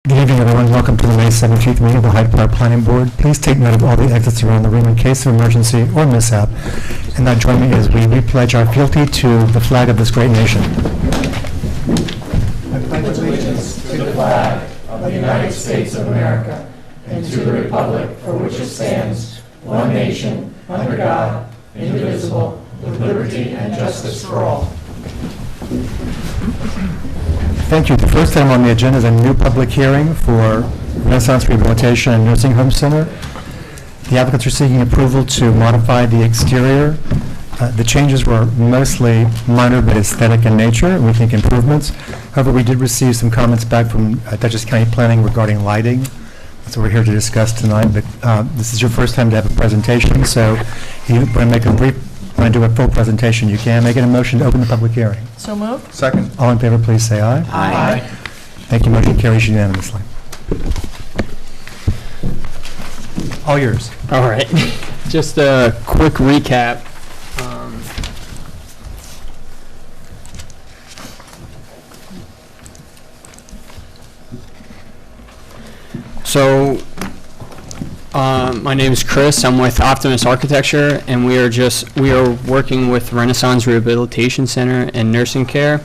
Good evening, everyone. Welcome to the May 17th meeting of the Hyde Park Planning Board. Please take note of all the exits around the room in case of emergency or mishap. And now join me as we pledge our fealty to the flag of this great nation. I pledge allegiance to the flag of the United States of America and to the republic for which it stands, one nation, under God, indivisible, with liberty and justice for all. Thank you. The first item on the agenda is a new public hearing for Renaissance Rehabilitation and Nursing Home Center. The applicants are seeking approval to modify the exterior. The changes were mostly minor but aesthetic in nature, and we think improvements. However, we did receive some comments back from Dutchess County Planning regarding lighting. That's what we're here to discuss tonight. But this is your first time to have a presentation, so if you want to make a brief, want to do a full presentation, you can. Make it a motion to open the public hearing. So moved. Second. All in favor, please say aye. Aye. Thank you. Motion carries unanimously. All yours. All right. Just a quick recap. My name is Chris. I'm with Optimus Architecture, and we are working with Renaissance Rehabilitation Center and Nursing Care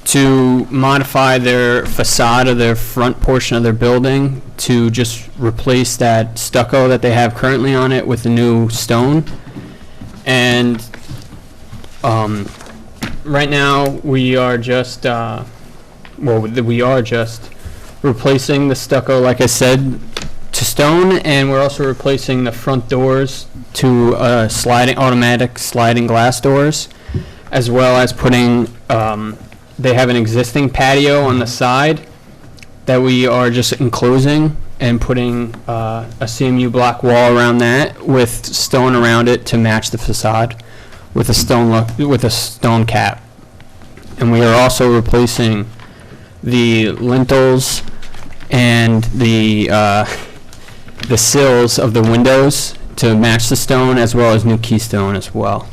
to modify their facade of their front portion of their building to just replace that stucco that they have currently on it with the new stone. And right now we are just replacing the stucco, like I said, to stone, and we're also replacing the front doors to automatic sliding glass doors, as well as putting they have an existing patio on the side that we are just enclosing and putting a CMU block wall around that with stone around it to match the facade with a stone cap. And we are also replacing the lintels and the sills of the windows to match the stone, as well as new keystone as well.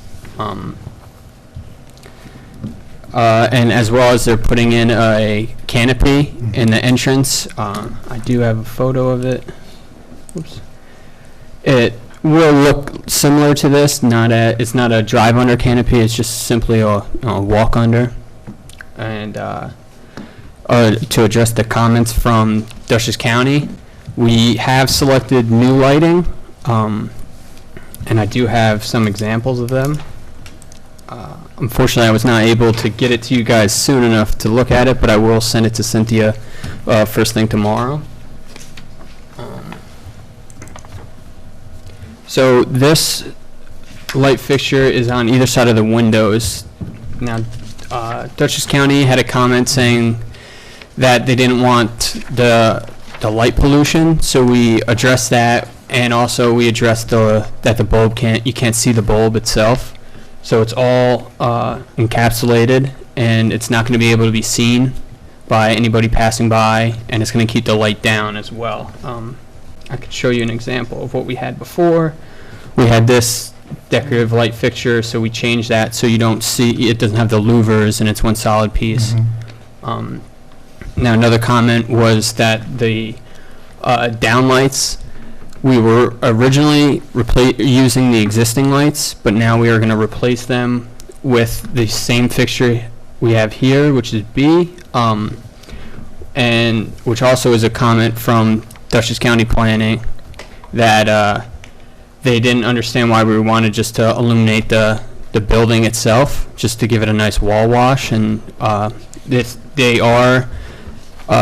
And as well as they're putting in a canopy in the entrance. I do have a photo of it. Oops. It will look similar to this. It's not a drive under canopy. It's just simply a walk under. And to address the comments from Dutchess County, we have selected new lighting, and I do have some examples of them. Unfortunately, I was not able to get it to you guys soon enough to look at it, but I will send it to Cynthia first thing tomorrow. So this light fixture is on either side of the windows. Now, Dutchess County had a comment saying that they didn't want the light pollution, so we addressed that, and also we addressed that the bulb you can't see the bulb itself. So it's all encapsulated, and it's not going to be able to be seen by anybody passing by, and it's going to keep the light down as well. I could show you an example of what we had before. We had this decorative light fixture, so we changed that so you don't see, it doesn't have the louvers, and it's one solid piece. Mm-hmm. Now another comment was that the downlights, we were originally using the existing lights, but now we are going to replace them with the same fixture we have here, which is B, and which also is a comment from Dutchess County Planning that they didn't understand why we wanted just to illuminate the building itself, just to give it a nice wall wash, and they are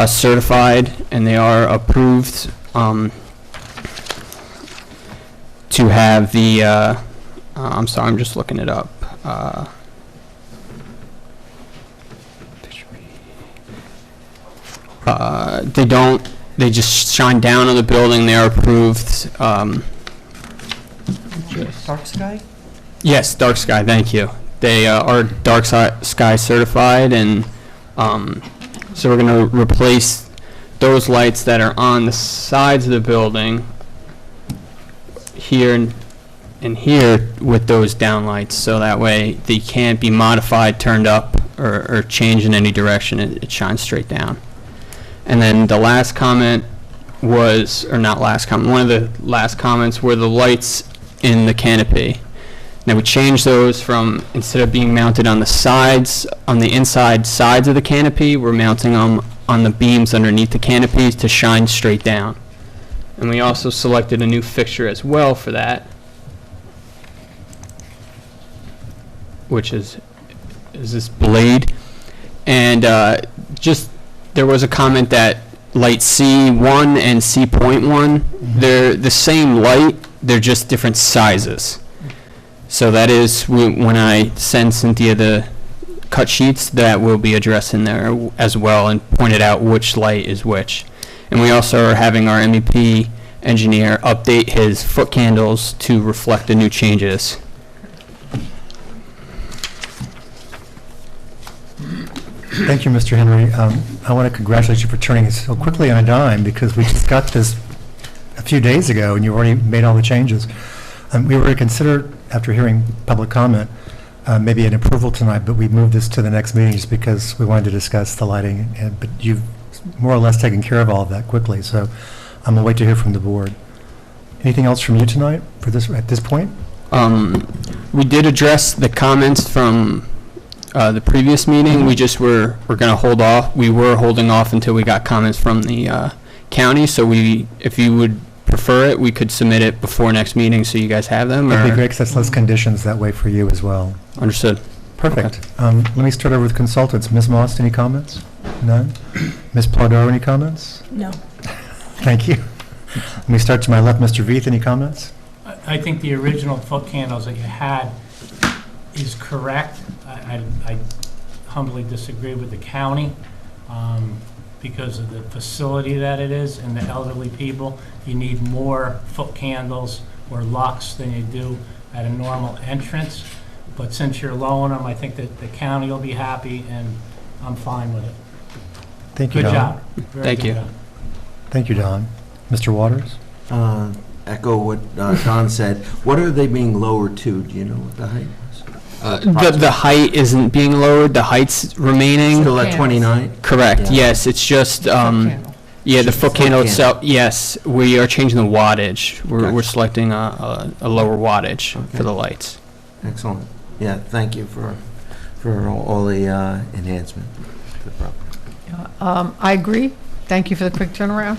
certified and they are approved to have the I'm sorry, I'm just looking it up. They just shine down on the building. They are approved. Dark sky? Yes, dark sky, thank you. They are dark sky certified, and so we're going to replace those lights that are on the sides of the building here and here with those downlights, so that way they can't be modified, turned up, or changed in any direction. It shines straight down. And then the last comment was, or not last comment, one of the last comments were the lights in the canopy. Now we changed those from, instead of being mounted on the sides, on the inside sides of the canopy, we're mounting them on the beams underneath the canopy to shine straight down. And we also selected a new fixture as well for that, which is this blade. And just, there was a comment that light C1 and C.1, they're the same light, they're just different sizes. So that is, when I send Cynthia the cut sheets, that will be addressed in there as well and pointed out which light is which. And we also are having our MEP engineer update his foot candles to reflect the new changes. Thank you, Mr. Henry. I want to congratulate you for turning it so quickly on a dime, because we just got this a few days ago, and you already made all the changes. We were to consider, after hearing public comment, maybe an approval tonight, but we moved this to the next meeting just because we wanted to discuss the lighting. But you've more or less taken care of all of that quickly, so I'm going to wait to hear from the board. Anything else from you tonight for this at this point? We did address the comments from the previous meeting. We just were going to hold off. We were holding off until we got comments from the county. So if you would prefer it, we could submit it before next meeting so you guys have them. That'd be great, because that's less conditions that way for you as well. Understood. Perfect. Let me start over with consultants. Ms. Moss, any comments? None? Ms. Plaudot, any comments? No. Thank you. Let me start to my left. Mr. Veith, any comments? I think the original foot candles that you had is correct. I humbly disagree with the county because of the facility that it is and the elderly people. You need more foot candles or locks than you do at a normal entrance. But since you're lowering them, I think that the county will be happy, and I'm fine with it. Thank you, Good Don. job. Very Thank good you. job. Thank you, Don. Mr. Waters? Echo what Don said. What are they being lowered to? Do you know what the height was? The height isn't being lowered. The height's remaining. Still at 29? Correct. Yeah. Yes, it's just yeah, the foot Foot candle candle. itself. Yes, we are changing the wattage. We're Gotcha. selecting a lower wattage Okay. for the lights. Excellent. Yeah, thank you for all the enhancement to the property. I agree. Thank you for the quick turnaround.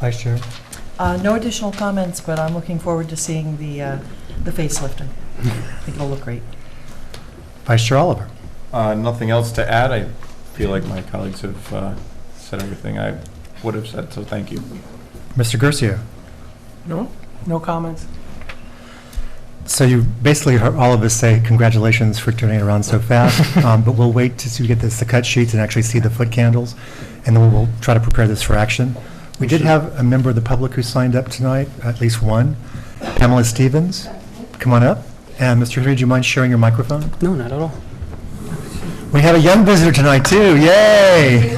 Vice Chair? No additional comments, but I'm looking forward to seeing the facelifting. I think it'll look great. Vice Chair Oliver? Nothing else to add. I feel like my colleagues have said everything I would have said, so thank you. Mr. Garcia? No comments? So you basically heard all of us say congratulations for turning it around so fast, but we'll wait to get the cut sheets and actually see the foot candles, and then we'll try to prepare this for action. We did have a member of the public who signed up tonight, at least one, Pamela Stevens. Come on up. And Mr. Henry, do you mind sharing your microphone? No, not at all. We have a young visitor tonight, too. Yay!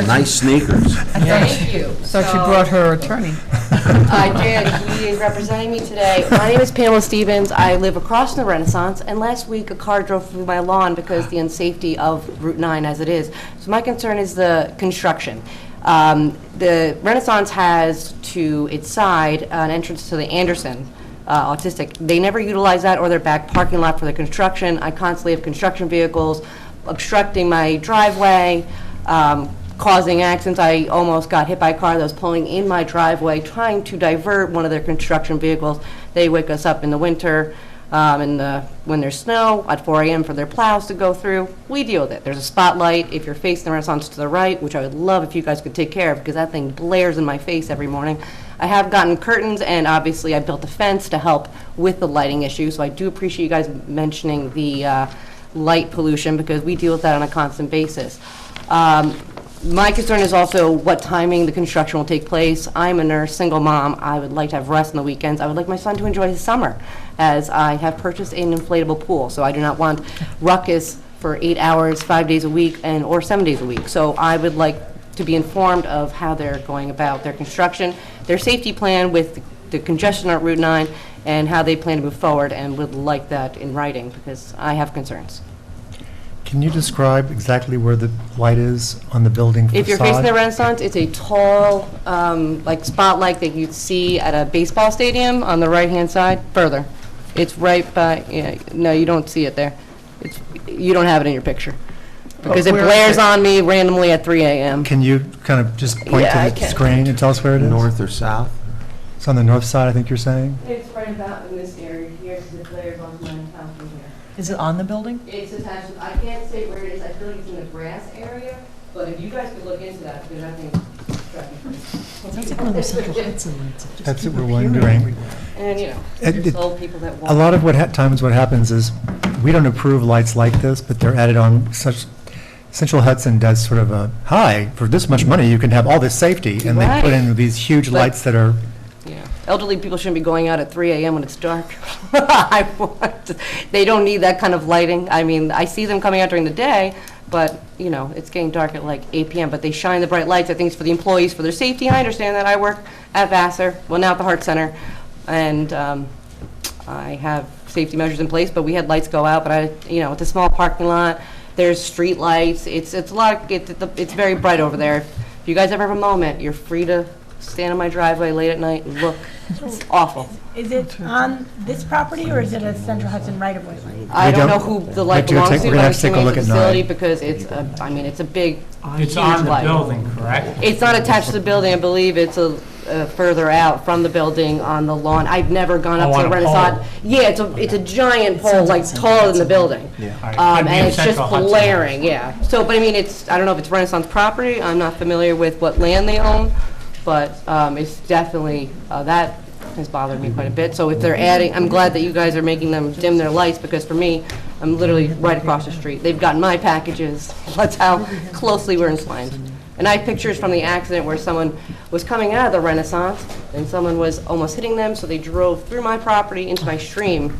Nice sneakers. Thank you. So she brought her attorney. I did. He is representing me today. My name is Pamela Stevens. I live across from the Renaissance, and last week a car drove through my lawn because the unsafety of Route 9 as it is. So my concern is the construction. The Renaissance has to its side an entrance to the Anderson autistic. They never utilize that or their back parking lot for the construction. I constantly have construction vehicles obstructing my driveway, causing accidents. I almost got hit by a car that was pulling in my driveway, trying to divert one of their construction vehicles. They wake us up in the winter, when there's snow, at 4 a.m. for their plows to go through. We deal with it. There's a spotlight if you're facing the Renaissance to the right, which I would love if you guys could take care of, because that thing blares in my face every morning. I have gotten curtains, and obviously I built a fence to help with the lighting issue, so I do appreciate you guys mentioning the light pollution, because we deal with that on a constant basis. My concern is also what timing the construction will take place. I'm a nurse, single mom. I would like to have rest on the weekends. I would like my son to enjoy his summer, as I have purchased an inflatable pool. So I do not want ruckus for 8 hours, 5 days a week, or 7 days a week. So I would like to be informed of how they're going about their construction, their safety plan with the congestion on Route 9, and how they plan to move forward, and would like that in writing, because I have concerns. Can you describe exactly where the light is on the building facade? If you're facing the Renaissance, it's a tall, like spotlight that you'd see at a baseball stadium on the right-hand side, further. It's right by, yeah, no, you don't see it there. You don't have it in your picture. Because it where is blares it? on me randomly at 3 a.m. Can you kind of just point Yeah, I to the can. screen and tell us where it is? North or south? It's on the north side, I think you're saying? It's right about in this area here, because it blares onto my house from here. Is it on the building? It's attached, I can't say where it is, I feel like it's in the grass area, but if you guys could look into that, because I think it's driving me crazy. Sounds like one of those Central Hudson lights. that just That's keep what we're appearing wondering. everywhere. And, you know, It- there's old people that walk. A lot of times what happens is, we don't approve lights like this, but they're added on such, Central Hudson does sort of a, hi, for this much money, you can have all this safety, and they put in these huge But- lights that are, Yeah, elderly people shouldn't be going out at 3 a.m. when it's dark. They don't need that kind of lighting. I mean, I see them coming out during the day, but, you know, it's getting dark at like 8 p.m., but they shine the bright lights. I think it's for the employees, for their safety. I understand that. I work at Vassar, well, now at the Heart Center, and I have safety measures in place, but we had lights go out, but it's a small parking lot. There's street lights. It's a lot, it's very bright over there. If you guys ever have a moment, you're free to stand in my driveway late at night and look. It's awful. Is it on this property, or is it a Central Hudson right-of-way? I We don't know don't- who the light we're gonna belongs take- to, we're but gonna I'm have to take a assuming look it's a at facility night. because it's a big, It's huge on the light. building, correct? It's not attached to the building. I believe it's further out from the building on the lawn. I've never gone up Oh, to on the a Renaissance. pole. Yeah, it's a giant pole, sounds like like Central taller than the Hudson. building. All right. Could be And in it's just Central Hudson. blaring, yeah. So, but I mean, I don't know if it's Renaissance property. I'm not familiar with what land they own, but it's definitely, that has bothered me quite a bit. So if they're adding, I'm glad that you guys are making them dim their lights, because for me, I'm literally right across the street. They've gotten my packages. That's how closely we're entwined. And I have pictures from the accident where someone was coming out of the Renaissance, and someone was almost hitting them, so they drove through my property into my stream.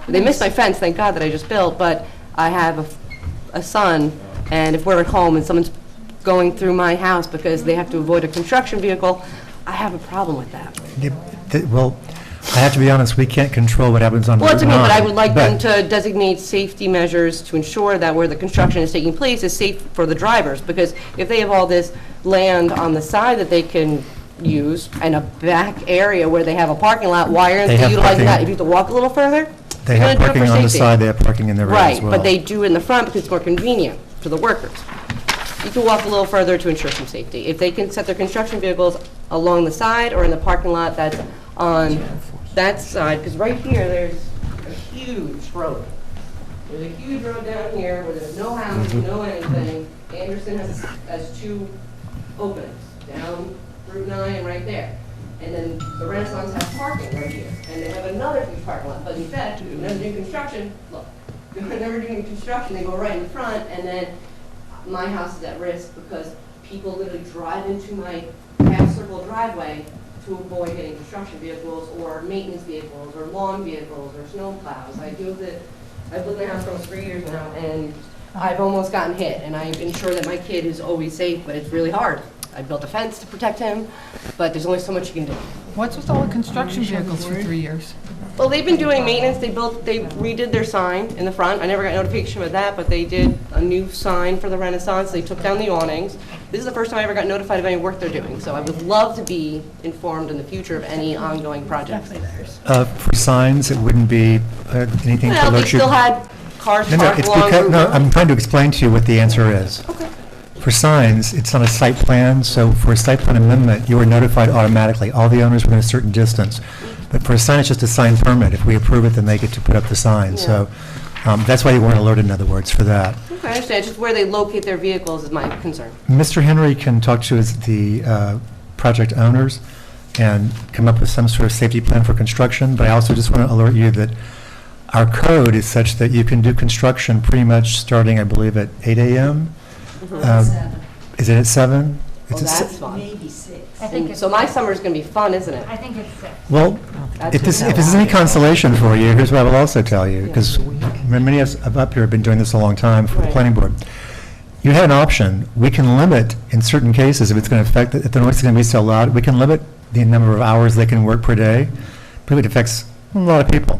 They missed my fence, thank God, that I just built, but I have a son, and if we're at home and someone's going through my house because they have to avoid a construction vehicle, I have a problem with that. well, I have to be honest, we can't control what happens on Route 9. Well, to me, but I would like them but- to designate safety measures to ensure that where the construction is taking place is safe for the drivers, because if they have all this land on the side that they can use, and a back area where they have a parking lot, why aren't They they have utilizing that? parking. If you have to walk a little further? They you're have gonna do it parking for on the safety. side, they have parking in the rear as Right, well. but they do in the front because it's more convenient for the workers. You can walk a little further to ensure some safety. If they can set their construction vehicles along the side or in the parking lot that's on that side, because right here, there's a huge road. There's a huge road down here where there's no houses, no anything. Anderson has two openings, down Route 9 and right there. And then the Renaissance has parking right here. And they have another huge parking lot. But instead, whenever they're doing construction, look, whenever they're doing construction, they go right in front, and then my house is at risk because people literally drive into my half-circle driveway to avoid hitting construction vehicles or maintenance vehicles or lawn vehicles or snow plows. I've lived in the house for almost 3 years now, and I've almost gotten hit, and I ensure that my kid is always safe, but it's really hard. I built a fence to protect him, but there's only so much you can do. What's with all the construction vehicles for 3 years? Well, they've been doing maintenance. They redid their sign in the front. I never got notification of that, but they did a new sign for the Renaissance. They took down the awnings. This is the first time I ever got notified of any work they're doing, so I would love to be informed in the future of any ongoing projects. For signs, it wouldn't be anything to Well, they alert you. still had cars No, parked it's along because, Route no, 9. I'm trying to explain to you what the answer is. Okay. For signs, it's on a site plan, so for a site plan amendment, you are notified automatically. All the owners within a certain distance. But for a sign, it's just a sign permit. If we approve it, then they get to put up the sign. So that's why you weren't alerted, in other words, for that. Okay, I understand. Just where they locate their vehicles is my concern. Mr. Henry can talk to the project owners and come up with some sort of safety plan for construction, but I also just want to alert you that our code is such that you can do construction pretty much starting, I believe, at 8 a.m. Is it at 7? Well, It's at that's fun. Maybe 6. I think it's So my summer's going to be fun, isn't it? I think it's 6. Well, That's if this what- is any consolation for you, here's what I will also tell you, because many of us up here have been doing this a long time for the Right. planning board. You have an option. We can limit, in certain cases, if it's going to affect, if the noise is going to be so loud, we can limit the number of hours they can work per day, but it affects a lot of people.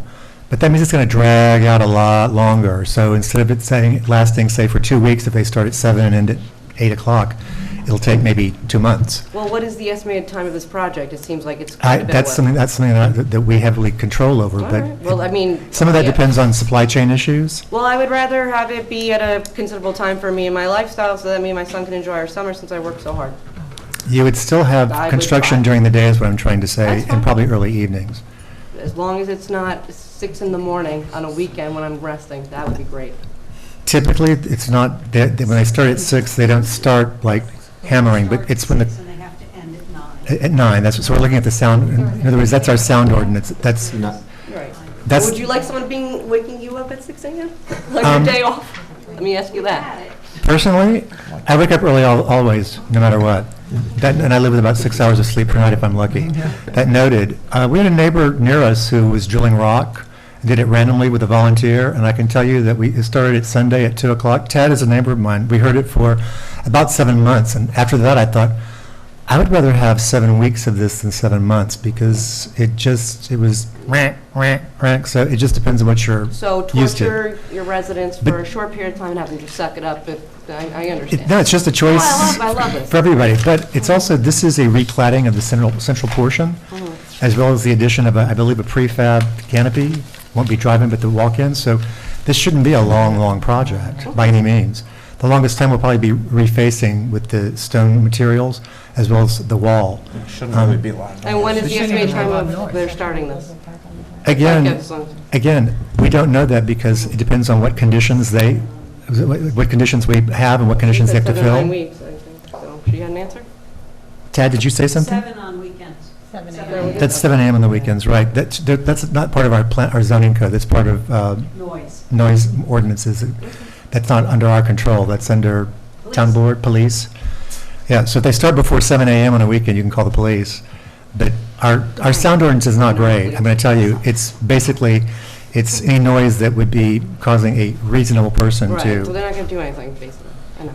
But that means it's going to drag out a lot longer. So instead of it lasting, say, for 2 weeks, if they start at 7 and end at 8 o'clock, it'll take maybe 2 months. Well, what is the estimated time of this project? It seems like it's quite a bit That's away. something that we heavily control over, All but right. Well, I mean. some of that yeah. depends on supply chain issues. Well, I would rather have it be at a considerable time for me and my lifestyle, so that me and my son can enjoy our summer since I work so hard. You would still have I would construction try. during the day is what I'm trying to say, That's and fine. probably early evenings. As long as it's not 6 in the morning on a weekend when I'm resting, that would be great. Typically, it's not, when they start at 6, they don't start like hammering, but it's when And they have to end at 9. at 9, so we're looking at the sound, in other words, that's our sound ordinance. That's, Not- Right. that's, Would you like someone waking you up at 6 a.m.? Like your day off? Let me ask you that. personally, I wake up early always, no matter what. And I live with about 6 hours of sleep per night if I'm lucky. That noted, we had a neighbor near us who was drilling rock, did it randomly with a volunteer, and I can tell you that it started at Sunday at 2 o'clock. Ted is a neighbor of mine. We heard it for about 7 months, and after that I thought, I would rather have 7 weeks of this than 7 months, because it was rank, so it just depends on what you're So used to. torture your residents for a short period of time and have them just suck it up, I understand. No, it's just a choice I love this. for everybody, but it's also, this is a recladding of the central portion, as well as the addition of, I believe, a prefab canopy. Won't be driving, but the walk-in, so this shouldn't be a long project by any means. The longest time will probably be refacing with the stone materials as well as the wall. It shouldn't really be long. And when is the shouldn't estimated even time have of noise. they're starting this? Again, we don't know that because it depends on what conditions we have and what conditions they have to 7 or 9 fill. weeks, I think. So, she had an answer? Tad, did you say something? 7 on weekends. 7 a.m. That's 7 a.m. on the weekends, right. That's not part of our zoning code. That's part of Noise. noise ordinances. That's not under our control. That's under town board, police. Yeah, so if they start before 7 a.m. on a weekend, you can call the police. But our sound ordinance is not great. I'm going to tell you, it's basically, it's any noise that would be causing a reasonable person Right, so to. they're not going to do anything, basically. I know.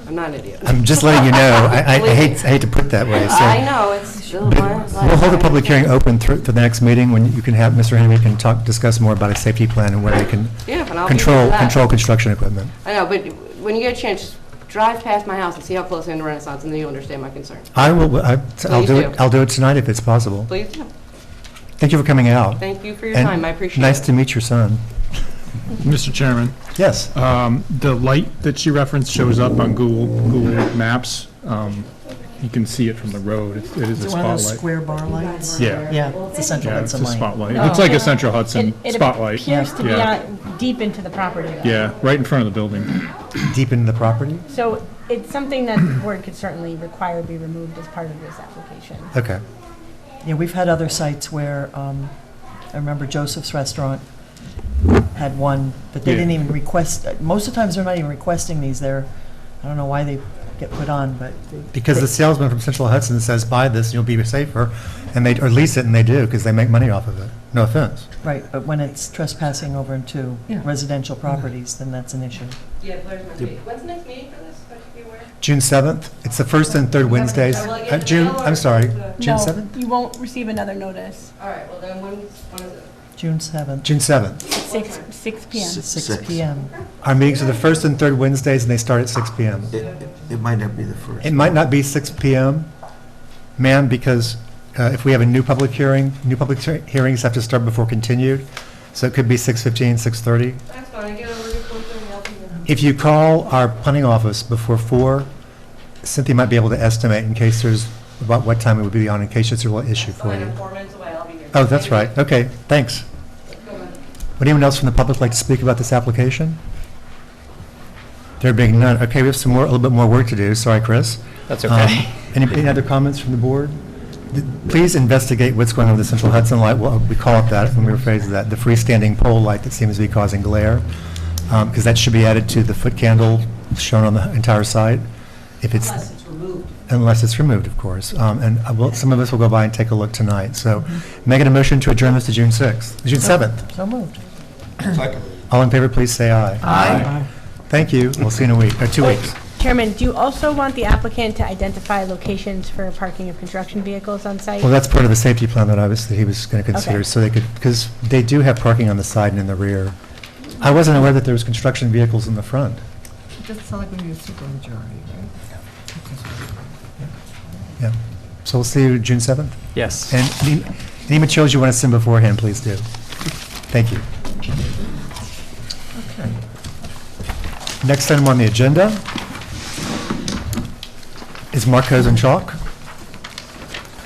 I'm not an idiot. I'm just letting you know. I hate to put it that way. So I know, it's still my life. we'll hold the public hearing open through the next meeting when you can have, Mr. Henry can discuss more about a safety plan and where they can Yeah, and I'll be for that. control construction equipment. I know, but when you get a chance, drive past my house and see how close I am to Renaissance, and then you'll understand my concern. I'll Please do do. it. I'll do it tonight if it's possible. Please do. Thank you for coming out. Thank you for your And time, I appreciate it. Nice to meet your son. Mr. Chairman, Yes. the light that she referenced shows up on Google Maps. You can see it from the road. It is a It's one of those spotlight. square bar lights? Yeah, Yeah, it's a Central yeah, it's a Hudson light. spotlight. It looks like a Central Hudson It spotlight. appears to be Yeah. deep into the property, though. Yeah, right in front of the building. Deep into the property? So it's something that the board could certainly require be removed as part of this application. Okay. Yeah, we've had other sites where, I remember Joseph's Restaurant had one, but they Yeah. didn't even request, most of the times they're not even requesting these, I don't know why they get put on, but. Because the salesman from Central Hudson says, buy this, you'll be safer, or lease it, and they do, because they make money off of it. No offense. Right, but when it's trespassing over into residential properties, then that's an issue. Yeah, where's my meeting? When's the next meeting for this? I should be aware. June 7th, it's the first and third Wednesdays. I'm sorry, June 7th? You won't receive another notice. All right, well then, when is it? June 7th, June 7th. 6 p.m. 6 PM. Our meetings are the first and third Wednesdays, and they start at 6 PM. It might not be the first. It might not be 6 PM, ma'am, because if we have a new public hearings have to start before continued, so it could be 6:15, 6:30. That's fine, I get over to 4:30, I'll be there. If you call our planning office before 4, Cynthia might be able to estimate in case there's, about what time it would be on, in case it's a real issue for Fine, you. I'm 4 minutes away, I'll be here. Oh, that's right, okay, thanks. Would anyone else from the public like to speak about this application? There being none, okay, we have a little bit more work to do, sorry, Chris. That's okay. Any other comments from the board? Please investigate what's going on with the Central Hudson light, well, we call it that, when we rephrase that, the freestanding pole light that seems to be causing glare, because that should be added to the foot candle shown on the entire site. If it's, Unless it's removed. unless it's removed, of course. And some of us will go by and take a look tonight. So making a motion to adjourn this to June 6th, June 7th. So moved. All in favor, please say aye. Aye. Thank you. We'll see you in a week, or 2 weeks. Chairman, do you also want the applicant to identify locations for parking of construction vehicles on site? Well, that's part of the safety plan that obviously he was going to consider, Okay. so they could, because they do have parking on the side and in the rear. I wasn't aware that there was construction vehicles in the front. It doesn't sound like we need a supermajority, right? Yeah. So we'll see you June 7th? Yes. And any materials you want to send beforehand, please do. Thank you. Okay. Next item on the agenda is Marcos and Chalk.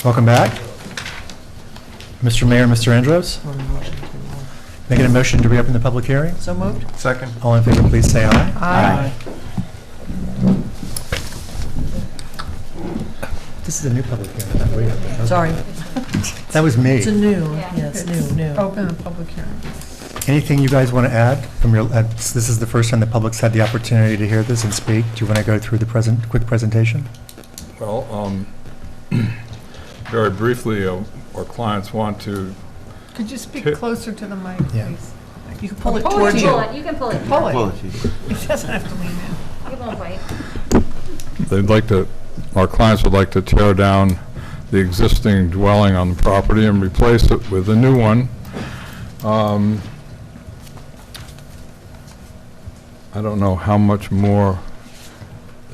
Welcome back. Mr. Mayor, Mr. Andros, making a motion to reopen the public hearing. So moved? Second. All in favor, please say aye. Aye. This is a new public hearing. not reopened. Sorry. That was me. It's a new, yes, new. Open the public hearing. Anything you guys want to add from your, this is the first time the public's had the opportunity to hear this and speak. Do you want to go through the quick presentation? Well, very briefly, our clients want to, Could you speak Okay. closer to the mic, Yeah. please? You can pull it Pull towards it, you. you can pull it. Pull it. Apologies. He doesn't have to lean in. You won't bite. they'd like to, our clients would like to tear down the existing dwelling on the property and replace it with a new one. I don't know how much more,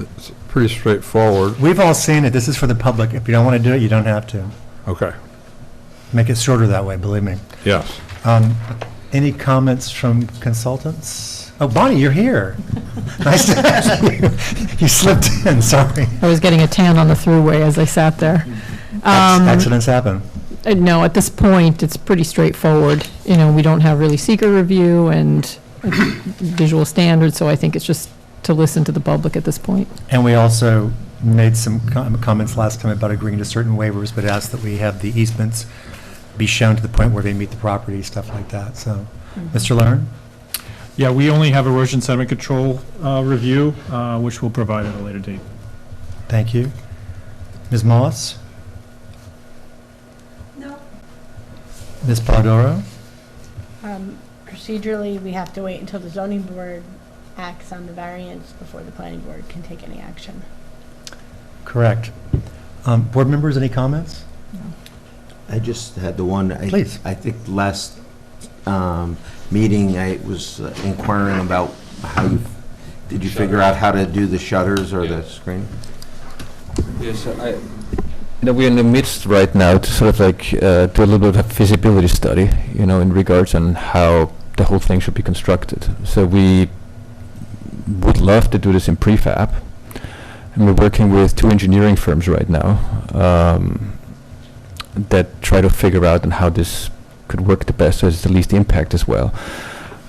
it's pretty straightforward. We've all seen it. This is for the public. If you don't want to do it, you don't have to. Okay, Make it shorter that way, believe me. yes. Any comments from consultants? Oh, Bonnie, you're here. Nice to have you. You slipped in, sorry. I was getting a tan on the throughway as I sat there. Accidents happen. No, at this point, it's pretty straightforward. You know, we don't have really seeker review and visual standards, so I think it's just to listen to the public at this point. And we also made some comments last time about agreeing to certain waivers, but asked that we have the easements be shown to the point where they meet the property, stuff like that. So, Mr. Learn? Yeah, we only have erosion sediment control review, which we'll provide at a later date. Thank you. Ms. Moss? No. Ms. Polidoro? Procedurally, we have to wait until the zoning board acts on the variance before the planning board can take any action. Correct. Board members, any comments? I just had the one. Please. I think last meeting, I was inquiring about did you figure out how to do the shutters or the screen? Yes, we're in the midst right now to sort of like do a little bit of a feasibility study, in regards on how the whole thing should be constructed. So we would love to do this in prefab, and we're working with 2 engineering firms right now that try to figure out on how this could work the best, so it's the least impact as well.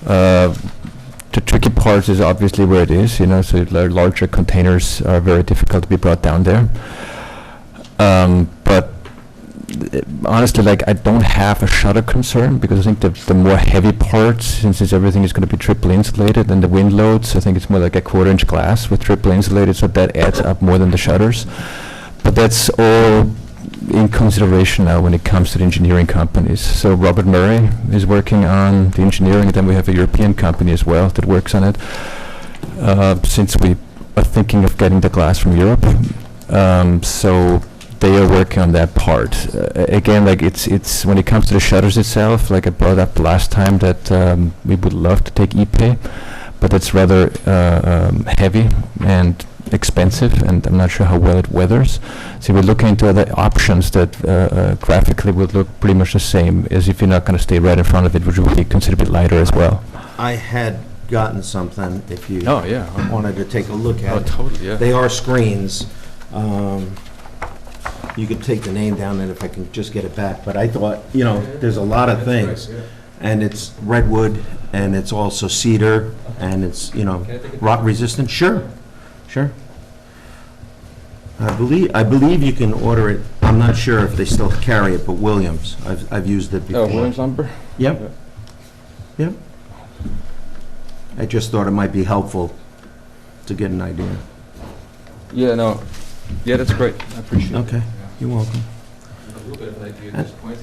The tricky part is obviously where it is, so larger containers are very difficult to be brought down there. But honestly, I don't have a shutter concern, because I think the more heavy parts, since everything is going to be triple insulated, and the wind loads, I think it's more like a 1/4-inch glass with triple insulated, so that adds up more than the shutters. But that's all in consideration now when it comes to the engineering companies. So Robert Murray is working on the engineering, and then we have a European company as well that works on it, since we are thinking of getting the glass from Europe. So they are working on that part. Again, it's when it comes to the shutters itself, like I brought up last time, that we would love to take ePay, but it's rather heavy and expensive, and I'm not sure how well it weathers. So we're looking into other options that graphically would look pretty much the same as if you're not going to stay right in front of it, which would be considerably lighter as well. I had gotten something, if you Oh, yeah. wanted to take a look at Oh, it. totally, yeah. They are screens. You could take the name down, and if I can just get it back, but I thought, there's a lot of things. And it's redwood, and it's also cedar, and it's, rot resistant. Sure. I believe you can order it. I'm not sure if they still carry it, but Williams. I've used it before. Oh, Williams lumber? Yep. I just thought it might be helpful to get an idea. Yeah, no. Yeah, that's great. I appreciate it. Okay, you're welcome. A little bit of an idea at this point.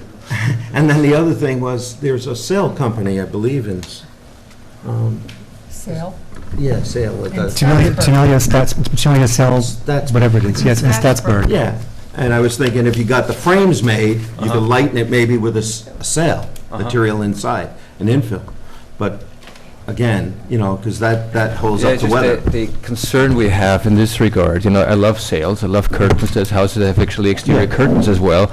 And then the other thing was, there's a sail company, I believe, in Sale. Yeah, sale, it does. Tenelia sells, That's- whatever it is, yes, in Statsburg. Yeah, and I was thinking if you got the frames made, you could lighten it maybe with a sail material inside, an infill. But again, because that holds Yeah, up it's to just weather. the concern we have in this regard, I love sails, I love curtains, there's houses that have actually exterior curtains as well.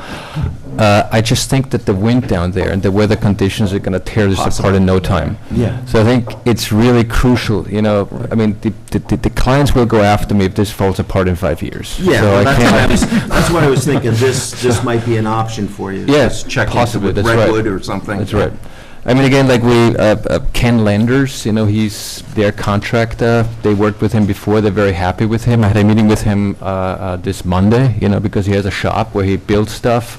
I just think that the wind down there and the weather conditions are gonna tear this apart in no time. Yeah. So I think it's really crucial, I mean, the clients will go after me if this falls apart in 5 years. Yeah, So well, I can't- that's what I was thinking, this might be an option for you. Yeah, Just check into possibly, with that's right. Redwood or something. That's right. I mean, again, like Ken Lenders, he's their contractor. They worked with him before. They're very happy with him. I had a meeting with him this Monday, because he has a shop where he builds stuff.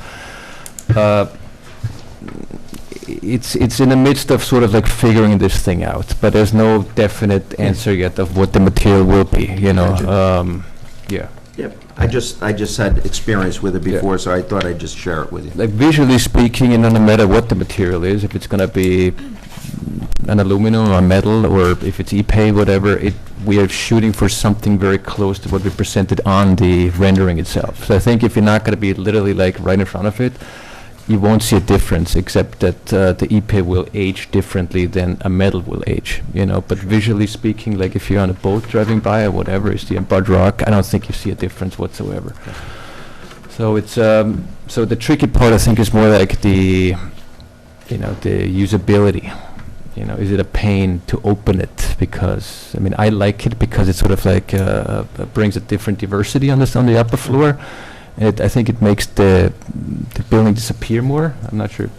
It's in the midst of sort of like figuring this thing out, but there's no definite answer yet of what the material will be, yeah. Yep, I just had experience with it before, so I thought I'd just share it with you. Like visually speaking, and no matter what the material is, if it's gonna be an aluminum or metal, or if it's Ipe, whatever, we are shooting for something very close to what we presented on the rendering itself. So I think if you're not gonna be literally like right in front of it, you won't see a difference, except that the Ipe will age differently than a metal will age, But visually speaking, like if you're on a boat driving by or whatever, you see a Bud Rock, I don't think you see a difference whatsoever. So it's, so the tricky part, I think, is more like the usability. Is it a pain to open it? Because, I mean, I like it because it sort of like brings a different diversity on the upper floor. I think it makes the building disappear more. I'm not sure,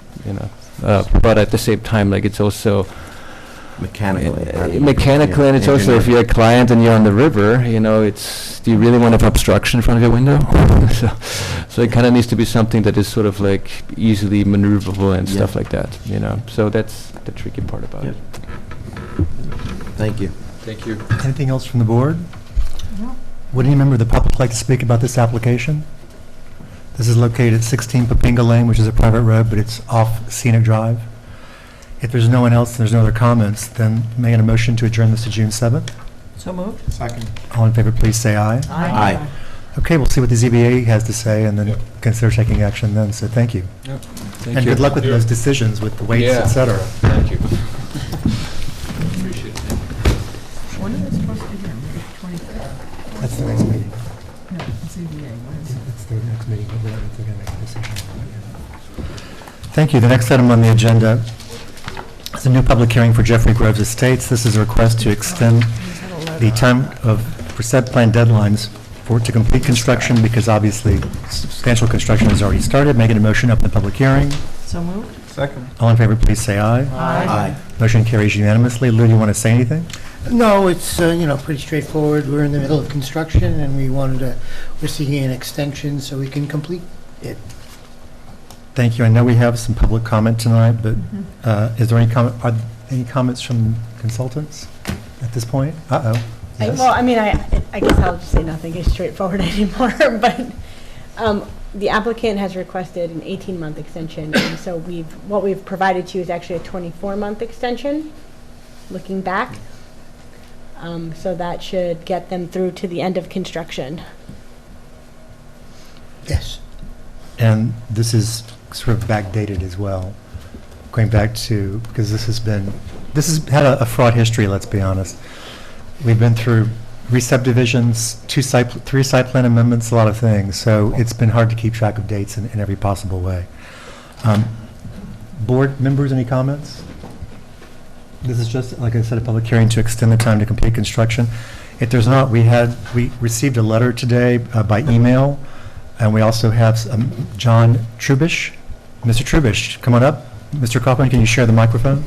but at the same time, like it's also Mechanically. and it's also if you're a client and you're on the river, do you really want to have obstruction in front of your window? so it kind of needs to be something that is sort of like easily maneuverable and stuff like that. So that's the tricky part about it. Thank you. Thank you. Anything else from the board? No. Would any member of the public like to speak about this application? This is located at 16 Papinga Lane, which is a private road, but it's off Scenic Drive. If there's no one else and there's no other comments, then may I get a motion to adjourn this to June 7th? So moved. Second. All in favor, please say aye. Aye. Okay, we'll see what the ZBA has to say and then consider taking action then, so thank you. Thank And you. good luck with those decisions with the weights, Yeah. et cetera. Thank you. When are they supposed to be here? Maybe 23rd? That's the next meeting. No, ZBA, when is it? It's the next meeting, but they're going to make a decision. Thank you. The next item on the agenda is a new public hearing for Jeffrey Groves Estates. This is a request to extend the time for set plan deadlines to complete construction, because obviously substantial construction has already started. Making a motion, open the public hearing. So moved. Second. All in favor, please say aye. Aye. Motion carries unanimously. Lou, do you want to say anything? No, it's, pretty straightforward. We're in the middle of construction, and we're seeking an extension so we can complete it. Thank you. I know we have some public comment tonight, but is there any comments from consultants at this point? Uh-oh. Yes? Well, I mean, I guess I'll just say nothing is straightforward anymore, but the applicant has requested an 18-month extension, and so what we've provided to you is actually a 24-month extension, looking back. So that should get them through to the end of construction. Yes. And this is sort of backdated as well, going back to, because this has had a fraught history, let's be honest. We've been through re-subdivisions, 3 site plan amendments, a lot of things, so it's been hard to keep track of dates in every possible way. Board members, any comments? This is just, like I said, a public hearing to extend the time to complete construction. If there's not, we received a letter today by email, and we also have John Trubish. Mr. Trubish, come on up. Mr. Kaufman, can you share the microphone?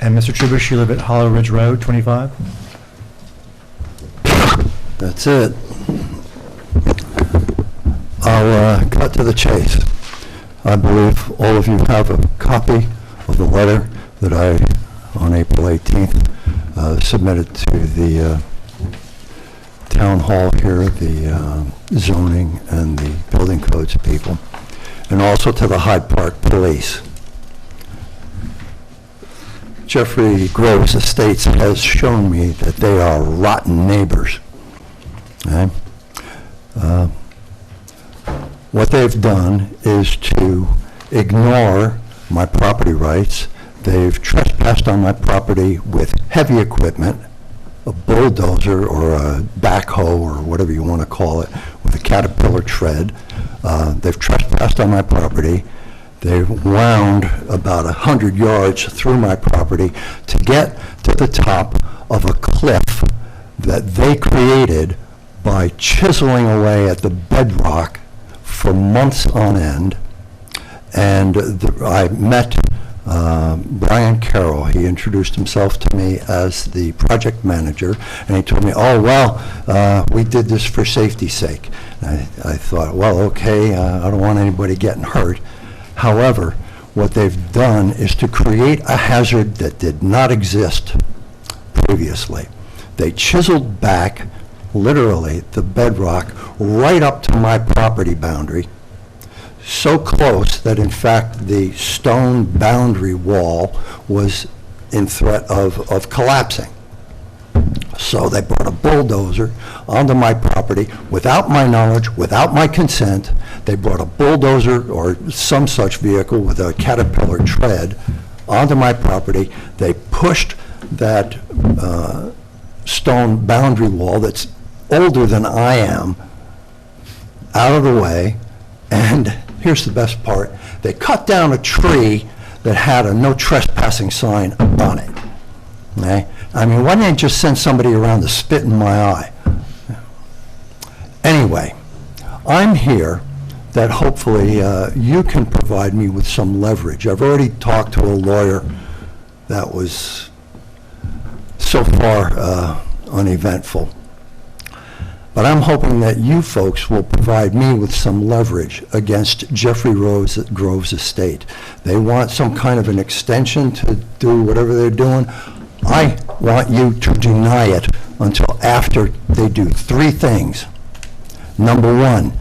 And Mr. Trubish, you live at Hollow Ridge Road, 25? That's it. I'll cut to the chase. I believe all of you have a copy of the letter that I, on April 18th, submitted to the town hall here, the zoning and the building codes people, and also to the Hyde Park Police. Jeffrey Groves Estates has shown me that they are rotten neighbors. Okay? What they've done is to ignore my property rights. They've trespassed on my property with heavy equipment, a bulldozer or a backhoe or whatever you want to call it, with a Caterpillar tread. They've trespassed on my property. They've wound about 100 yards through my property to get to the top of a cliff that they created by chiseling away at the bedrock for months on end. And I met Brian Carroll. He introduced himself to me as the project manager, and he told me, oh, well, we did this for safety's sake. And I thought, well, okay, I don't want anybody getting hurt. However, what they've done is to create a hazard that did not exist previously. They chiseled back, literally, the bedrock right up to my property boundary, so close that, in fact, the stone boundary wall was in threat of collapsing. So they brought a bulldozer onto my property without my knowledge, without my consent. They brought a bulldozer or some such vehicle with a Caterpillar tread onto my property. They pushed that stone boundary wall that's older than I am out of the way, and here's the best part, they cut down a tree that had a no trespassing sign on it. Okay? I mean, why didn't they just send somebody around to spit in my eye? Anyway, I'm here that hopefully you can provide me with some leverage. I've already talked to a lawyer that was so far uneventful. But I'm hoping that you folks will provide me with some leverage against Jeffrey Groves Estate. They want some kind of an extension to do whatever they're doing. I want you to deny it until after they do three things. Number one,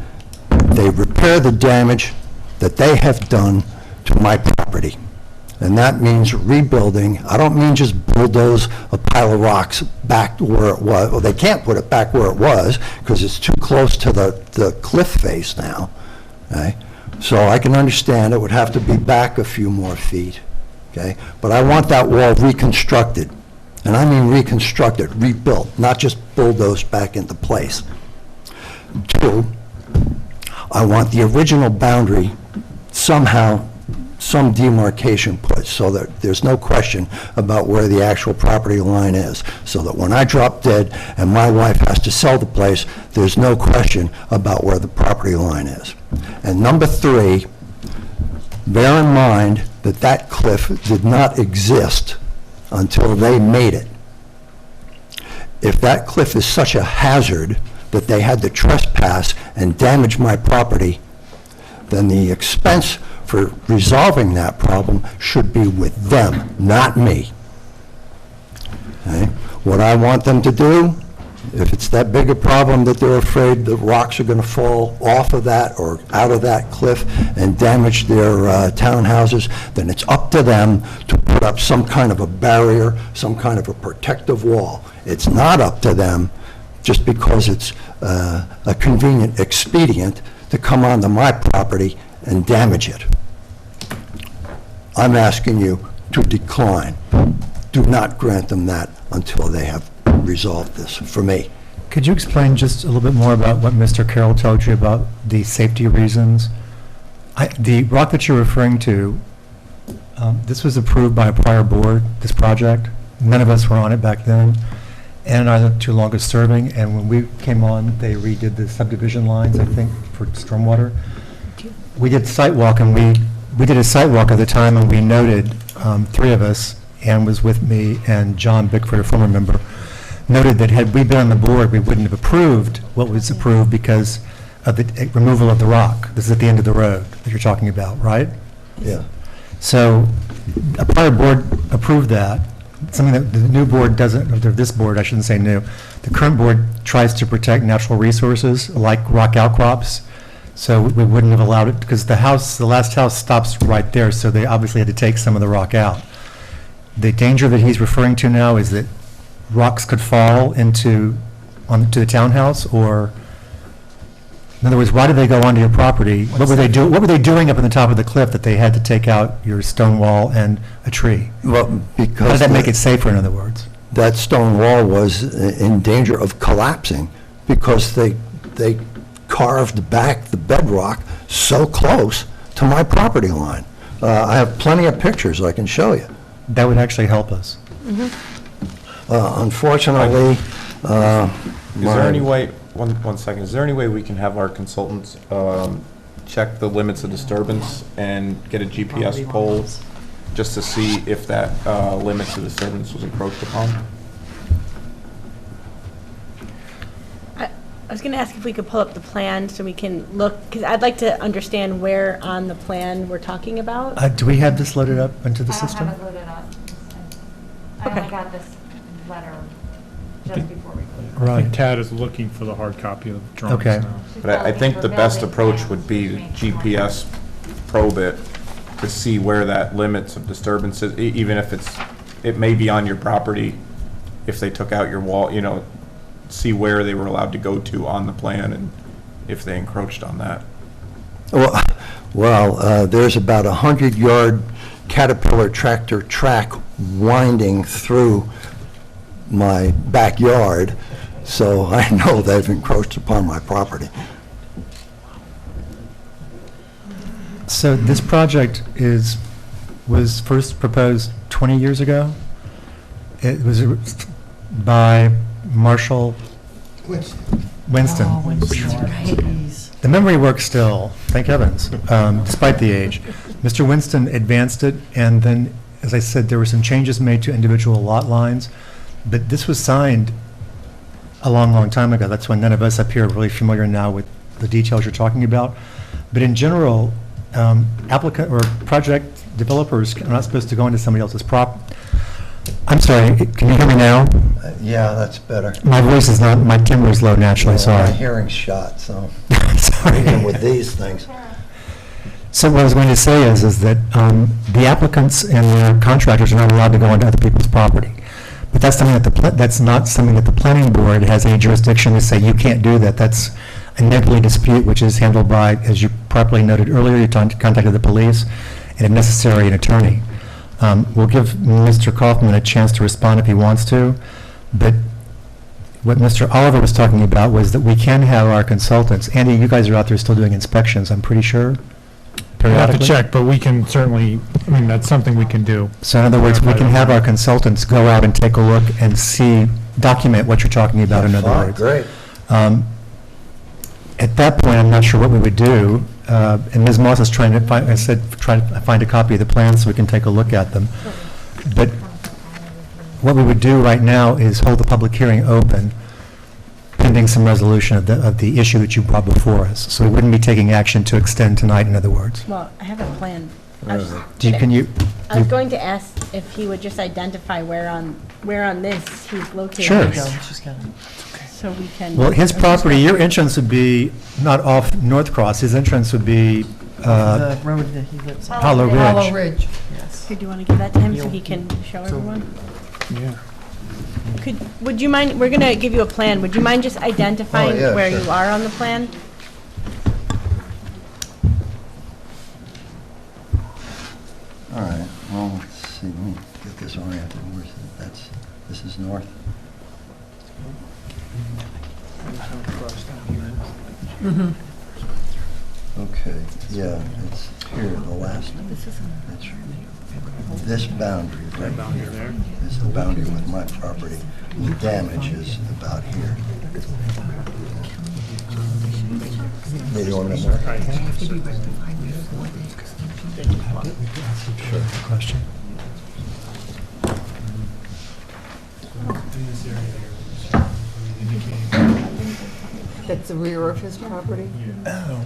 they repair the damage that they have done to my property. And that means rebuilding. I don't mean just bulldoze a pile of rocks back to where it was. Well, they can't put it back where it was because it's too close to the cliff face now. Okay? So I can understand it would have to be back a few more feet. Okay? But I want that wall reconstructed. And I mean reconstructed, rebuilt, not just bulldozed back into place. Two, I want the original boundary somehow, some demarcation put so that there's no question about where the actual property line is, so that when I drop dead and my wife has to sell the place, there's no question about where the property line is. And number three, bear in mind that that cliff did not exist until they made it. If that cliff is such a hazard that they had to trespass and damage my property, then the expense for resolving that problem should be with them, not me. Okay? What I want them to do, if it's that big a problem that they're afraid the rocks are going to fall off of that or out of that cliff and damage their townhouses, then it's up to them to put up some kind of a barrier, some kind of a protective wall. It's not up to them just because it's a convenient expedient to come onto my property and damage it. I'm asking you to decline. Do not grant them that until they have resolved this for me. Could you explain just a little bit more about what Mr. Carroll told you about the safety reasons? The rock that you're referring to, this was approved by a prior board, this project. None of us were on it back then. Ann and I are the two longest serving, and when we came on, they redid the subdivision lines, I think, for stormwater. We did site walk, and we did a site walk at the time, and we noted, three of us, Ann was with me, and John Bickford, a former member, noted that had we been on the board, we wouldn't have approved what was approved because of the removal of the rock. This is at the end of the road that you're talking about, right? Yeah. So a prior board approved that, something that the new board doesn't, or this board, I shouldn't say new, the current board tries to protect natural resources like rock outcrops. So we wouldn't have allowed it because the last house stops right there, so they obviously had to take some of the rock out. the danger that he's referring to now is that rocks could fall onto the townhouse, or, in other words, why did they go onto your property? What were they doing up on the top of the cliff that they had to take out your stone wall and a tree? Well, because... How did that make it safer, in other words? That stone wall was in danger of collapsing because they carved back the bedrock so close to my property line. I have plenty of pictures I can show you. That would actually help us. Unfortunately, Is there any way, one second, is there any way we can have our consultants check the limits of disturbance and get a GPS pole just to see if that limits of disturbance was encroached upon? I was going to ask if we could pull up the plan so we can look, because I'd like to understand where on the plan we're talking about. Do we have this loaded up into the I don't system? have it loaded up. I only got this letter just before we closed. I Right. think Tad is looking for the hard copy of the drawings Okay. now. But I think the best approach would be to GPS probe it to see where that limits of disturbance is, even if it may be on your property, if they took out your wall, see where they were allowed to go to on the plan and if they encroached on that. Well, there's about 100-yard Caterpillar tractor track winding through my backyard, so I know they've encroached upon my property. So this project was first proposed 20 years ago. It was by Marshall Winston. Oh, Winston. The memory works still, thank heavens, despite the age. Mr. Winston advanced it, and then, as I said, there were some changes made to individual lot lines, but this was signed a long, long time ago. That's why none of us up here are really familiar now with the details you're talking about. But in general, applicant or project developers are not supposed to go into somebody else's I'm sorry, can you hear me now? Yeah, that's better. My voice is not, my timbre is low naturally, My sorry. hearing's shot, so Sorry. even with these things. So what I was going to say is that the applicants and their contractors are not allowed to go onto other people's property. But that's something that's not something that the planning board has any jurisdiction to say, you can't do that. That's a neighborly dispute, which is handled by, as you properly noted earlier, you contacted the police, and if necessary, an attorney. We'll give Mr. Kaufman a chance to respond if he wants to, but what Mr. Oliver was talking about was that we can have our consultants. Andy, you guys are out there still doing inspections, I'm pretty sure, We'll have to periodically? check, but we can certainly, that's something we can do. So in other words, we can have our consultants go out and take a look and document what you're talking about, in other words. Great. At that point, I'm not sure what we would do, and Ms. Moss is trying to find, try to find a copy of the plans so we can take a look at them. But what we would do right now is hold the public hearing open, pending some resolution of the issue that you brought before us. So we wouldn't be taking action to extend tonight, in other words. Well, I have a plan. I was Can going to ask if he would just identify where on this he's located. Sure. There you go, she's got it. So we can. Well, his property, your entrance would be not off North Cross, his entrance would be The road that he lives on. Hollow Ridge. Hollow Ridge, yes. Here, do you want to give that to him so he can show everyone? Yeah. Would you mind, we're going to give you a plan. Would you mind just identifying yeah, where sure. you are on the plan? All right, well, let's see, let me get this oriented. Where's it? This is north. Okay, yeah, it's here, the last, this boundary right here. This is the boundary with my property. The damage is about here. Maybe you want to know more? Sure. Question. That's the rear of his property? Oh,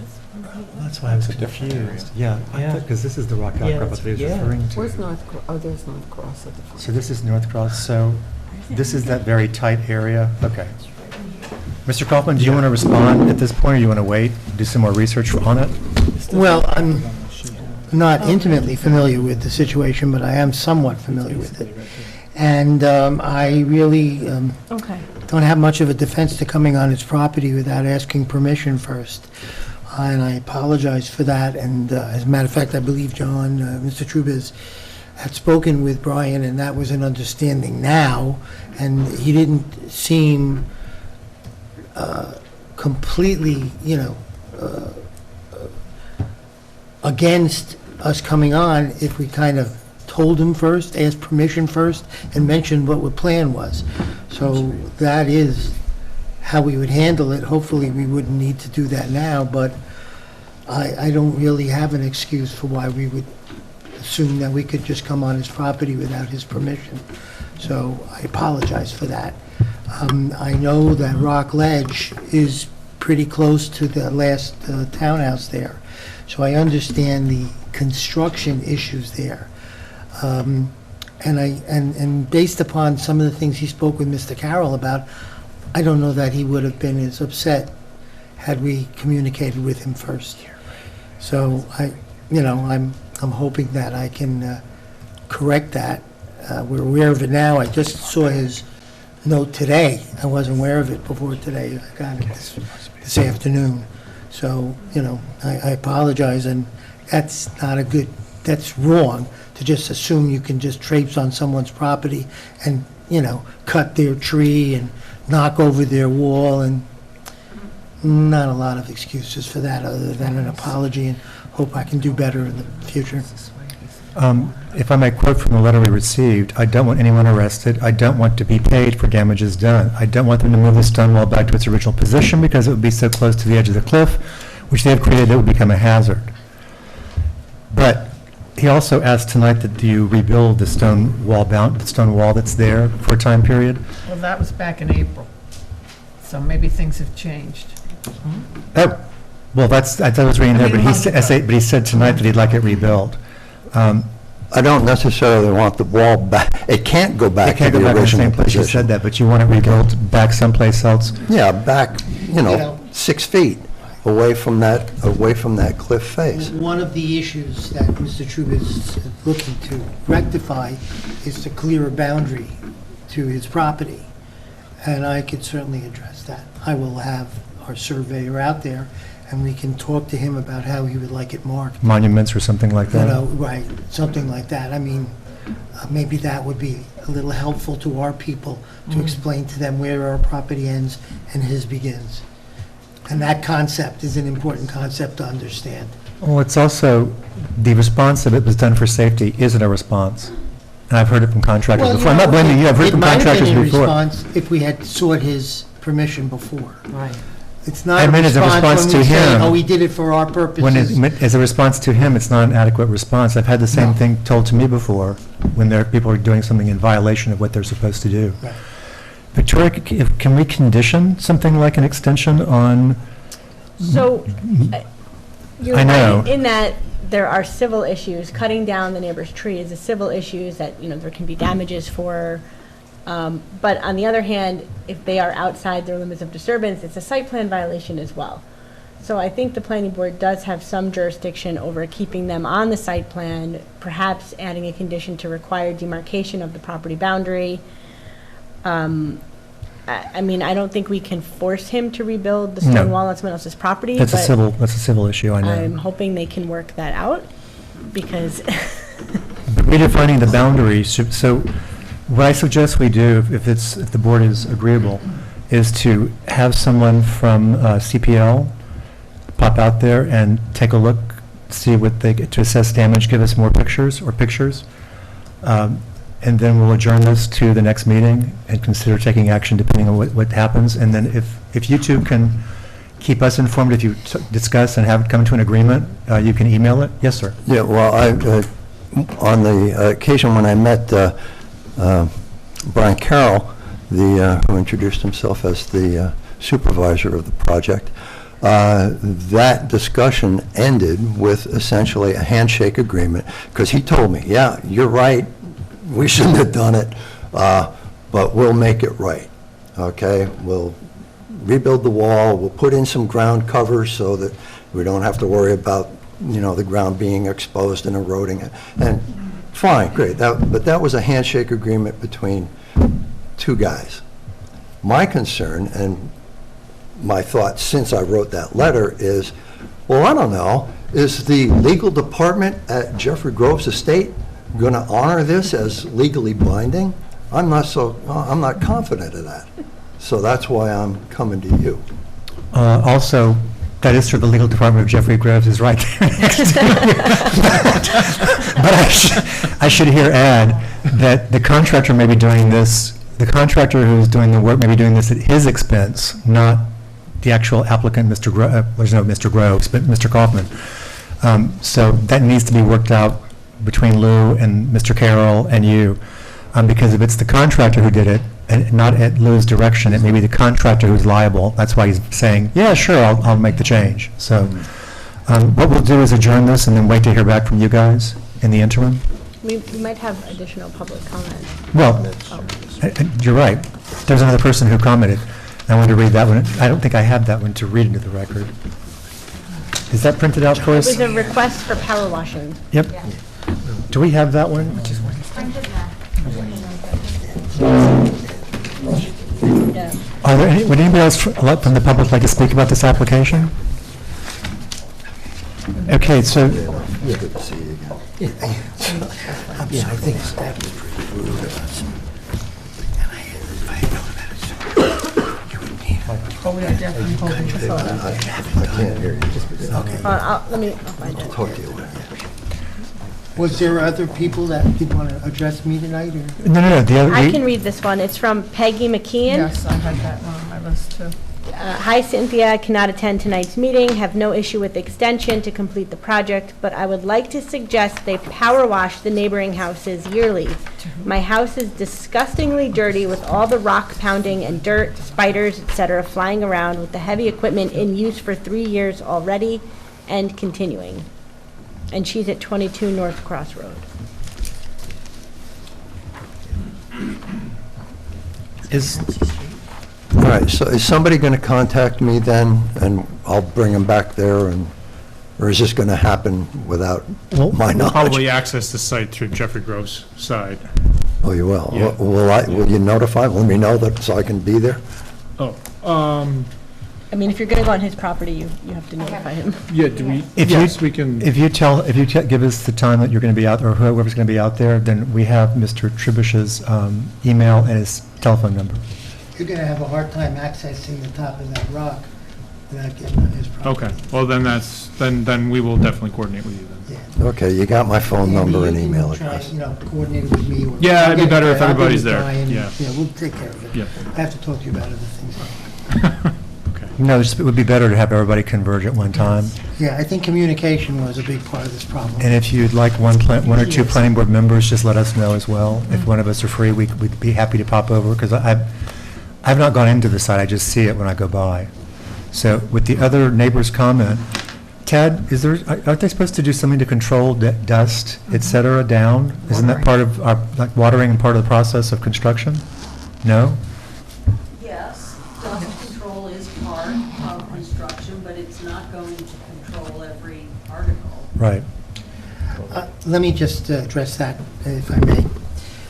that's why I was confused. Yeah, because this is the rock outcrop that he was referring to. Where's there's North Cross at the front. So this is North Cross, so this is that very tight area? Okay. Mr. Kaufman, do you want to respond at this point, or you want to wait, do some more research on it? Well, not intimately familiar with the situation, but I am somewhat familiar with it. And I really Okay. don't have much of a defense to coming on his property without asking permission first. And I apologize for that. And as a matter of fact, I believe John, Mr. Trubis, had spoken with Brian, and that was an understanding now. And he didn't seem completely, against us coming on if we kind of told him first, asked permission first, and mentioned what the plan was. So that is how we would handle it. Hopefully, we wouldn't need to do that now, but I don't really have an excuse for why we would assume that we could just come on his property without his permission. So I apologize for that. I know that Rock Ledge is pretty close to the last townhouse there, so I understand the construction issues there. And based upon some of the things he spoke with Mr. Carroll about, I don't know that he would have been as upset had we communicated with him first. So I'm hoping that I can correct that. We're aware of it now. I just saw his note today. I wasn't aware of it before today. I got it this afternoon. So, I apologize, and that's that's wrong to just assume you can just traipse on someone's property and, cut their tree and knock over their wall, and not a lot of excuses for that other than an apology, and hope I can do better in the future. If I may quote from the letter we received, I don't want anyone arrested. I don't want to be paid for damages done. I don't want them to move the stone wall back to its original position because it would be so close to the edge of the cliff, which they have created that would become a hazard. But he also asked tonight that you rebuild the stone wall that's there for a time period. Well, that was back in April, so maybe things have changed. Oh, well, I thought it was reading there, but he said tonight that he'd like it rebuilt. I don't necessarily want the wall back. It can't go back to the the original same place you position. said that, but you want it rebuilt back someplace else? Yeah, back, 6 feet away from that cliff face. One of the issues that Mr. Trubis is looking to rectify is to clear a boundary to his property, and I could certainly address that. I will have our surveyor out there, and we can talk to him about how he would like it marked. Monuments or something like that? Right, something like that. I mean, maybe that would be a little helpful to our people to explain to them where our property ends and his begins. And that concept is an important concept to understand. Well, it's also, the response that it was done for safety isn't a response. And I've heard it from contractors before. I'm not blaming you, I've heard it from contractors It might have been before. a response if we had sought his permission before. Right. It's not I a meant as a response response when we to say, him. oh, we did it for our purposes. As a response to him, it's not an adequate response. I've had the same thing told to me before, when people are doing something in violation of what they're supposed to do. Right. Victoria, can we condition something like an extension on? So, you're I know. right in that there are civil issues. Cutting down the neighbor's tree is a civil issue that, there can be damages for. But on the other hand, if they are outside their limits of disturbance, it's a site plan violation as well. So I think the planning board does have some jurisdiction over keeping them on the site plan, perhaps adding a condition to require demarcation of the property boundary. I mean, I don't think we can force him to rebuild the stone wall on someone else's property. That's a civil issue, I know. I'm hoping they can work that out, because But redefining the boundaries, so what I suggest we do, if the board is agreeable, is to have someone from CPL pop out there and take a look, see what to assess damage, give us more pictures, and then we'll adjourn this to the next meeting and consider taking action depending on what happens. And then if you two can keep us informed, if you discuss and have come to an agreement, you can email it. Yes, sir. Yeah, well, on the occasion when I met Brian Carroll, who introduced himself as the supervisor of the project, that discussion ended with essentially a handshake agreement, because he told me, yeah, you're right, we shouldn't have done it, but we'll make it right, okay? We'll rebuild the wall, we'll put in some ground covers so that we don't have to worry about the ground being exposed and eroding it. And fine, great, but that was a handshake agreement between two guys. My concern and my thought since I wrote that letter is, well, I don't know, is the legal department at Jeffrey Groves Estate going to honor this as legally binding? I'm not confident of that. So that's why I'm coming to you. Also, that is true, the legal department of Jeffrey Groves is right there next to you. But I should here add that the contractor may be doing this, the contractor who's doing the work may be doing this at his expense, not the actual applicant, there's no Mr. Groves, but Mr. Kaufman. So that needs to be worked out between Lou and Mr. Carroll and you, because if it's the contractor who did it, and not at Lou's direction, it may be the contractor who's liable. That's why he's saying, yeah, sure, I'll make the change. So what we'll do is adjourn this and then wait to hear back from you guys in the interim. We might have additional public comment. Well, you're right. There's another person who commented. I wanted to read that one. I don't think I have that one to read into the record. Is that printed out for us? It was a request for power washing. Yep. Do we have that one? Yeah. Are there would anybody else from the public like to speak about this application? Okay, so. Yeah, good to see you again. I think staff is pretty rude of us. And I had known about it, so you would need it. Oh, we are definitely holding this on. I can't hear you. Okay. I'll find it. I'll talk to you later. Was there other people that did want to address me tonight, or? No. The other. I can read this one. It's from Peggy McKeon. Yes, I had that one on my list too. Hi Cynthia, cannot attend tonight's meeting, have no issue with the extension to complete the project, but I would like to suggest they power wash the neighboring houses yearly. My house is disgustingly dirty with all the rock pounding and dirt, spiders, etc. flying around with the heavy equipment in use for 3 years already and continuing. And she's at 22 North Cross Road. All right, so is somebody going to contact me then, and I'll bring them back there, or is this going to happen without my knowledge? Probably access the site through Jeffrey Groves' side. Oh, you will? Yeah. Will you notify, let me know that, so I can be there? I mean, if you're going to go on his property, you have to notify him. Yeah, do we, we can. If you give us the time that you're going to be out, or whoever's going to be out there, then we have Mr. Tribish's email and his telephone number. You're going to have a hard time accessing the top of that rock without getting on his property. Okay, well then we will definitely coordinate with you then. Okay, you got my phone number and Maybe you email can try, address. coordinate with me. Or Yeah, it'd be I'll get better it if there. I'll everybody's give it a there. try and, Yeah. we'll take care of it. Yeah. I have to talk to you about other things. No, it would be better to have everybody converge at one time. Yeah, I think communication was a big part of this problem. And if you'd like one or two planning board members, just let us know as well. If one of us are free, we'd be happy to pop over, because I've not gone into the site, I just see it when I go by. So with the other neighbor's comment, Ted, aren't they supposed to do something to control dust, et cetera, down? Isn't that part of like watering and part of the process of construction? No? Yes, dust control is part of construction, but it's not going to control every article. Right. Let me just address that, if I may.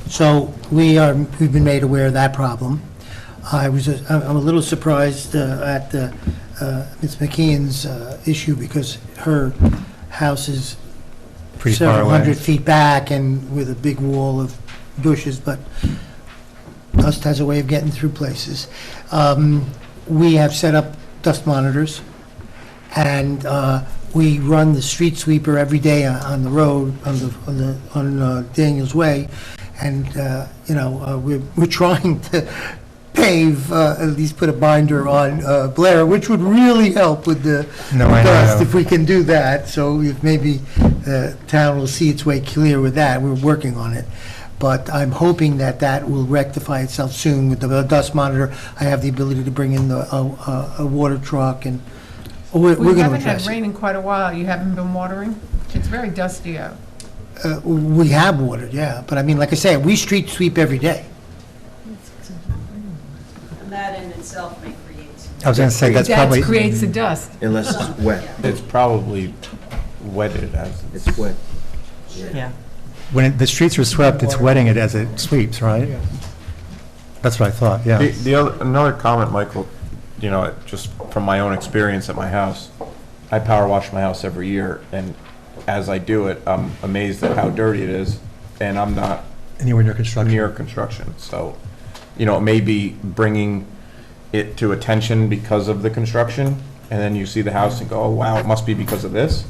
So we've been made aware of that problem. I'm a little surprised at Ms. McKeon's issue, because her house is Pretty far several away. hundred feet back and with a big wall of bushes, but dust has a way of getting through places. We have set up dust monitors, and we run the street sweeper every day on the road, on Daniels Way, and we're trying to pave, at least put a binder on Blair, which would really help with the dust if we can do that. So if maybe the town will see its way clear with that. We're working on it. But I'm hoping that will rectify itself soon with the dust monitor. I have the ability to bring in a water truck, and we're going to haven't address had rain in quite a while. You haven't been watering? It's very dusty out. We have watered, yeah. But I mean, like I say, we street sweep every day. And that in itself may create some. I was going to say, that's probably. That creates the dust. Unless it's wet. It's probably wetted as It's wet. Yeah. When the streets are swept, it's wetting it as it sweeps, right? That's what I thought, yeah. Another comment, Michael, just from my own experience at my house, I power wash my house every year, and as I do it, I'm amazed at how dirty it is, and I'm not Anywhere near construction? near construction. So, it may be bringing it to attention because of the construction, and then you see the house and go, oh, wow, it must be because of this.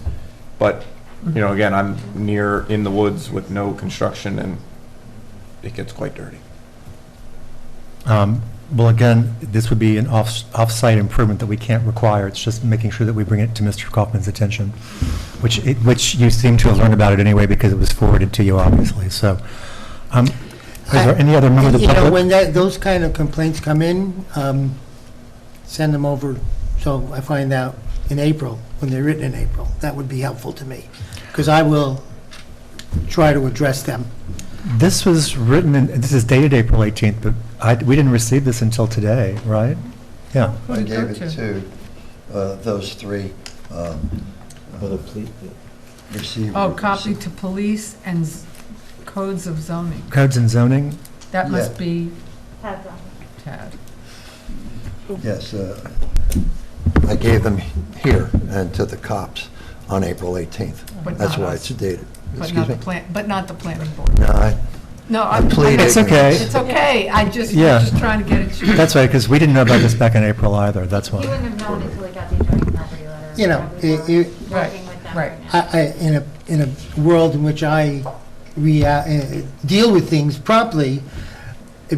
But, again, I'm in the woods with no construction, and it gets quite dirty. Well, again, this would be an off-site improvement that we can't require. It's just making sure that we bring it to Mr. Kaufman's attention, which you seem to have learned about it anyway because it was forwarded to you, obviously. So, is there any other member of the public? When those kind of complaints come in, send them over so I find out in April, when they're written in April. That would be helpful to me, because I will try to address them. This was written, this is dated April 18th, but we didn't receive this until today, right? Yeah. I gave it to those three receivers. Oh, copy to police and codes of zoning. Codes and zoning? That must Yeah. be Tad. Tad. Yes, I gave them here and to the cops on April 18th. But That's not why us. it's dated. But Excuse not me? but not the planning board. No, No, I plead It's okay. It's okay, I'm just Yeah. trying to get it straight. That's right, because we didn't know about this back in April either, that's He why. wouldn't have known until he got the adjoining property letter. You know, We were it- working with them right. now. In a world in which I deal with things promptly, he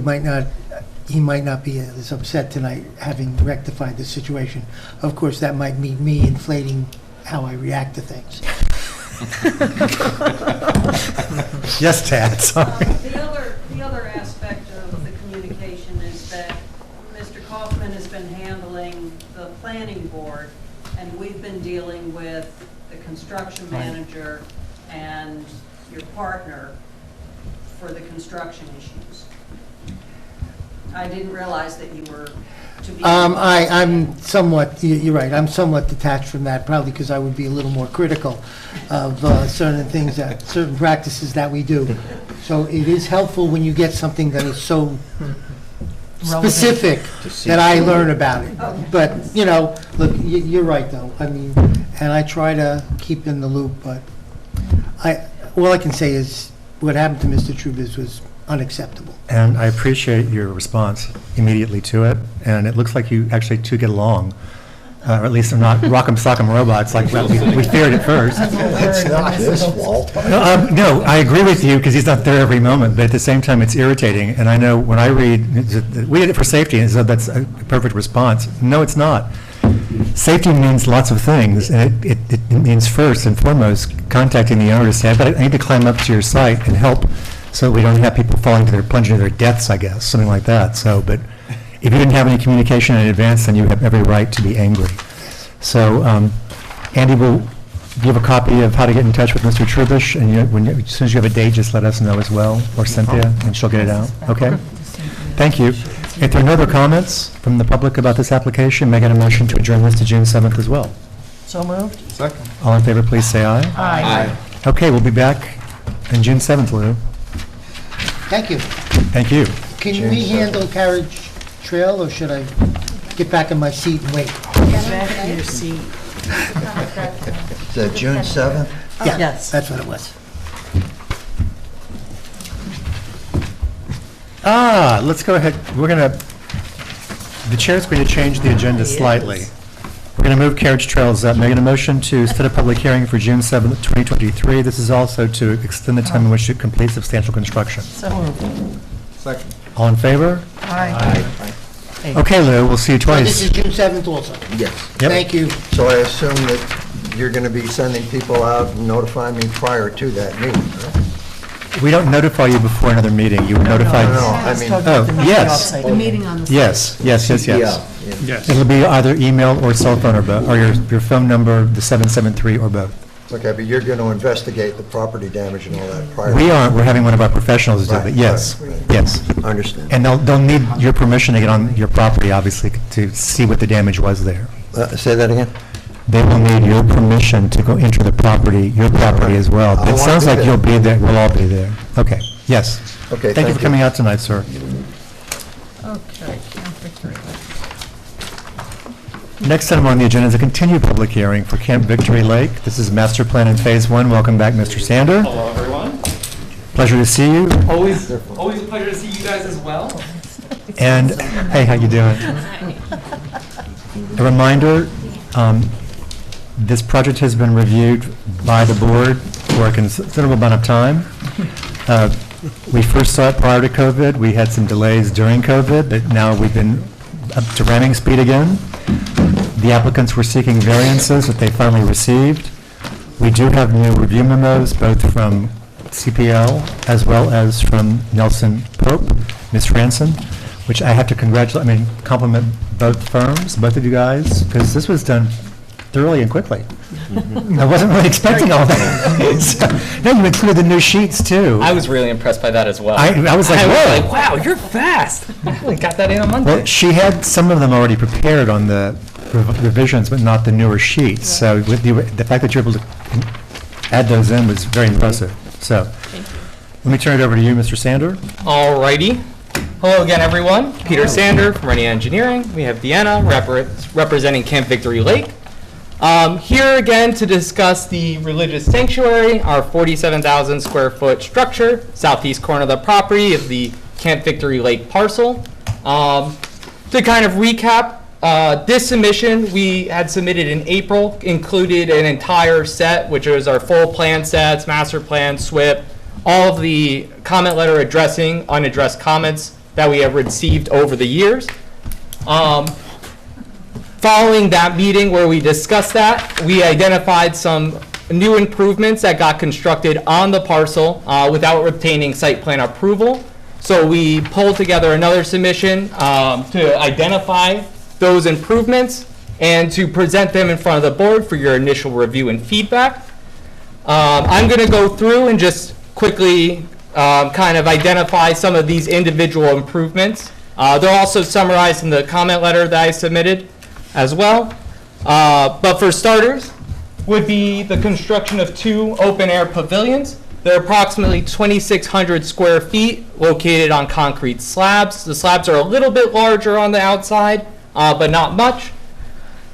might not be as upset tonight, having rectified the situation. Of course, that might mean me inflating how I react to things. Yes, Tad, sorry. The other aspect of the communication is that Mr. Kaufman has been handling the planning board, and we've been dealing with the construction manager and your partner for the construction issues. I didn't realize that you were to be. I'm somewhat, you're right, I'm somewhat detached from that, probably because I would be a little more critical of certain practices that we do. So it is helpful when you get something that is so specific that I learn about it. But, look, you're right, though. I mean, and I try to keep in the loop, but all I can say is what happened to Mr. Trubis was unacceptable. And I appreciate your response immediately to it, and it looks like you actually two get along, or at least they're not rock'em sock'em robots like we feared at first. That's not his fault. No, I agree with you, because he's not there every moment, but at the same time, it's irritating, and I know when I read, we did it for safety, and so that's a perfect response. No, it's not. Safety means lots of things, and it means first and foremost contacting the owner to say, I need to climb up to your site and help, so we don't have people plunging to their deaths, I guess, something like that. So, but if you didn't have any communication in advance, then you have every right to be angry. So, Andy will give a copy of how to get in touch with Mr. Trubish, and as soon as you have a date, just let us know as well, or Cynthia, and she'll get it out. Okay? Thank you. If there are no other comments from the public about this application, may I get a motion to adjourn this to June 7th as well? So moved? Second. All in favor, please say aye. Aye. Okay, we'll be back on June 7th, Lou. Thank you. Thank you. Can we handle Carriage Trail, or should I get back in my seat and wait? Back in your seat. Is that June 7th? Yeah, Yes. that's what it was. Let's go ahead. The chair's going to change the agenda slightly. We're going to move carriage trails up. Making a motion to set a public hearing for June 7th, 2023. This is also to extend the time in which to complete substantial construction. So moved. Second. All in favor? Aye. Okay, Lou, we'll see you So this twice. is June 7th also. Yes. Yep. Thank you. So I assume that you're going to be sending people out and notifying me prior to that meeting, right? We don't notify you before another meeting. You would notify. No, I mean. Oh, yes. The meeting on the. Yes. Yes. Yeah. Yes. It'll be either email or cell phone or both, or your phone number, the 773, or both. Okay, but you're going to investigate the property damage and all that prior? We aren't. We're having one of our professionals do it, Right, yes. right, right. Yes. I understand. And they'll need your permission to get on your property, obviously, to see what the damage was there. Say that again? they will need your permission to go enter the property, your property as well. I It wanna sounds be like there. you'll be there, we'll all be there. Okay, yes. Okay, Thank you for coming out tonight, sir. Okay, Camp Victory. Next item on the agenda is a continued public hearing for Camp Victory Lake. This is master plan in phase 1. Welcome back, Mr. Sander. Hello, everyone. Pleasure to see you. Always a pleasure to see you guys as well. And, hey, how you doing? A reminder, this project has been reviewed by the board for a considerable amount of time. We first saw it prior to COVID. We had some delays during COVID, but now we've been up to ramming speed again. The applicants were seeking variances that they finally received. We do have new review memos, both from CPL as well as from Nelson Pope, Ms. Ranson, which I have to compliment both firms, both of you guys, because this was done thoroughly and quickly. I wasn't really expecting all that. So, no, you included the new sheets, too. I was really impressed by that as well. I was like, whoa. Wow, you're fast. I got that in on Monday. Well, she had some of them already prepared on the revisions, but not the newer sheets. So with the fact that you're able to add those in was very impressive. So let me turn it over to you, Mr. Sander. Alrighty. Hello again, everyone. Peter Sander from Rennie Engineering. We have Deanna representing Camp Victory Lake. Here again to discuss the religious sanctuary, our 47,000 square foot structure, southeast corner of the property of the Camp Victory Lake parcel. To kind of recap, this submission we had submitted in April included an entire set, which was our full plan sets, master plan, SWIP, all of the comment letter addressing unaddressed comments that we have received over the years. Following that meeting where we discussed that, we identified some new improvements that got constructed on the parcel without obtaining site plan approval. So we pulled together another submission to identify those improvements and to present them in front of the board for your initial review and feedback. I'm going to go through and just quickly kind of identify some of these individual improvements. They're also summarized in the comment letter that I submitted as well. But for starters, would be the construction of 2 open-air pavilions. They're approximately 2,600 square feet located on concrete slabs. The slabs are a little bit larger on the outside, but not much.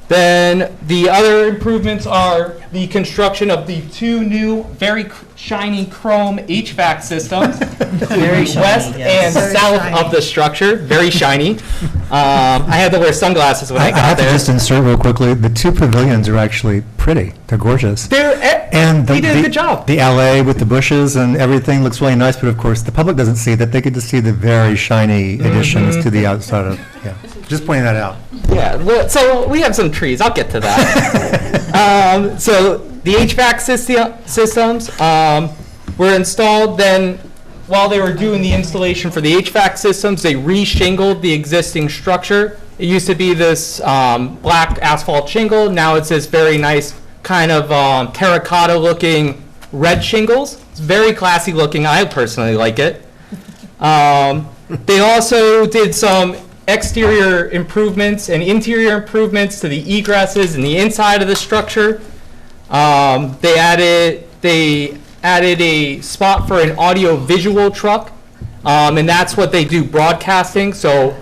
Then the other improvements are the construction of the 2 new very shiny chrome HVAC systems Very shiny, west yes. and Very south shiny. of the structure. Very shiny. I had to wear sunglasses when I I got have to there. just insert real quickly, the 2 pavilions are actually pretty. They're gorgeous. And he did a good job. The alley with the bushes and everything looks really nice, but of course, the public doesn't see that. They get to see the very shiny additions to the outside of, yeah. Just pointing that out. Yeah, well, so we have some trees. I'll get to that. So the HVAC systems were installed. Then, while they were doing the installation for the HVAC systems, they re-shingled the existing structure. It used to be this black asphalt shingle. Now it's this very nice kind of terracotta-looking red shingles. It's very classy looking. I personally like it. They also did some exterior improvements and interior improvements to the egresses and the inside of the structure. They added a spot for an audio-visual truck, and that's what they do broadcasting. So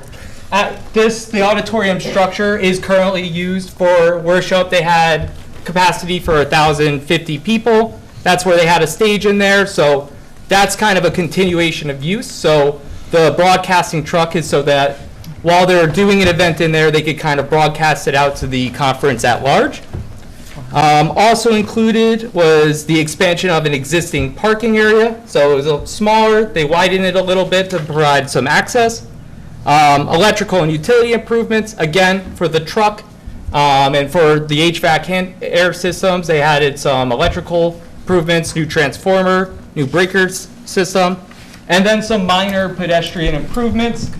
at the auditorium structure is currently used for worship. They had capacity for 1,050 people. That's where they had a stage in there. So that's kind of a continuation of use. So the broadcasting truck is so that while they're doing an event in there, they could kind of broadcast it out to the conference at large. Also included was the expansion of an existing parking area. So it was a little smaller. They widened it a little bit to provide some access. Electrical and utility improvements, again, for the truck. And for the HVAC and air systems, they added some electrical improvements, new transformer, new breakers system, and then some minor pedestrian improvements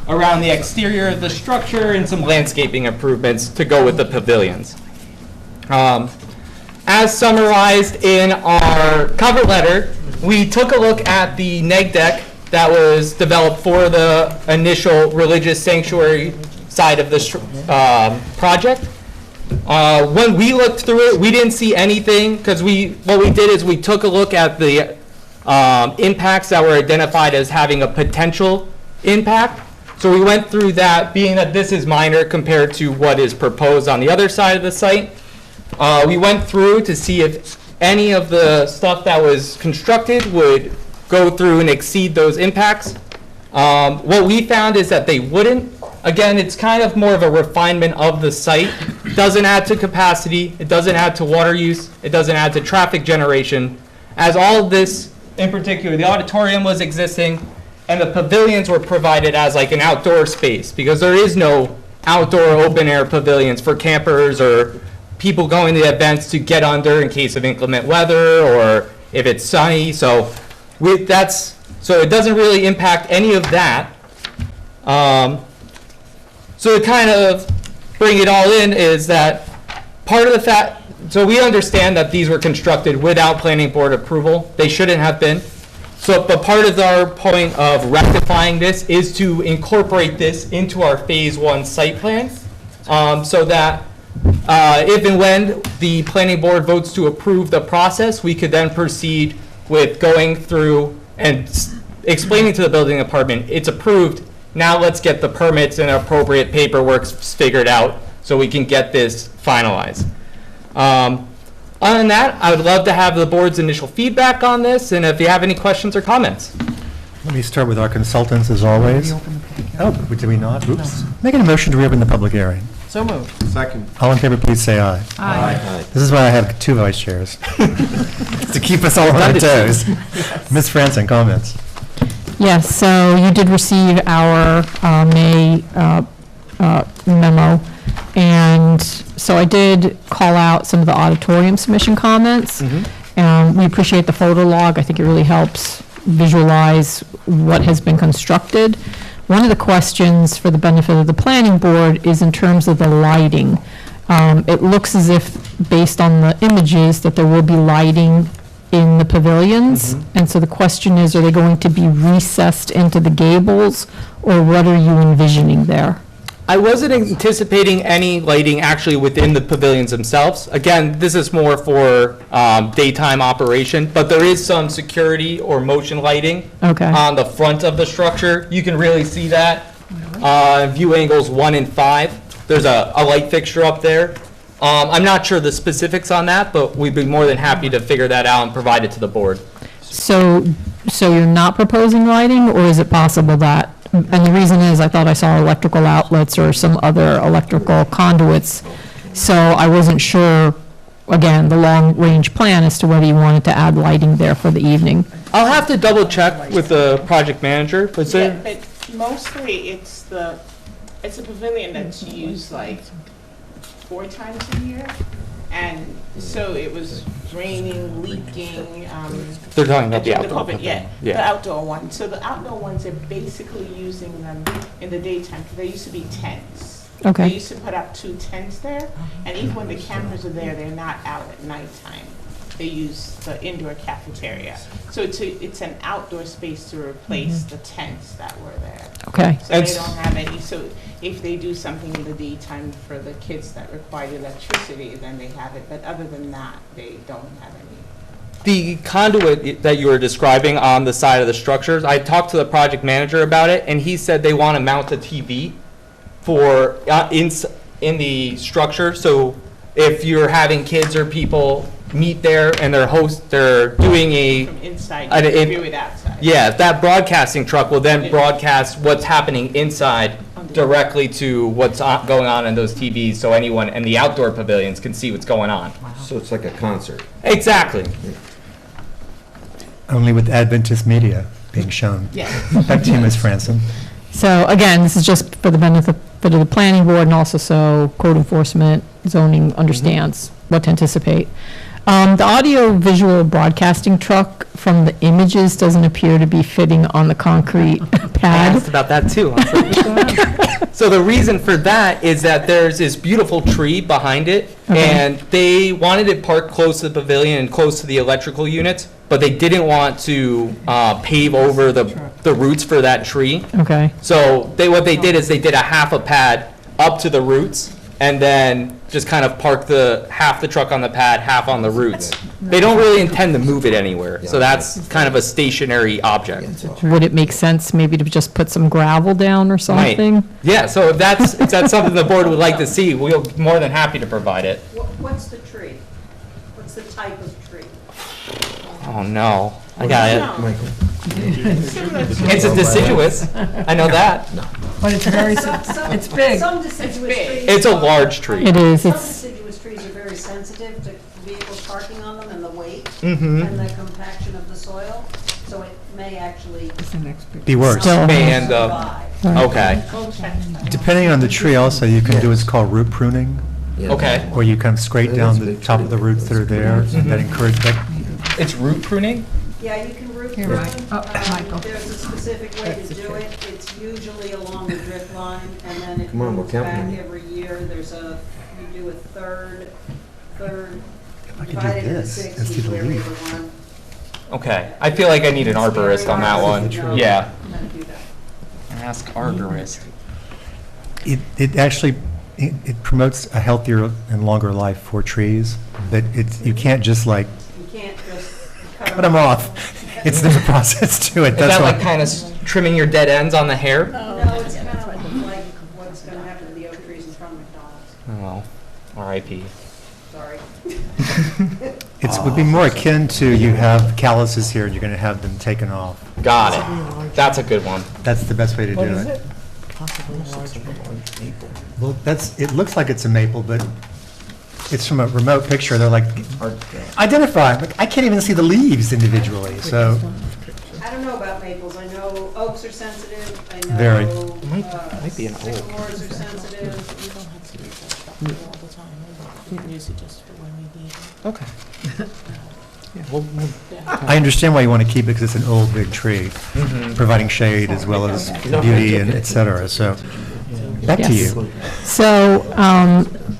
around the exterior of the structure and some landscaping improvements to go with the pavilions. As summarized in our cover letter, we took a look at the neg deck that was developed for the initial religious sanctuary side of this project. When we looked through it, we didn't see anything, because what we did is we took a look at the impacts that were identified as having a potential impact. So we went through that, being that this is minor compared to what is proposed on the other side of the site. We went through to see if any of the stuff that was constructed would go through and exceed those impacts. What we found is that they wouldn't. Again, it's kind of more of a refinement of the site. Doesn't add to capacity, it doesn't add to water use, it doesn't add to traffic generation. As all of this, in particular, the auditorium was existing, and the pavilions were provided as like an outdoor space, because there is no outdoor open-air pavilions for campers or people going to events to get under in case of inclement weather or if it's sunny. So it doesn't really impact any of that. So to kind of bring it all in is that part of the fact, so we understand that these were constructed without planning board approval. They shouldn't have been. So, but part of our point of rectifying this is to incorporate this into our phase 1 site plan, so that if and when the planning board votes to approve the process, we could then proceed with going through and explaining to the building department, it's approved, now let's get the permits and appropriate paperwork figured out so we can get this finalized. Other than that, I would love to have the board's initial feedback on this, and if you have any questions or comments. Let me start with our consultants, as always. Oh, did we not? Oops. Making a motion to reopen the public hearing. So moved. Second. All in favor, please say aye. Aye. This is why I have 2 vice chairs, to keep us all on our toes. Ms. Franson, comments? Yes, so you did receive our May memo, and so I did call out some of the auditorium submission comments. We appreciate the photo log. I think it really helps visualize what has been constructed. One of the questions for the benefit of the planning board is in terms of the lighting. It looks as if, based on the images, that there will be lighting in the pavilions. And so the question is, are they going to be recessed into the gables, or what are you envisioning there? I wasn't anticipating any lighting actually within the pavilions themselves. Again, this is more for daytime operation, but there is some security or motion lighting on the front of the structure. You can really see that. View angles 1 and 5. There's a light fixture up there. I'm not sure the specifics on that, but we'd be more than happy to figure that out and provide it to the board. So you're not proposing lighting, or is it possible that, and the reason is I thought I saw electrical outlets or some other electrical conduits, so I wasn't sure, again, the long-range plan as to whether you wanted to add lighting there for the evening. I'll have to double check with the project manager, but But mostly it's a pavilion that's used like 4 times a year, and so it was raining, leaking. They're talking about the outdoor one. Yeah, the outdoor one. So the outdoor ones are basically using them in the daytime, because they used to be tents. Okay. They used to put up 2 tents there, and even when the campers are there, they're not out at nighttime. They use the indoor cafeteria. So it's an outdoor space to replace the tents that were there. Okay. So they don't have any, so if they do something in the daytime for the kids that require electricity, then they have it, but other than that, they don't have any. The conduit that you were describing on the side of the structures, I talked to the project manager about it, and he said they want to mount a TV for in the structure. So if you're having kids or people meet there and they're doing From inside, you view it outside. Yeah, that broadcasting truck will then broadcast what's happening inside directly to what's going on in those TVs, so anyone in the outdoor pavilions can see what's going on. So it's like a concert. Exactly. Only with Adventist media being shown. Yeah. Back to you, Ms. Franson. So again, this is just for the benefit of the planning board, and also so code enforcement, zoning understands what to anticipate. The audio-visual broadcasting truck from the images doesn't appear to be fitting on the concrete pad. I asked about that too. I was like, what's going on? So the reason for that is that there's this beautiful tree behind it, and they wanted it parked close to the pavilion and close to the electrical units, but they didn't want to pave over the roots for that tree. Okay. So what they did is they did a half a pad up to the roots, and then just kind of park half the truck on the pad, half on the roots. They don't really intend to move it anywhere, so that's kind of a stationary object. Would it make sense maybe to just put some gravel down or something? Yeah, so if that's something the board would like to see, we'll be more than happy to provide it. What's the tree? What's the type of tree? Oh, no. I got it. It's a deciduous. I know that. But it's very, it's big. Some deciduous trees. It's a large tree. It is, Some it's, deciduous trees are very sensitive to vehicles parking on them and the weight Mhm. and the compaction of the soil, so it may actually. Be worse. May end up, okay. Depending on the tree also, you can do what's called root pruning, Okay. where you kind of scrape down the top of the roots that are there, and that encourage, that It's root pruning? Yeah, you can root Here, prune. Mike. Oh, Michael. There's a specific way to do it. It's usually along the drip line, and then it Come on, we're comes back counting. every year. You do a third, I could do divided into this, six, let's do the you bury leaf. the one. Okay. I feel like I need an arborist on that one. Yeah. How to do that. Ask arborist. It actually, it promotes a healthier and longer life for trees, but you can't just like You can't just cut them off. There's a process to it, Is that's that why. like kind of trimming your dead ends on the hair? No, it's kind of like what's going to happen to the oak trees in front of McDonald's. Oh, R.I.P. Sorry. It would be more akin to you have calluses here and you're going to have them taken off. Got it. That's a good one. That's the best way to do it. Well, it looks like it's a maple, but it's from a remote picture. They're like, identify. Like, I can't even see the leaves individually, so. I don't know about maples. I know oaks are sensitive. I know Very. Might be an oak. sycamores are sensitive. Okay. I understand why you want to keep it because it's an old, big tree, providing shade as well as beauty and et cetera. So, back to Yes. you. So,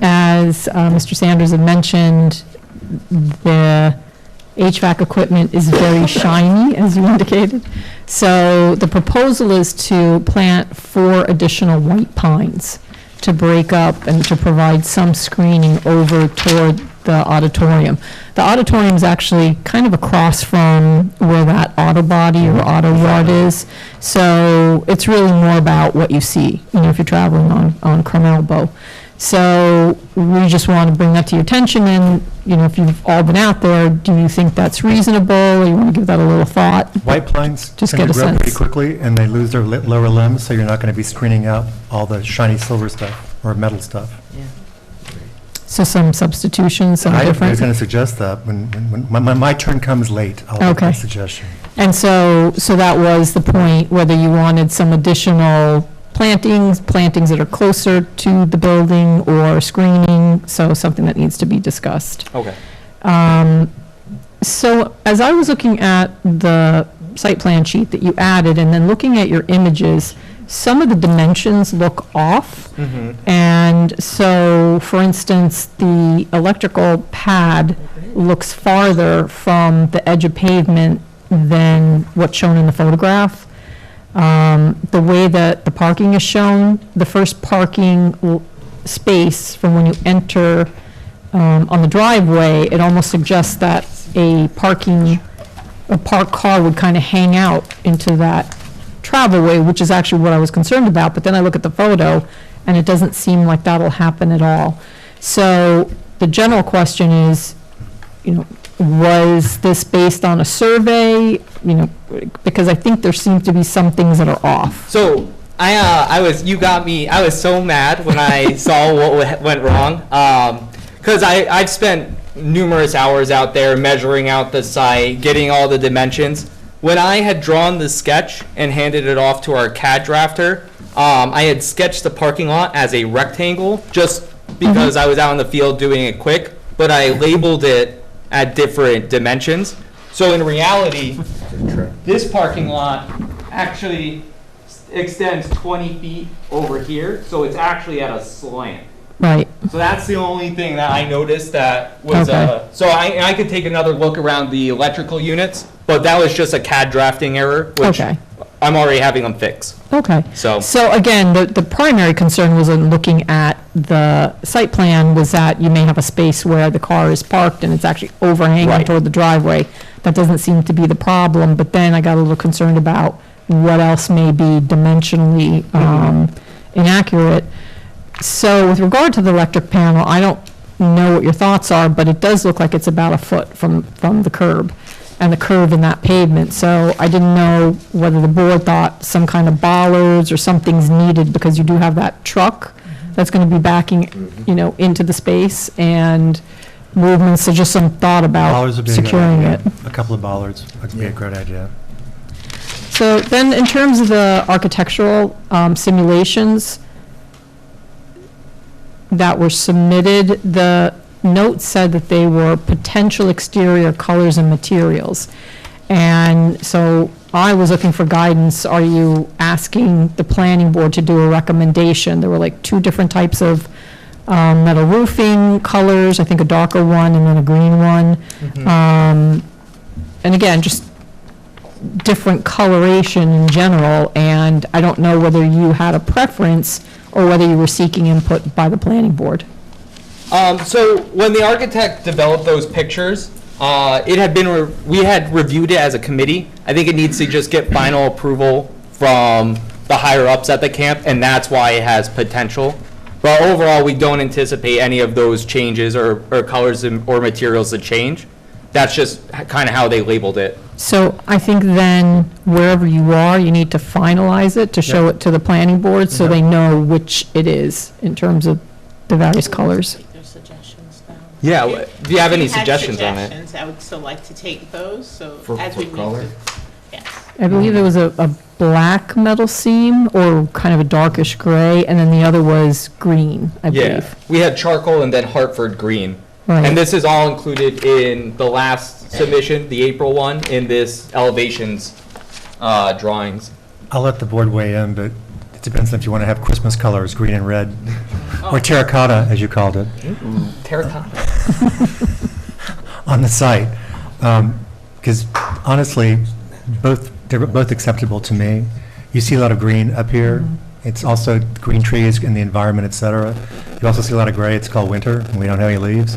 as Mr. Sanders had mentioned, the HVAC equipment is very shiny, as you indicated. So the proposal is to plant 4 additional white pines to break up and to provide some screening over toward the auditorium. The auditorium is actually kind of across from where that auto body or auto yard is. So it's really more about what you see, if you're traveling on Crum Elbow. So we just want to bring that to your attention, and, if you've all been out there, do you think that's reasonable, or you want to give that a little thought? White pines Just tend to get a grow pretty sense. quickly, and they lose their lower limbs, so you're not going to be screening out all the shiny silver stuff or metal stuff. So some substitution, some I was different? going to suggest that. When my turn comes late, I'll make Okay. that suggestion. And so that was the point, whether you wanted some additional plantings that are closer to the building, or screening, so something that needs to be discussed. Okay. So as I was looking at the site plan sheet that you added, and then looking at your images, some of the dimensions look off. And so, for instance, the electrical pad looks farther from the edge of pavement than what's shown in the photograph. The way that the parking is shown, the first parking space from when you enter on the driveway, it almost suggests that a parked car would kind of hang out into that travelway, which is actually what I was concerned about. But then I look at the photo, and it doesn't seem like that'll happen at all. So the general question is, was this based on a survey? Because I think there seem to be some things that are off. So you got me. I was so mad when I saw what went wrong. Because I've spent numerous hours out there measuring out the site, getting all the dimensions. When I had drawn the sketch and handed it off to our CAD drafter, I had sketched the parking lot as a rectangle just because I was out in the field doing it quick, but I labeled it at different dimensions. So in reality, this parking lot actually extends 20 feet over here, so it's actually at a slant. Right. So that's the only thing that I noticed that was, Okay. so I could take another look around the electrical units, but that was just a CAD drafting error, which Okay. I'm already having them fixed. Okay. So- So again, the primary concern was in looking at the site plan was that you may have a space where the car is parked and it's actually overhanging Right. toward the driveway. That doesn't seem to be the problem, but then I got a little concerned about what else may be dimensionally inaccurate. So with regard to the electric panel, I don't know what your thoughts are, but it does look like it's about a foot from the curb and the curve in that pavement. So I didn't know whether the board thought some kind of bollards or something's needed because you do have that truck that's going to be backing, into the space and movements. So just some thought about Bollards would be a good securing idea. it. A couple of bollards would be a great idea. So then, in terms of the architectural simulations that were submitted, the note said that they were potential exterior colors and materials. And so I was looking for guidance. Are you asking the planning board to do a recommendation? There were like two different types of metal roofing colors, I think a darker one and then a green one. And again, just different coloration in general, and I don't know whether you had a preference or whether you were seeking input by the planning board. So when the architect developed those pictures, it had been, we had reviewed it as a committee. I think it needs to just get final approval from the higher ups at the camp, and that's why it has potential. But overall, we don't anticipate any of those changes or colors or materials to change. That's just kind of how they labeled it. So I think then, wherever you are, you need to finalize it to show it to the planning board so they know which it is in terms of the various colors. Their suggestions down. Yeah, do you have any If had suggestions on it? suggestions, I would still like to take those, so For- as for we move color? through- Yes. I believe there was a black metal seam or kind of a darkish gray, and then the other was green, I Yeah, believe. we had charcoal and then Hartford green. Right. And this is all included in the last submission, the April one, in this elevations drawings. I'll let the board weigh in, but it depends if you want to have Christmas colors, green and red, or terracotta, as you called it, Terracotta. on the site. Because honestly, they're both acceptable to me. You see a lot of green up here. It's also green trees in the environment, et cetera. You also see a lot of gray. It's called winter, and we don't have any leaves.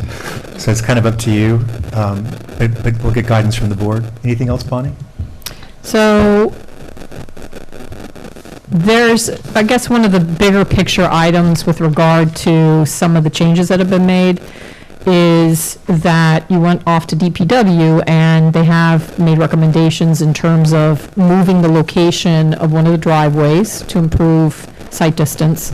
So it's kind of up to you, but we'll get guidance from the board. Anything else, Bonnie? So there's, I guess, one of the bigger picture items with regard to some of the changes that have been made is that you went off to DPW and they have made recommendations in terms of moving the location of one of the driveways to improve sight distance.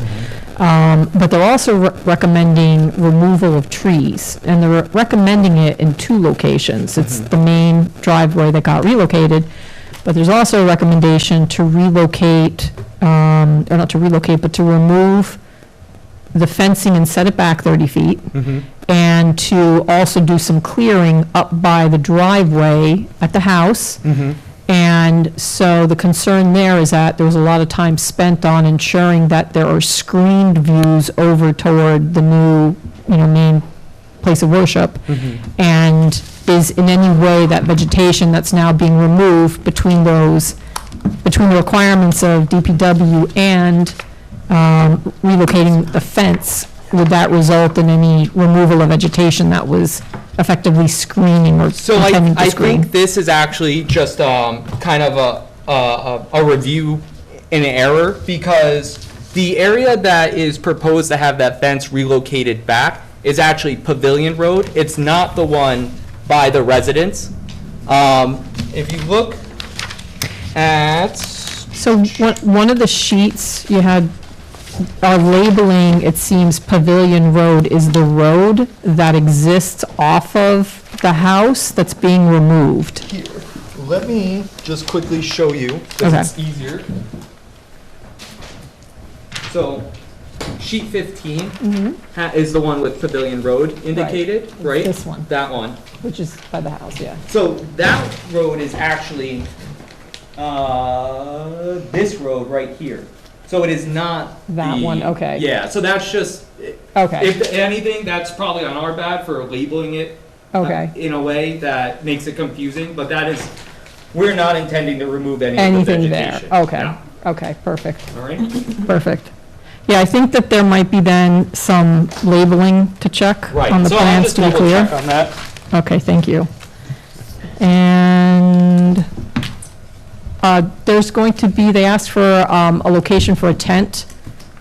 But they're also recommending removal of trees, and they're recommending it in two locations. It's the main driveway that got relocated, but there's also a recommendation to relocate, or not to relocate, but to remove the fencing and set it back 30 feet, and to also do some clearing up by the driveway at the house. And so the concern there is that there was a lot of time spent on ensuring that there are screened views over toward the new, main place of worship. And is in any way that vegetation that's now being removed between the requirements of DPW and relocating the fence, would that result in any removal of vegetation that was effectively screening or So intending to I screen? think this is actually just kind of a review in error, because the area that is proposed to have that fence relocated back is actually Pavilion Road. It's not the one by the residence. If you look at... So one of the sheets you had are labeling, it seems Pavilion Road is the road that exists off of the house that's being removed. Here, let me just quickly show you, because it's easier. So, sheet 15 is the one with Pavilion Road indicated, right? This one. That one. Which is by the house, yeah. So that road is actually this road right here. So it is not That one, okay. Yeah, so that's just, Okay. if anything, that's probably on our bad for labeling it Okay. in a way that makes it confusing, but that is we're not intending to remove any of the Anything there? vegetation. Okay, No. okay, perfect. All right? Perfect. Yeah, I think that there might be then some labeling to check Right, on the so I'll plans just to be double clear. check on that. Okay, thank you. And there's going to be, they asked for a location for a tent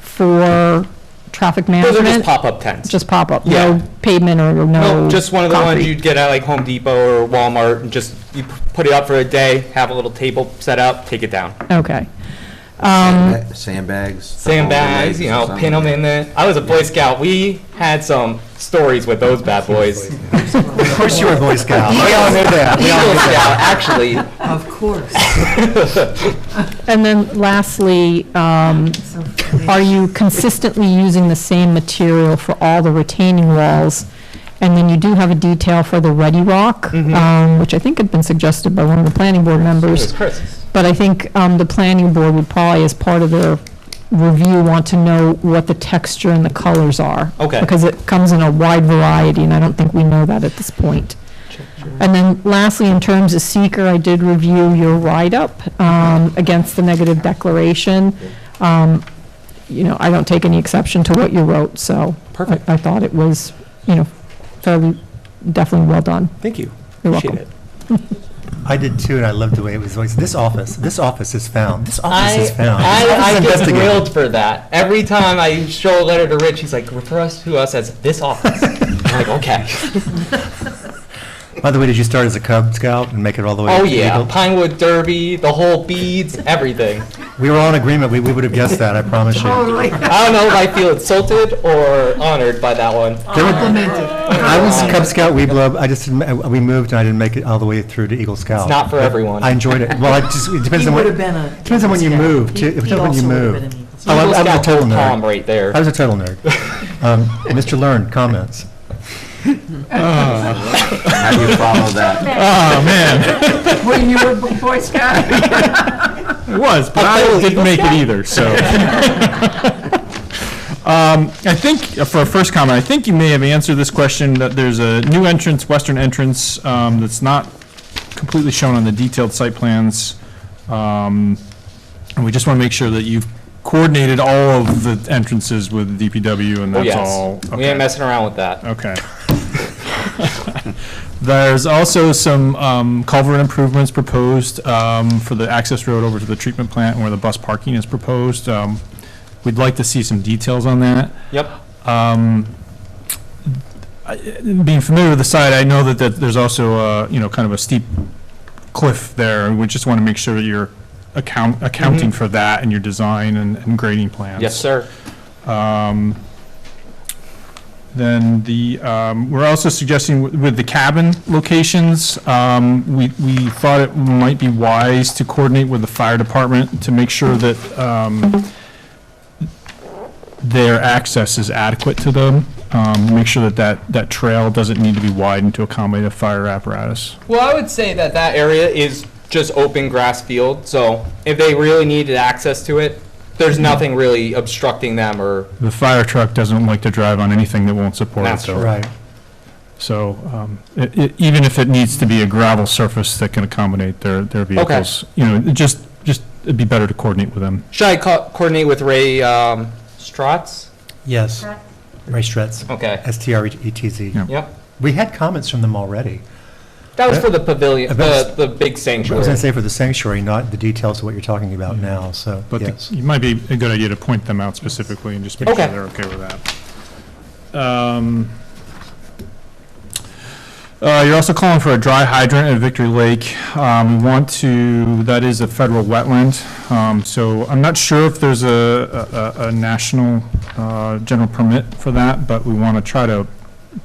for traffic Those are management. just pop-up tents. Just pop-up, Yeah. no pavement or no No, just one of the ones concrete. you'd get at like Home Depot or Walmart, and just, you put it up for a day, have a little table set up, take it down. Okay. Sandbags. Sandbags, you know, pin them in there. I was a Boy Scout. We had some stories with those bad boys. Of course you were a Boy Scout. We all knew that. We all Eagle knew that. Scout, actually. Of course. And then lastly, are you consistently using the same material for all the retaining walls? And then you do have a detail for the Ready Rock, which I think had been suggested by one of the planning board members. Chris. But I think the planning board would probably, as part of their review, want to know what the texture and the colors are. Okay. Because it comes in a wide variety, and I don't think we know that at this point. And then lastly, in terms of seeker, I did review your write-up against the negative declaration. You know, I don't take any exception to what you wrote, so. Perfect. I thought it was, you know, fairly, definitely well done. Thank you. You're Appreciate welcome. it. I did too, and I loved the way it was always, this office is found, this office is found. I This get investigated. thrilled for that. Every time I show a letter to Rich, he's like, refer to us as this office. I'm like, okay. By the way, did you start as a Cub Scout and make it all the way Oh, up to yeah, Eagle? Pinewood Derby, the whole beads, everything. We were all in agreement, we would have guessed that, I promise you. Totally. I don't know if I feel insulted or honored by that one. Complimented. I was Cub Scout Weeblo, I just, didn't- we moved and I didn't make it all the way through to Eagle Scout. It's not for But everyone. I enjoyed it. Well, it depends He on would what, have been a. depends on when you Eagle Scout. move, too. It He depends on when you also would have move. been an Eagle Oh, I Eagle was a Scout total with Tom nerd. right there. I was a total nerd. Mr. Learn, comments. How do you follow that? Oh, man. When you were Boy Scout. It was, but I didn't make it either, so. I think, for a first comment, I think you may have answered this question, that there's a new entrance, western entrance, that's not completely shown on the detailed site plans. And we just want to make sure that you've coordinated all of the entrances with DPW, and Oh, that's all. yes. We ain't messing around with that. Okay. There's also some culvert improvements proposed for the access road over to the treatment plant and where the bus parking is proposed. We'd like to see some details on that. Yep. Being familiar with the site, I know that there's also, you know, kind of a steep cliff there, and we just want to make sure that you're accounting for that in your design and grading plans. Yes, sir. Then we're also suggesting with the cabin locations, we thought it might be wise to coordinate with the fire department to make sure that their access is adequate to them. Make sure that trail doesn't need to be widened to accommodate a fire apparatus. Well, I would say that that area is just open grass field, so if they really needed access to it, there's nothing really obstructing them or. The fire truck doesn't like to drive on anything that won't support it. That's though. Right. So even if it needs to be a gravel surface that can accommodate their vehicles, you know, just it'd be better to coordinate with them. Should I coordinate with Ray Stratz? Yes. Ray Stretz. Okay. STRETZ. Yeah. Yep. We had comments from them already. That was for the pavilion, About- the big I was sanctuary. going to say for the sanctuary, not the details of what you're talking about now, so, But yes. it might be a good idea to point them out specifically and just make sure Okay. they're okay with that. You're also calling for a dry hydrant at Victory Lake. That is a federal wetland, so I'm not sure if there's a national general permit for that, but we want to try to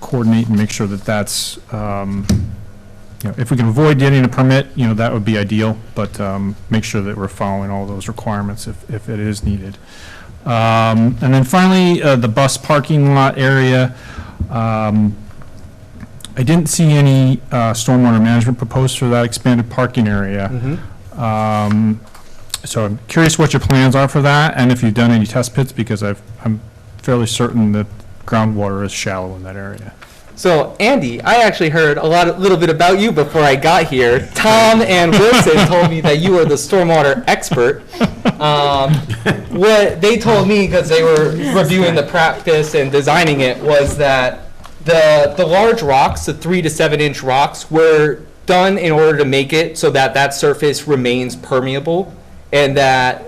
coordinate and make sure that that's, you know, if we can avoid getting a permit, you know, that would be ideal, but make sure that we're following all those requirements if it is needed. And then finally, the bus parking lot area. I didn't see any stormwater management proposed for that expanded parking area. So I'm curious what your plans are for that, and if you've done any test pits, because I'm fairly certain that groundwater is shallow in that area. So, Andy, I actually heard little bit about you before I got here. Tom and Wilson told me that you are the stormwater expert. What they told me, because they were reviewing the practice and designing it, was that the large rocks, the 3 to 7 inch rocks, were done in order to make it so that that surface remains permeable, and that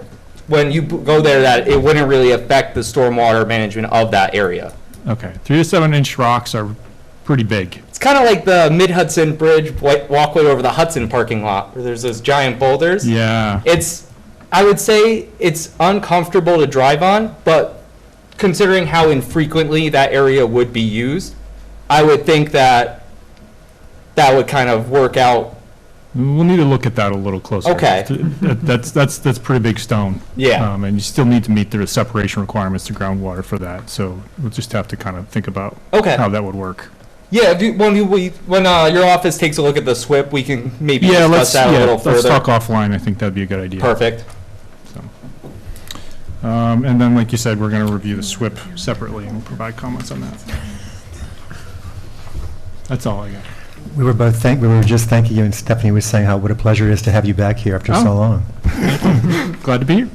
when you go there, that it wouldn't really affect the stormwater management of that area. Okay, 3 to 7 inch rocks are pretty big. It's kind of like the Mid-Hudson Bridge walkway over the Hudson parking lot, where there's those giant boulders. Yeah. I would say it's uncomfortable to drive on, but considering how infrequently that area would be used, I would think that would kind of work out. We'll need to look at that a little closer. Okay. That's pretty big stone. Yeah. And you still need to meet the separation requirements to groundwater for that, so we'll just have to kind of think about how that would work. Yeah, when your office takes a look at the SWIP, we can maybe discuss that a little further. Let's talk offline. I think that'd be a good idea. Perfect. So, and then, like you said, we're going to review the SWIP separately and we'll provide comments on that. That's all I got. We were just thanking you, and Stephanie was saying what a pleasure it is to have you back here after so long. Glad to be here.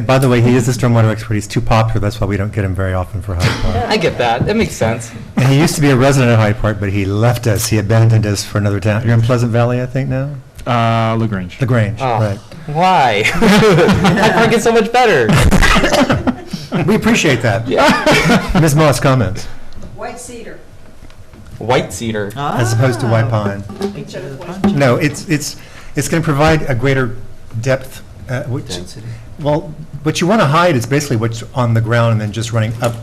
By the way, he is the stormwater expert. He's too popular. That's why we don't get him very often for Hyde Park. I get that. That makes sense. And he used to be a resident of Hyde Park, but he left us. He abandoned us for another town. You're in Pleasant Valley, I think, now? LaGrange. LaGrange, Oh, right. Why? Hyde Park is so much better. We appreciate that. Yeah. Ms. Moss, comments? White cedar. White cedar. As opposed to white pine. No, it's going to provide a greater depth. Density. Well, what you want to hide is basically what's on the ground and then just running up.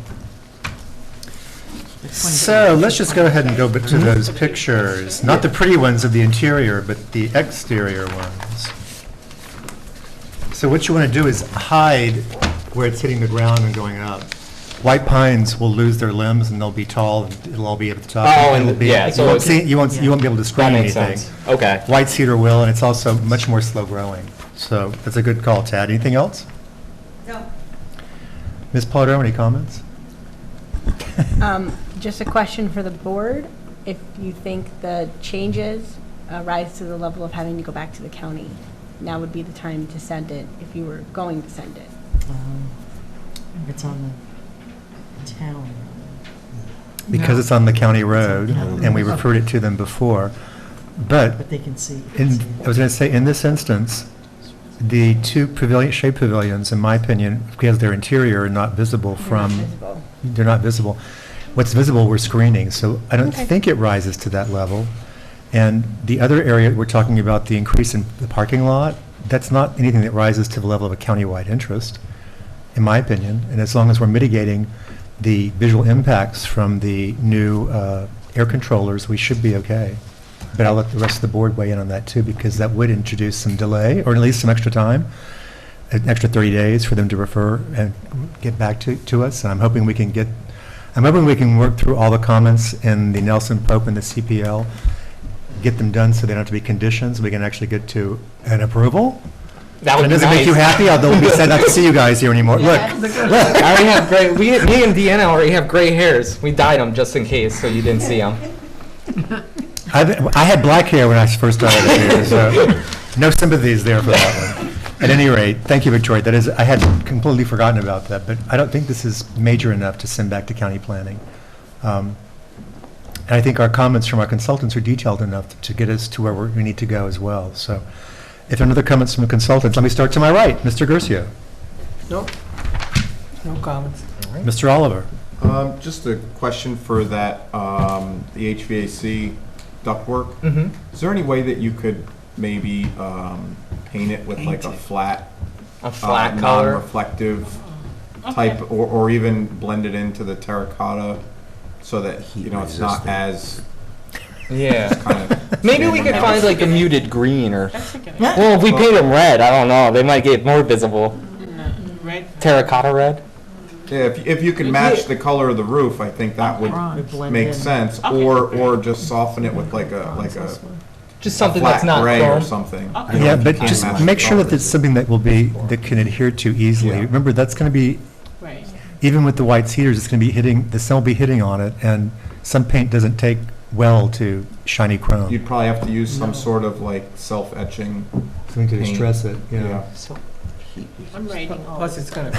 So let's just go ahead and go to those pictures. Not the pretty ones of the interior, but the exterior ones. So what you want to do is hide where it's hitting the ground and going up. White pines will lose their limbs and they'll be tall and it'll all be at the top. Oh, It'll and be- yeah, so you won't be able to screen That makes anything. sense. Okay. White cedar will, and it's also much more slow growing. So that's a good call, Tad. Anything else? No. Ms. Potter, any comments? Just a question for the board. If you think the changes rise to the level of having to go back to the county, now would be the time to send it if you were going to send it. If it's on the town. Because it's on the county road, and we referred it to them before. But they can see. I was going to say, in this instance, the two shade pavilions, in my opinion, because they're interior and not visible they're not visible. What's visible, we're screening, so I don't think it rises to that level. And the other area, we're talking about the increase in the parking lot, that's not anything that rises to the level of a countywide interest, in my opinion. And as long as we're mitigating the visual impacts from the new air controllers, we should be okay. But I'll let the rest of the board weigh in on that too, because that would introduce some delay, or at least some extra time, an extra 30 days for them to refer and get back to us. And I'm hoping we can work through all the comments in the Nelson Pope and the CPL, get them done so they don't have to be conditions. We can actually get to an approval. That would And be does it make you nice. happy? Although we said not to see you guys here anymore. Look. I already have gray. Me and Deanna already have gray hairs. We dyed them just in case, so you didn't see them. I had black hair when I first started here, so no sympathies there for that one. At any rate, thank you, Victoria. That is, I had completely forgotten about that, but I don't think this is major enough to send back to county planning. And I think our comments from our consultants are detailed enough to get us to where we need to go as well. So if there are other comments from the consultants, let me start to my right. Mr. Gercio. Nope. No comments. Mr. Oliver. Just a question for that, the HVAC ductwork. Mhm. Is there any way that you could maybe paint it with like a flat color? non-reflective type, or even blend it into the terracotta so that, it's not as Yeah. kind of... Maybe we could find like a muted green or. That's a good idea. Well, if we paint them red, I don't know. They might get more visible. Red. Terracotta red. Yeah, if you can match the color of the roof, I think that would make sense, or just soften it with like a Just something flat that's not gray chrome. or something. Yeah, if but you can't just match the make sure that color. it's something that can adhere to easily. Yeah. Remember, that's going to be Right. even with the white cedars, it's going to be hitting, the sun will be hitting on it, and some paint doesn't take well to shiny chrome. You'd probably have to use some sort of like self-etching. Something to paint. distress it, yeah. I'm writing all Plus, this. it's gonna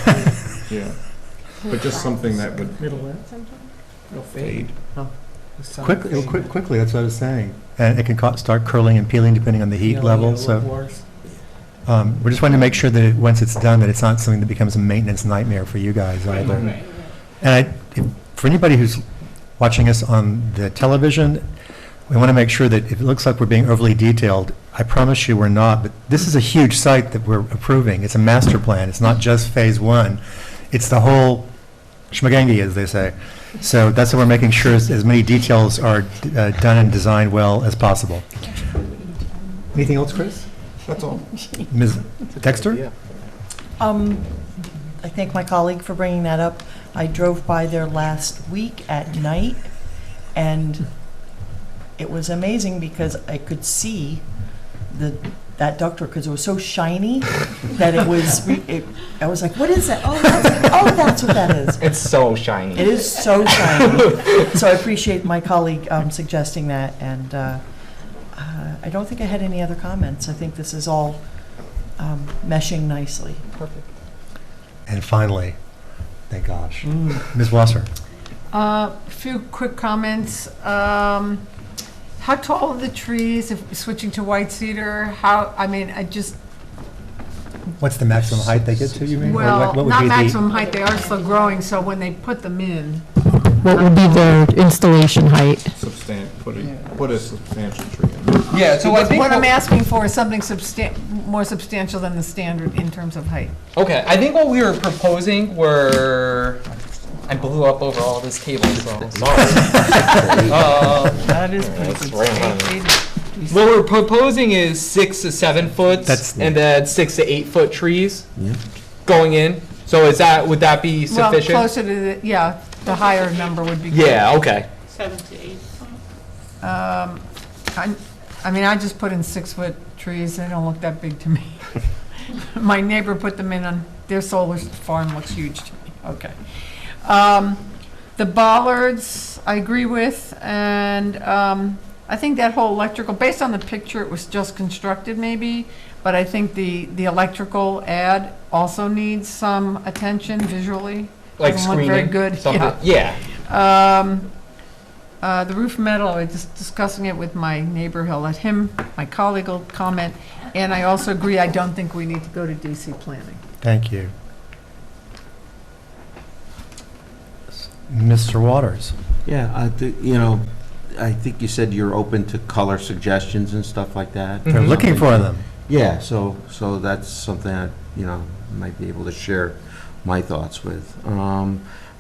Yeah. But just something that would fade. Quickly, that's what I was saying. And it can start curling and peeling depending on the heat level, so. We're just wanting to make sure that once it's done, that it's not something that becomes a maintenance nightmare for you guys either. And for anybody who's watching us on the television, we want to make sure that if it looks like we're being overly detailed, I promise you we're not, but this is a huge site that we're approving. It's a master plan. It's not just phase one. It's the whole schmagangy, as they say. So that's why we're making sure as many details are done and designed well as possible. Anything else, Chris? That's all. Ms. Dexter? I thank my colleague for bringing that up. I drove by there last week at night, and it was amazing because I could see that ductwork because it was so shiny that it was. I was like, "What is that? Oh, that's what that is." It's so shiny. It is so shiny. So I appreciate my colleague suggesting that, and I don't think I had any other comments. I think this is all meshing nicely. Perfect. And finally, thank gosh, Ms. Wasser. A few quick comments. How tall are the trees, if switching to white cedar? What's the maximum height they get to, you mean? Or Well, what would not be the- maximum height, they are still growing, so when they put them in, What would be their installation height? Put a substantial tree in. Yeah, so I think what I'm asking for is something more substantial than the standard in terms of height. Okay, I think what we were proposing were, I blew up over all this cable, so sorry. That is pretty What we're proposing is 6 to 7 foot, and then 6 to 8 foot trees going in. So would that be sufficient? Well, closer to the higher number would be good. Yeah, okay. 7 to 8. I just put in 6-foot trees, they don't look that big to me. My neighbor put them in on their solar farm, looks huge to me, okay. The bollards, I agree with, and I think that whole electrical, based on the picture, it was just constructed maybe, but I think the electrical ad also needs some attention visually. Like Doesn't look screening? very good. Something- yeah. The roof metal, I was just discussing it with my neighbor, he'll let him, my colleague will comment, and I also agree, I don't think we need to go to DC planning. Thank you. Mr. Waters? Yeah, I think you said you're open to color suggestions and stuff like that. They're looking for them. Yeah, so that's something that, might be able to share my thoughts with.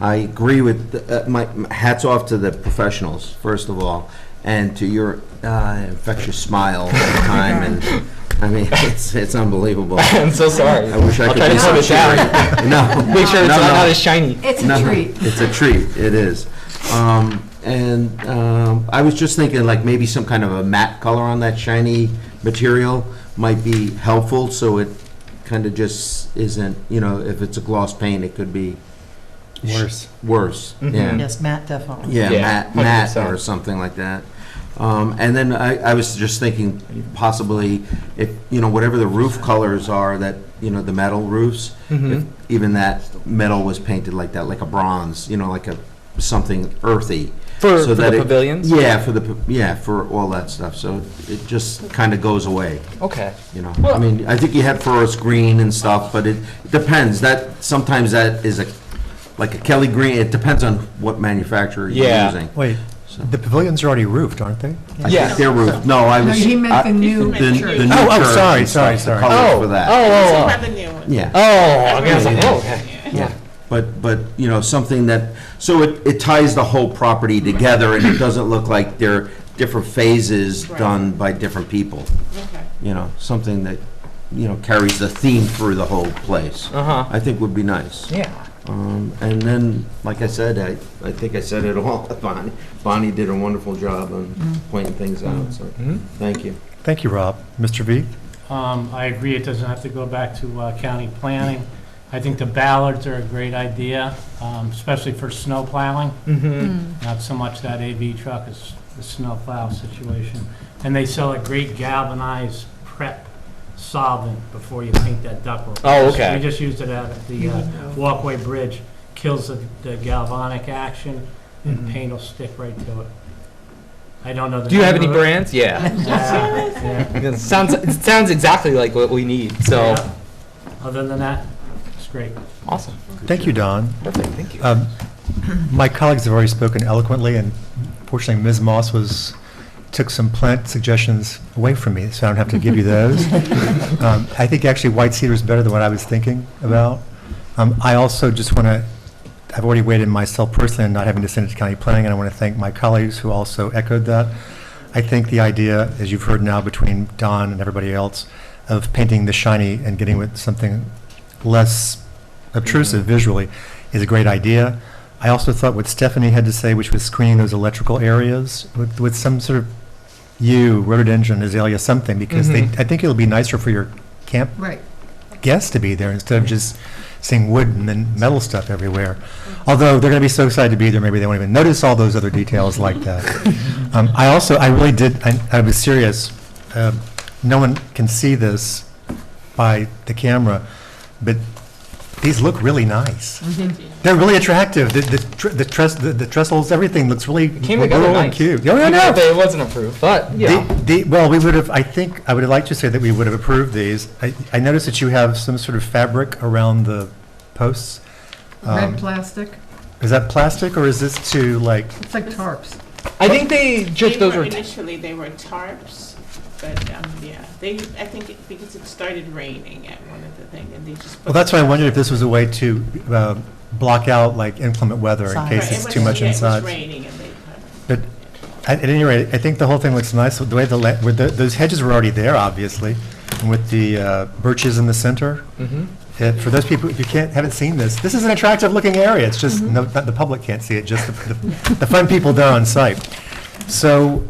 I agree with, my hats off to the professionals, first of all, and to your infectious smile all the time, and, it's unbelievable. I'm so sorry. I wish I I'll could try to be tone it so down. cheery. No. Make sure it's not as shiny. It's a treat. It's a treat, it is. I was just thinking like maybe some kind of a matte color on that shiny material might be helpful, so it kind of just isn't, if it's a gloss paint, it could be Worse. Yeah. Yes, matte definitely. Yeah, matte 100%. or something like that. And then I was just thinking possibly if, whatever the roof colors are that, the metal roofs, if even that metal was painted like that, like a bronze, like something earthy. For so the that pavilions? Yeah, for all that stuff. So it just kind of goes away. Okay. I mean, I think you had forest green and stuff, but it depends. Sometimes that is like a Kelly green. It depends on what manufacturer you're using. Wait, the pavilions are already roofed, aren't they? I think they're roofed. No, I was. he meant the new The church. new church. sorry. The colors for that. Have a new one. Yeah. Oh, I was like, okay. Yeah. But, something that, so it ties the whole property together and it doesn't look like they're different phases done by different people. Okay. Something that, carries the theme through the whole place. I think would be nice. Yeah. And then, like I said, I think I said it all. Bonnie did a wonderful job on pointing things out, so thank you. Thank you, Rob. Mr. V? I agree, it doesn't have to go back to county planning. I think the ballards are a great idea, especially for snow plowing. Not so much that AV truck, as the snow plow situation. And they sell a great galvanized prep solvent before you paint that ductwork. Oh, okay. We just used it at the walkway bridge. Kills the galvanic action, and paint will stick right to it. I don't know the Do you have name any of it. brands? Yeah. Yeah. It sounds exactly like what we need, so. Yeah. Other than that, it's great. Awesome. Thank you, Don. Perfect, thank you. My colleagues have already spoken eloquently, and fortunately, Ms. Moss took some plant suggestions away from me, so I don't have to give you those. I think actually white cedar is better than what I was thinking about. I also just want to, I've already weighed in myself personally on not having to send it to county planning, and I want to thank my colleagues who also echoed that. I think the idea, as you've heard now between Don and everybody else, of painting the shiny and getting with something less obtrusive visually is a great idea. I also thought what Stephanie had to say, which was screening those electrical areas with some sort of rhododendron, azalea, something, because I think it'll be nicer for your camp Right. guests to be there instead of just seeing wood and then metal stuff everywhere. Although they're going to be so excited to be there, maybe they won't even notice all those other details like that. I really did, I was serious. No one can see this by the camera, but these look really nice. They're really attractive. The trestles, everything looks really Came together little and nice. cute. Even if it wasn't approved, but, yeah. Well, we would have, I think, I would like to say that we would have approved these. I noticed that you have some sort of fabric around the posts. Red plastic. Is that plastic, or is this to, like, It's like tarps. I think those were. Initially, they were tarps, but, yeah, I think because it started raining at one of the things, and they just. well, that's why I wondered if this was a way to block out, like, inclement weather in case it's too much inside. It was raining, and they. But at any rate, I think the whole thing looks nice. The way those hedges were already there, obviously, and with the birches in the center. For those people, if you haven't seen this, this is an attractive-looking area. It's just not the public can't see it, just the fun people there on site. So,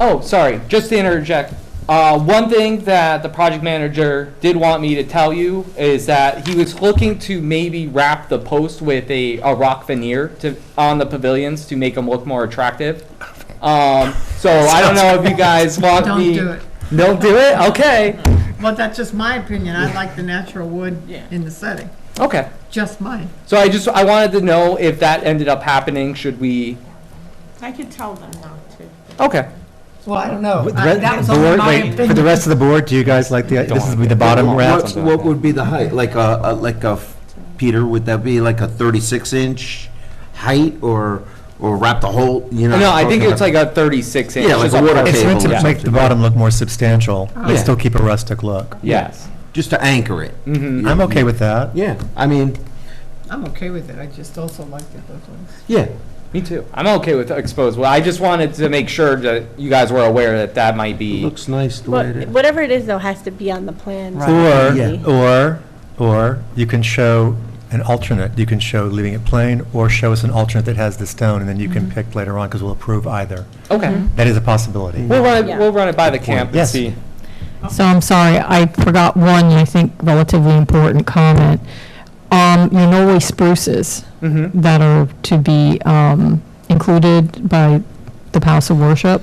Oh, sorry, just to interject. One thing that the project manager did want me to tell you is that he was looking to maybe wrap the post with a rock veneer on the pavilions to make them look more attractive. So I don't know if you guys want me. Don't do it. Don't do it? Okay. Well, that's just my opinion. I like the natural wood in the setting. Okay. Just mine. So I wanted to know if that ended up happening, should we? I could tell them not to. Okay. Well, I don't know. that was only my opinion. For the rest of the board, do you guys like this is the bottom wrap? What would be the height? Like a Peter, would that be like a 36-inch height, or wrap the whole, No, I think it's like a 36 inch. Yeah, like a water It's meant to table. make the bottom look more substantial, but Yeah. still keep a rustic look. Yes. Just to anchor it. I'm okay with that. Yeah, I mean, I'm okay with it. I just also like it those ways. yeah. Me too. I'm okay with exposed. Well, I just wanted to make sure that you guys were aware that that might be. Looks nice the way it is. Whatever it is, though, has to be on the plan. Or you can show an alternate. You can show leaving it plain, or show us an alternate that has the stone, and then you can pick later on, because we'll approve either. Okay. That is a possibility. We'll run it by the camp and Yes. see. So I'm sorry, I forgot one, I think, relatively important comment. Your Norway spruces that are to be included by the House of Worship,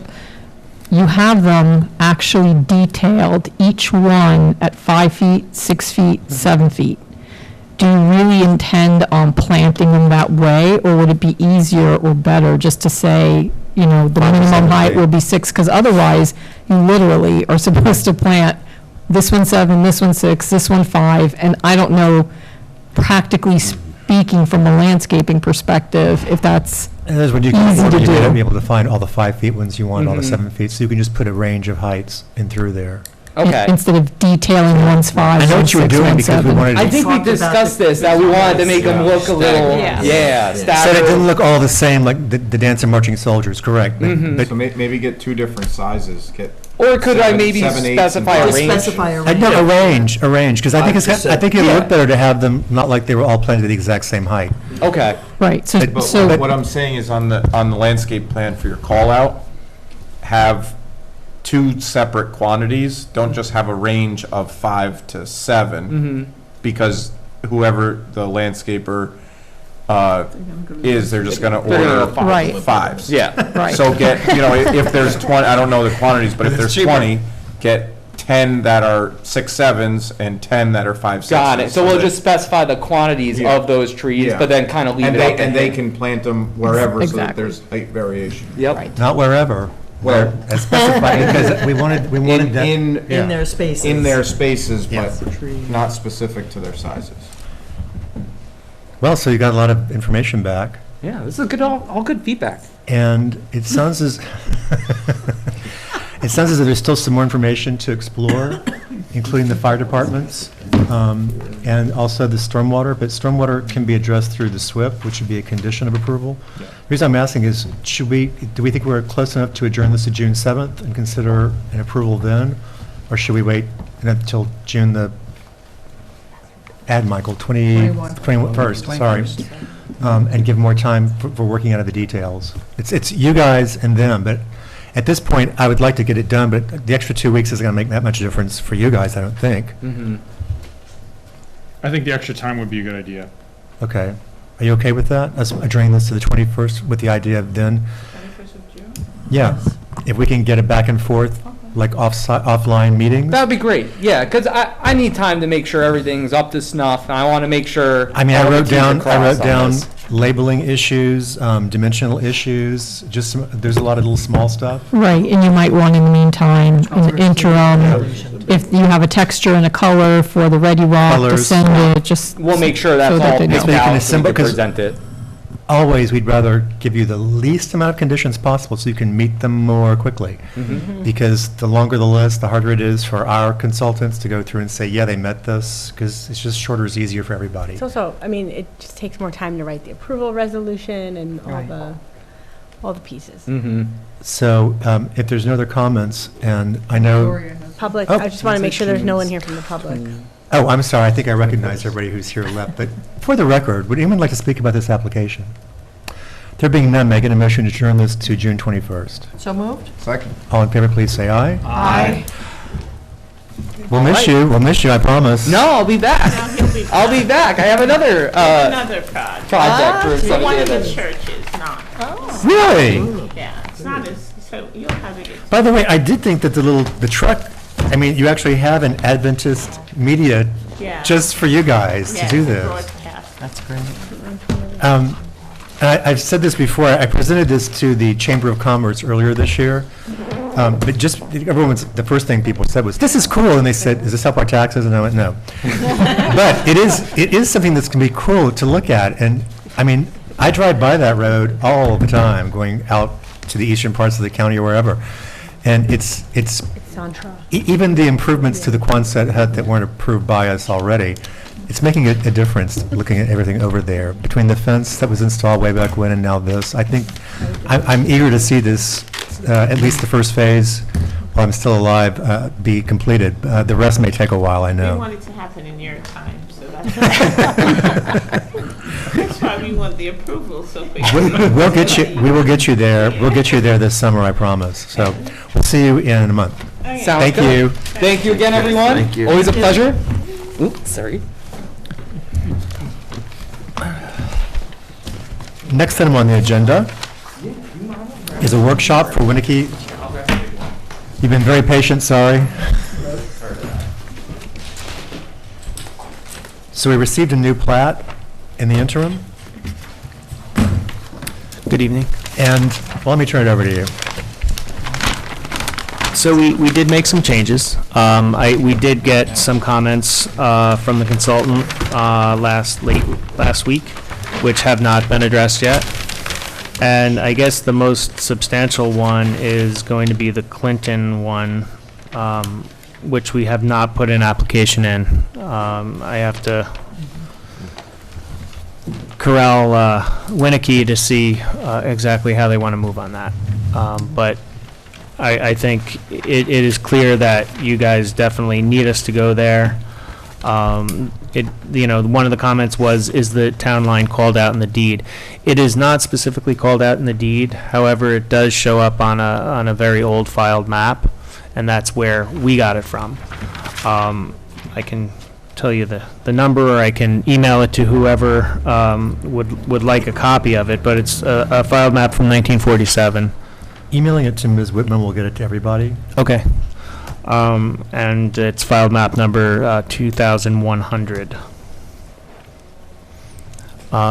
you have them actually detailed, each one at 5 feet, 6 feet, 7 feet. Do you really intend on planting them that way, or would it be easier or better just to say, the minimum height will be 6? Because otherwise, you literally are supposed to plant this one 7, this one 6, this one 5, and I don't know, practically speaking, from a landscaping perspective, if that's And that's when you easy to may not do. be able to find all the 5 feet ones you want, all the 7 feet, so you can just put a range of heights in through there. Okay. Instead of detailing one's 5, I know one's what you were 6, doing one's because we 7. wanted to. I think we discussed this, that we wanted to make them look a little, So staggered. it didn't look all the same, like the dancing marching soldiers, correct? But So maybe get two different sizes, Or could I maybe 7/8 and specify a range? Specify a I'd range. no, arrange, because I think I think it would look better to have them not like they were all planted to the exact same height. Okay. Right, so, But what I'm saying is on the landscape plan for your call-out, have two separate quantities. Don't just have a range of 5 to 7, because whoever the landscaper is, they're just gonna They're gonna order go Right. fives. Yeah. Right. So get, if there's 20, I don't know the quantities, but if there's 20, get 10 that are 6.7s and 10 that are 5.6s. Got it. So we'll that- just specify the quantities Yeah. of those trees, Yeah. but then kind of leave And it up they, to and they him. can plant them wherever, so that Exactly. there's height variation. Yep. Not wherever. Well- As specified, because we wanted that. In their spaces. In their spaces, but Yes. not specific to their sizes. Well, so you got a lot of information back, Yeah, this is good, all good feedback. and it sounds as, it sounds as if there's still some more information to explore, including the fire departments, and also the stormwater, but stormwater can be addressed through the SWIP, which would be a condition of approval. The reason I'm asking is, do we think we're close enough to adjourn this to June 7th and consider an approval then? Or should we wait until June Michael, 21st, sorry, and give more time for working out of the details? It's you guys and them, but at this point, I would like to get it done, but the extra 2 weeks isn't going to make that much difference for you guys, I don't think. Mm-hmm. I think the extra time would be a good idea. Okay. Are you okay with that? Us adjourning this to the 21st with the idea of then? 21st of June? Yeah. If we can get it back and forth, like offline meetings? That'd be great, yeah, because I need time to make sure everything's up to snuff, and I want to make sure. I mean, I all the wrote Ts are down crossed on this. labeling issues, dimensional issues, just there's a lot of little small stuff. Right, and you might want in the meantime, in the interim, if you have a texture and a color for the Ready Rock to Colors. send it, just. We'll make sure so that's that all they know. picked They can out so we assemble- can 'cause- present it. Always, we'd rather give you the least amount of conditions possible so you can meet them more quickly. Mhm. Because the longer the list, the harder it is for our consultants to go through and say, yeah, they met this, because it's just shorter is easier for everybody. It's also, I mean, it just takes more time to write the approval resolution and Right. all the pieces. Mm-hmm. So if there's no other comments, and I know, Public, Oh. I just want to make sure there's no one here from the public. oh, I'm sorry, I think I recognize everybody who's here left, but for the record, would anyone like to speak about this application? There being none, may I get a motion to adjourn this to June 21st? So moved? Second. All in favor, please say aye. Aye. We'll miss you, I promise. No, I'll be back. No, he'll be I'll be back. I have another another project. project for For some one of of the the others. churches, not. Really? Yeah, it's not as, so you'll have it. By the way, I did think that the truck, I mean, you actually have an Adventist media Yeah. just for you guys to Yes, do this. broadcast. That's great. And I've said this before, I presented this to the Chamber of Commerce earlier this year, but just, the first thing people said was, this is cool, and they said, does this help our taxes? And I went, no. But it is something that's going to be cool to look at, and, I mean, I drive by that road all the time, going out to the eastern parts of the county or wherever, and it's even the improvements to the Quonset hut that weren't approved by us already, it's making a difference, looking at everything over there. Between the fence that was installed way back when and now this, I think, I'm eager to see this, at least the first phase, while I'm still alive, be completed. The rest may take a while, I We know. want it to happen in your time, so that's that's why we want the approval, so. We will get you there, we'll get you there this summer, I promise. So, we'll see you in a month. Okay. Sounds Thank good. you. Thank you again, everyone. Thank you. Always a pleasure. Oops, sorry. Next item on the agenda is a workshop for Winnicke. You've been very patient, sorry. So we received a new plat in the interim, Good evening. and, well, let me turn it over to you. So we did make some changes. We did get some comments from the consultant last week, which have not been addressed yet. And I guess the most substantial one is going to be the Clinton one, which we have not put an application in. I have to corral Winnicke to see exactly how they want to move on that. But I think it is clear that you guys definitely need us to go there. One of the comments was, is the town line called out in the deed? It is not specifically called out in the deed, however, it does show up on a very old filed map, and that's where we got it from. I can tell you the number, or I can email it to whoever would like a copy of it, but it's a file map from 1947. Emailing it to Ms. Whitman will get it to everybody. Okay. And it's file map number 2100.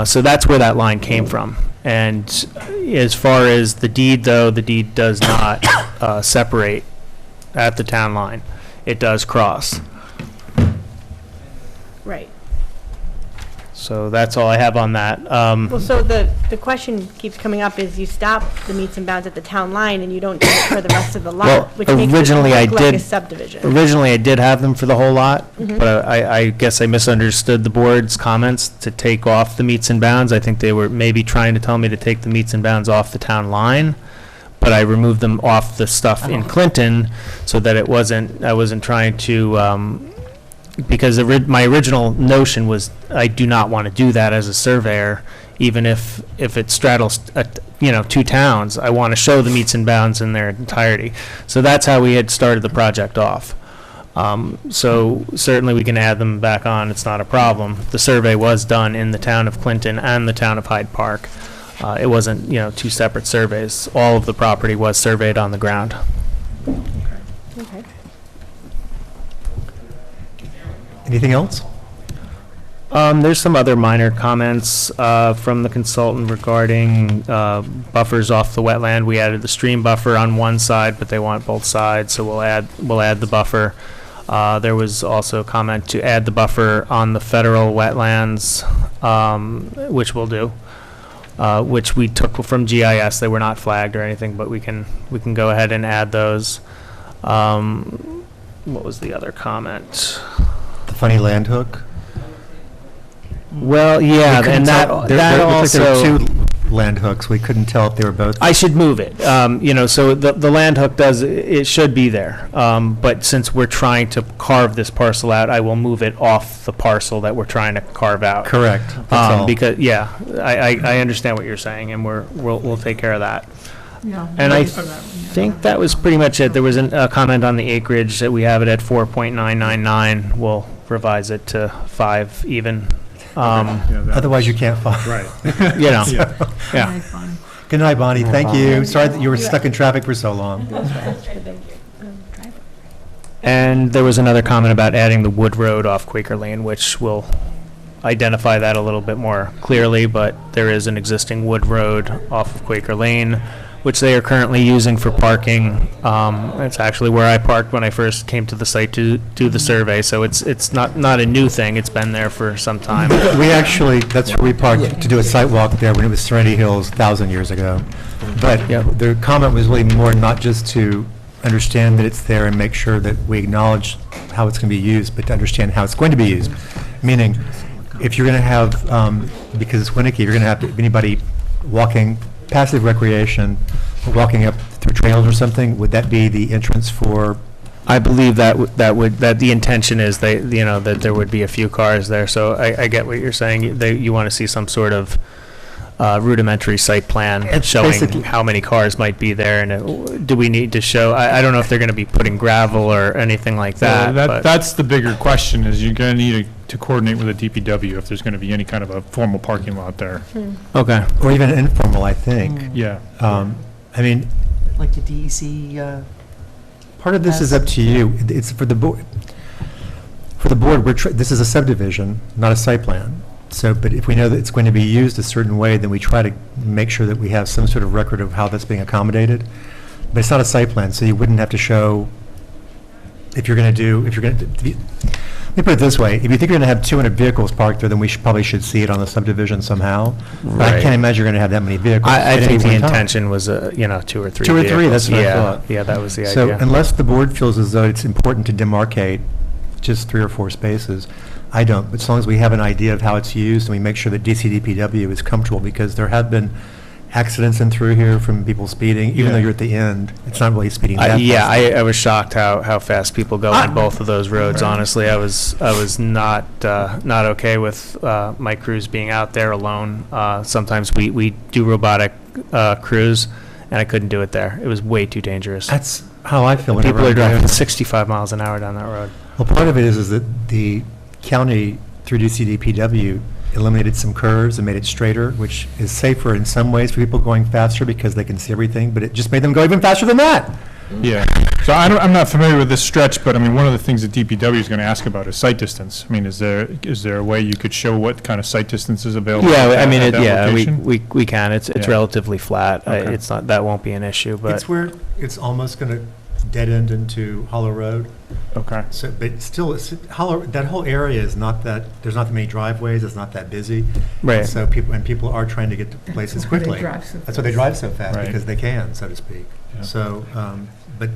So that's where that line came from. And as far as the deed, though, the deed does not separate at the town line. It does cross. Right. So that's all I have on that. Well, so the question keeps coming up is you stop the meets and bounds at the town line and you don't do it for the rest of the lot, Well, which makes it originally I look like a did- subdivision. Originally, I did have them for the whole lot, Mhm. but I guess I misunderstood the board's comments to take off the meets and bounds. I think they were maybe trying to tell me to take the meets and bounds off the town line, but I removed them off the stuff in Clinton so that I wasn't trying to, because my original notion was I do not want to do that as a surveyor, even if it straddles, two towns. I want to show the meets and bounds in their entirety. So that's how we had started the project off. So certainly we can add them back on. It's not a problem. The survey was done in the town of Clinton and the town of Hyde Park. It wasn't, two separate surveys. All of the property was surveyed on the ground. Okay. Anything else? There's some other minor comments from the consultant regarding buffers off the wetland. We added the stream buffer on one side, but they want both sides, so we'll add the buffer. There was also a comment to add the buffer on the federal wetlands, which we'll do, which we took from GIS. They were not flagged or anything, but we can go ahead and add those. What was the other comment? The funny land hook? Well, yeah, and that also... There were two land hooks. We couldn't tell if they were both. I should move it. So the land hook it should be there. But since we're trying to carve this parcel out, I will move it off the parcel that we're trying to carve out. Correct. That's all. Because, I understand what you're saying, and we'll take care of that. Yeah. And I think that was pretty much it. There was a comment on the acreage that we have it at 4.999. We'll revise it to 5 even. Otherwise, you can't find. Right. Yeah. Good night, Bonnie. Thank you. Sorry that you were stuck in traffic for so long. And there was another comment about adding the wood road off Quaker Lane, which will identify that a little bit more clearly, but there is an existing wood road off of Quaker Lane, which they are currently using for parking. It's actually where I parked when I first came to the site to do the survey, so it's not a new thing. It's been there for some time. We actually, that's where we parked to do a site walk there when it was Serenity Hills 1,000 years ago. But the comment was really more not just to understand that it's there and make sure that we acknowledge how it's going to be used, but to understand how it's going to be used. Meaning, if you're going to have, because it's Winnicke, you're going to have anybody walking, passive recreation, walking up through trails or something, would that be the entrance for? I believe that the intention is that there would be a few cars there. So I get what you're saying. You want to see some sort of rudimentary site plan showing how many cars might be there, and do we need to show? I don't know if they're going to be putting gravel or anything like that. but That's the bigger question, is you're going to need to coordinate with the DPW if there's going to be any kind of a formal parking lot there. Okay. Or even informal, I think. Yeah. I mean, Like the DEC, part of this is up to you. It's for the board. For the board, this is a subdivision, not a site plan. So, but if we know that it's going to be used a certain way, then we try to make sure that we have some sort of record of how that's being accommodated. But it's not a site plan, so you wouldn't have to show if you're going to let me put it this way. If you think you're going to have 200 vehicles parked there, then we probably should see it on the subdivision somehow. But I can't imagine you're going to have that many vehicles. I think the intention was, 2 or 3 2 or 3, vehicles. that's what I thought. Yeah, that was the So idea. unless the board feels as though it's important to demarcate just 3 or 4 spaces, I don't. But as long as we have an idea of how it's used and we make sure that DCDPW is comfortable, because there have been accidents in through here from people speeding, even though you're at the end, it's not really speeding that fast. I was shocked how fast people go on both of those roads. Honestly, I was not okay with my crews being out there alone. Sometimes we do robotic crews, and I couldn't do it there. It was way too dangerous. That's how I feel. People are driving 65 miles an hour down that road. Well, part of it is that the county, through DCDPW, eliminated some curves and made it straighter, which is safer in some ways for people going faster because they can see everything, but it just made them go even faster than that. Yeah, so I'm not familiar with this stretch, but I mean, one of the things that DPW is going to ask about is sight distance. I mean, is there a way you could show what kind of sight distance is available? Yeah, I at mean, that location? we can. It's Yeah. relatively flat. Okay. It's not, that won't be an issue, but. It's where it's almost going to dead end into Hollow Road. Okay. So, but still, that whole area is not that, there's not that many driveways, it's not that busy. Right. So people are trying to get to places That's why they quickly. drive so That's why they drive so fast, Right. because they can, so to speak. Yeah. So, but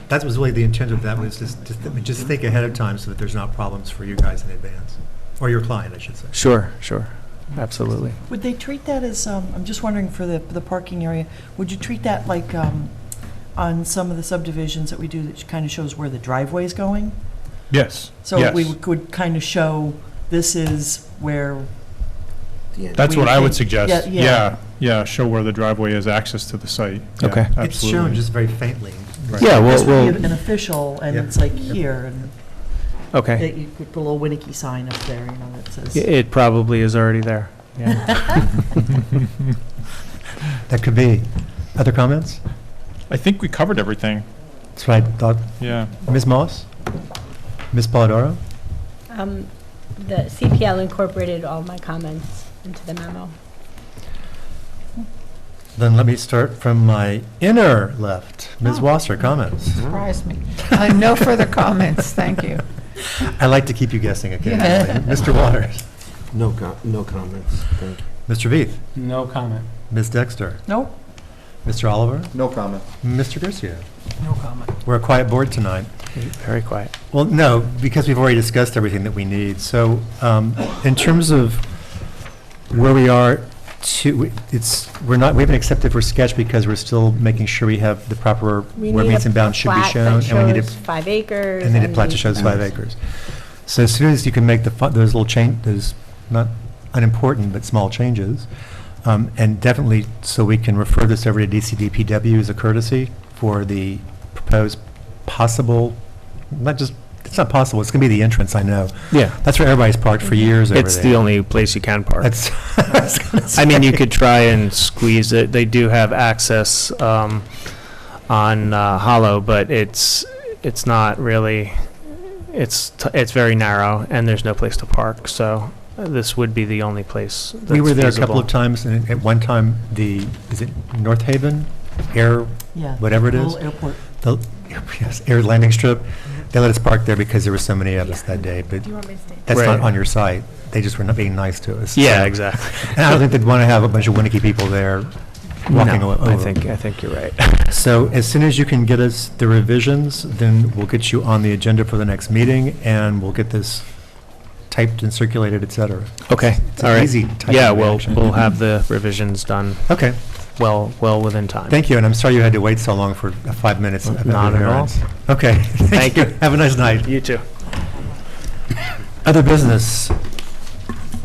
that was really the intent of that, was just think ahead of time so that there's not problems for you guys in advance, or your client, I should say. Sure, absolutely. Would they treat that as, I'm just wondering for the parking area, would you treat that like on some of the subdivisions that we do that kind of shows where the driveway is going? Yes. So yes. we would kind of show, this is where. That's we what I would think- suggest. Yeah. Yeah, show where the driveway is, access to the site. Yeah, Okay. absolutely. It's shown just very faintly. Right. Yeah, This well, would be an official, and Yep. it's like here, and okay. that you could put a little Winnicky sign up there, you know, that says. It probably is already there. Yeah. That could be. Other comments? I think we covered everything. That's what I thought. Yeah. Ms. Moss? Ms. Polidoro? The CPL incorporated all my comments into the memo. Then let me start from my inner left. Ms. Wasser, comments? Surprised me. No further comments, thank you. I like to keep you guessing occasionally. Mr. Waters? No comments, thank you. Mr. Veith? No comment. Ms. Dexter? Nope. Mr. Oliver? No comment. Mr. Garcia? No comment. We're a quiet board tonight. Very quiet. Well, no, because we've already discussed everything that we need. So in terms of where we are, we haven't accepted for sketch because we're still making sure we have the proper, where meets and bounds should be shown. And we need a 5 acres. And then a plat that shows 5 acres. So as soon as you can make those little those not unimportant but small changes, and definitely so we can refer this over to DCDPW as a courtesy for the proposed possible, it's not possible, it's going to be the entrance, I know. Yeah. That's where everybo's parked for years over there. It's the only place you can park. That's, I was gonna I mean, you say. could try and squeeze it. They do have access on Hollow, but it's not really, it's very narrow, and there's no place to park, so this would be the only place that's We were there a couple feasible. of times, and at one time, is it North Haven? Yeah. Whatever it is? Little airport. Yes, air landing strip. They let us park there because there were so many of us that day, but Do you want me to stay? that's not Right. on your site. They just were not being nice to us. Yeah, So- exactly. And I don't think they'd want to have a bunch of Winnicky people there walking No, over. I think you're right. So as soon as you can get us the revisions, then we'll get you on the agenda for the next meeting, and we'll get this typed and circulated, et cetera. Okay, It's all an right. easy type Yeah, of we'll reaction. have the revisions done Okay, well within time. thank you, and I'm sorry you had to wait so long for 5 minutes. of Not at all. interference. Okay, thank you. Have a nice night. You too. Other business.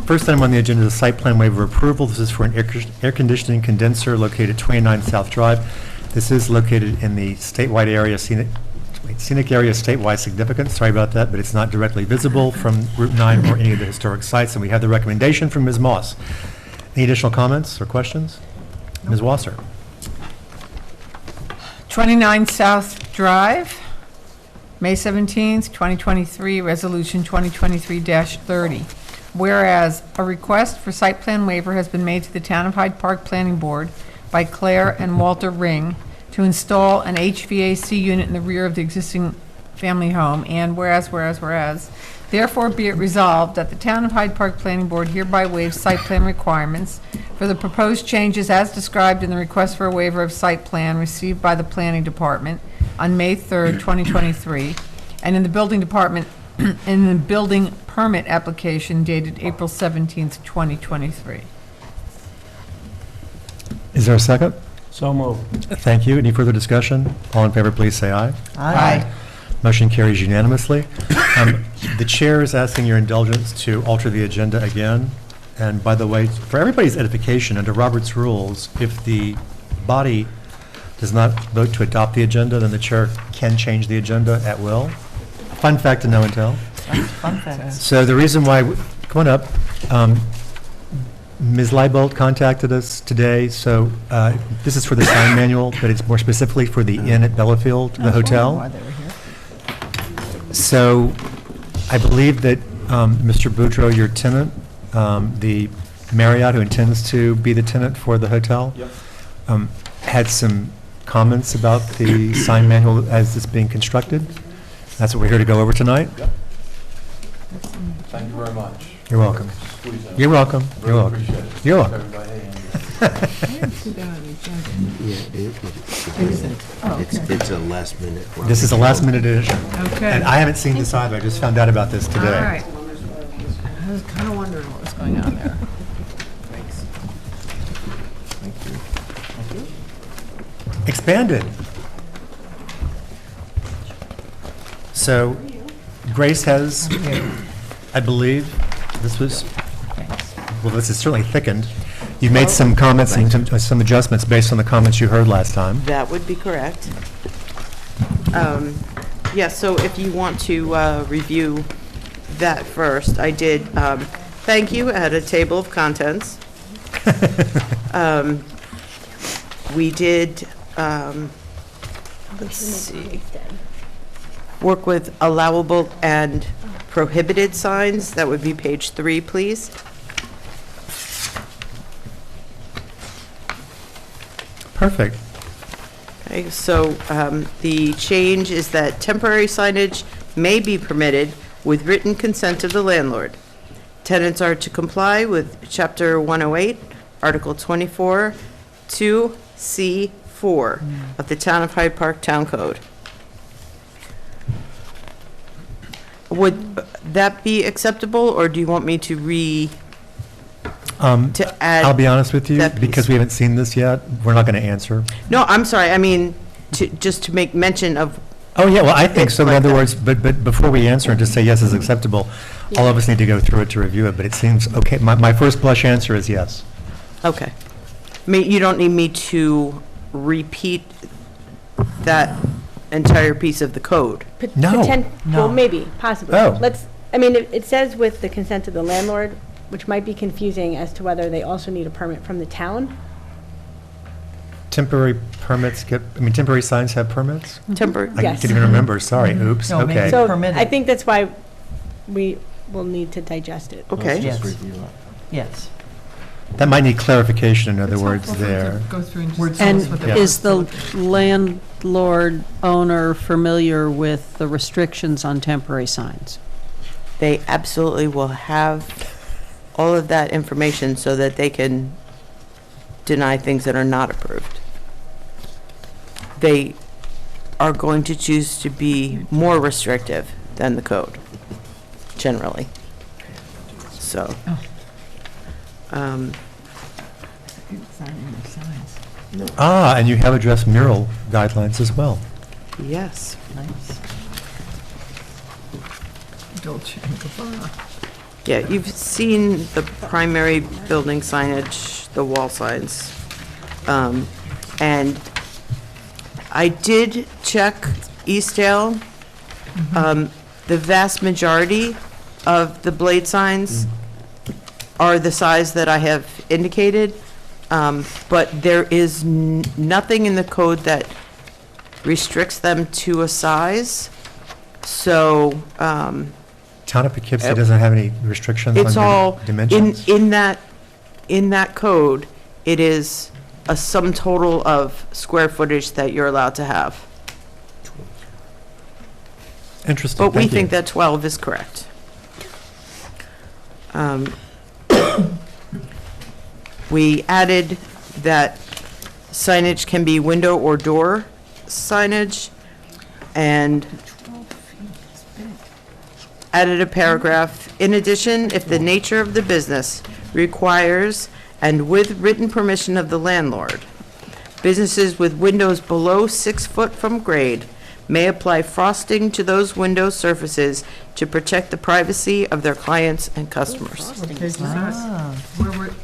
First item on the agenda is a site plan waiver approval. This is for an air conditioning condenser located at 29 South Drive. This is located in the statewide area, scenic area of statewide significance. Sorry about that, but it's not directly visible from Route 9 or any of the historic sites, and we have the recommendation from Ms. Moss. Any additional comments or questions? Ms. Wasser? 29 South Drive, May 17th, 2023, Resolution 2023-30. Whereas a request for site plan waiver has been made to the Town of Hyde Park Planning Board by Claire and Walter Ring to install an HVAC unit in the rear of the existing family home, and whereas, therefore be it resolved that the Town of Hyde Park Planning Board hereby waives site plan requirements for the proposed changes as described in the request for a waiver of site plan received by the Planning Department on May 3rd, 2023, and in the Building Department, in the building permit application dated April 17th, 2023. Is there a second? So moved. Thank you. Any further discussion? All in favor, please say aye. Aye. Motion carries unanimously. The chair is asking your indulgence to alter the agenda again. And by the way, for everybody's edification, under Robert's rules, if the body does not vote to adopt the agenda, then the chair can change the agenda at will. Fun fact to know and tell. Fun facts. So the reason why, come on up. Ms. Leibold contacted us today, so this is for the sign manual, but it's more specifically for the Inn at Bellafield, the hotel. Why they were here. So I believe that, Mr. Boudreau, your tenant, the Marriott who intends to be the tenant for the hotel, had some comments about the sign manual as it's being constructed. That's what we're here to go over tonight. Thank you very much. You're welcome. You're welcome. You're welcome. You're welcome. It's a last minute. This is a last minute edition. Okay. And I haven't seen this either. I just found out about this All today. right. I was kind of wondering what was going on there. Expanded. So Grace has, I believe, this was, well, this is certainly thickened. You made some comments and some adjustments based on the comments you heard last time. That would be correct. Yes, so if you want to review that first, I did thank you at a table of contents. We did, let's see, work with allowable and prohibited signs. That would be page 3, please. Perfect. Okay, so the change is that temporary signage may be permitted with written consent of the landlord. Tenants are to comply with Chapter 108, Article 24, 2C4 of the Town of Hyde Park Town Code. Would that be acceptable, or do you want me to to add? I'll be honest with you, that piece? because we haven't seen this yet, we're not going to answer. No, I'm sorry, I mean, just to make mention of. Oh, yeah, well, I think so. In Like other that. words, but before we answer and just say yes is acceptable, all of us need to go through it to review it, but it seems, okay, my first blush answer is yes. Okay. You don't need me to repeat that entire piece of the code? No, Well, maybe, possibly. Oh. I mean, it says with the consent of the landlord, which might be confusing as to whether they also need a permit from the town. Temporary permits temporary signs have permits? Temporary, I Yes. didn't even remember, sorry, oops, No, maybe okay. so- So Permitted. I think that's why we will need to digest it. okay. Yes. Yes. That might need clarification, in other It's words, helpful for it to there. Go through and just Word tell us salad. what And they is want. the Landlord owner familiar with the restrictions on temporary signs? They absolutely will have all of that information so that they can deny things that are not approved. They are going to choose to be more restrictive than the code, generally. So, Ah, and you have addressed mural guidelines as well. yes. Nice. Dolce and Gabbana. Yeah, you've seen the primary building signage, the wall signs. And I did check Eastdale. The vast majority of the blade signs are the size that I have indicated. But there is nothing in the code that restricts them to a size. So, Town of Poughkeepsie doesn't have any restrictions it's all, on dimensions? in that code, it is a sum total of square footage that you're allowed to have. Interesting, But we thank you. think that 12 is correct. We added that signage can be window or door signage, and added a paragraph. In addition, if the nature of the business requires, and with written permission of the landlord, businesses with windows below 6 foot from grade may apply frosting to those window surfaces to protect the privacy of their clients and customers. What page is that?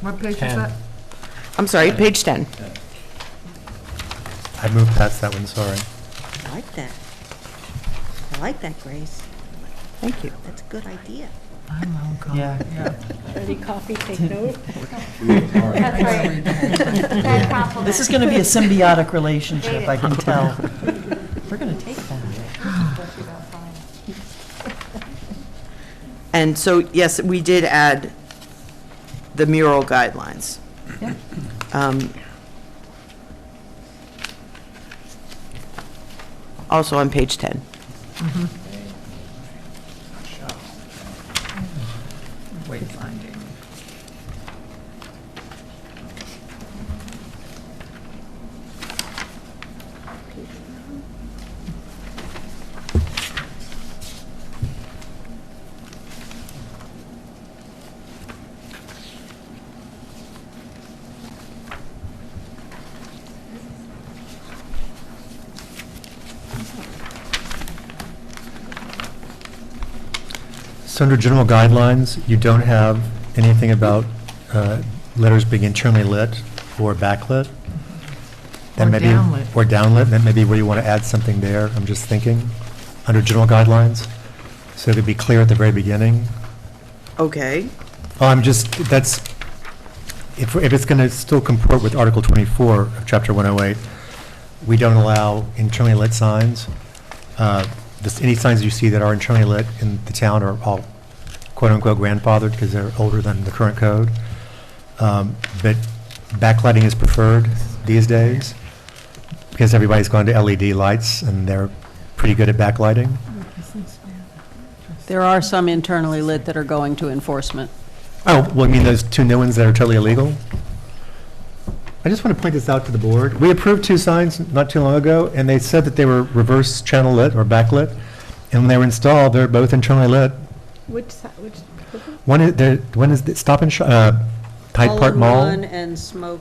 What page is 10. that? I'm sorry, page 10. I moved past that one, sorry. I like that. I like that, Grace. Thank you. That's a good idea. Yeah. Ready, coffee, take note. That's right. That compliment. This is going to be a symbiotic relationship, I can tell. We're going to take that. And so, yes, we did add the mural guidelines. Yeah. Also on page 10. Wayfinding. So under general guidelines, you don't have anything about letters being internally lit or backlit? That Or may be- downlit. Or downlit, that may be where you want to add something there, I'm just thinking, under general guidelines, so it could be clear at the very beginning. Okay. Oh, I'm just, that's, if it's going to still comport with Article 24 of Chapter 108, we don't allow internally lit signs. Any signs you see that are internally lit in the town are all quote-unquote grandfathered because they're older than the current code. But backlighting is preferred these days because everybody's gone to LED lights and they're pretty good at backlighting. There are some internally lit that are going to enforcement. Oh, well, I mean those two new ones that are totally illegal? I just want to point this out to the board. We approved two signs not too long ago, and they said that they were reverse channel lit or backlit. And when they were installed, they're both internally lit. Which? One is the Stop and Hyde Park Mall. All-in-one and smoke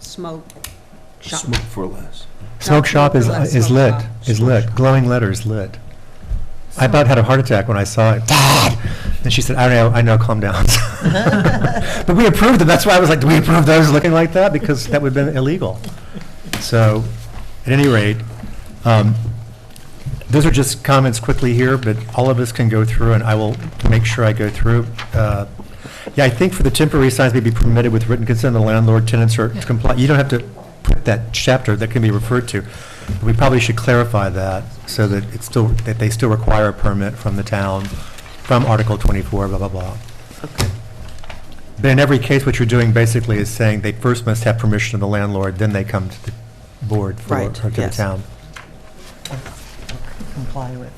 shop. Smoke for less. Smoke shop is Smoke lit, shop. is lit. Glowing letters lit. I about had a heart attack when I saw it. Dad! And she said, I know, calm down. But we approved them. That's why I was like, do we approve those looking like that? Because that would have been illegal. So, at any rate, those are just comments quickly here, but all of us can go through, and I will make sure I go through. Yeah, I think for the temporary signs may be permitted with written consent of the landlord, tenants are to comply. You don't have to put that chapter that can be referred to. We probably should clarify that so that it's still, that they still require a permit from the town, from Article 24, blah, blah, blah. Okay. But in every case, what you're doing basically is saying they first must have permission of the landlord, then they come to the board for, or Right, to the yes. town. Comply with.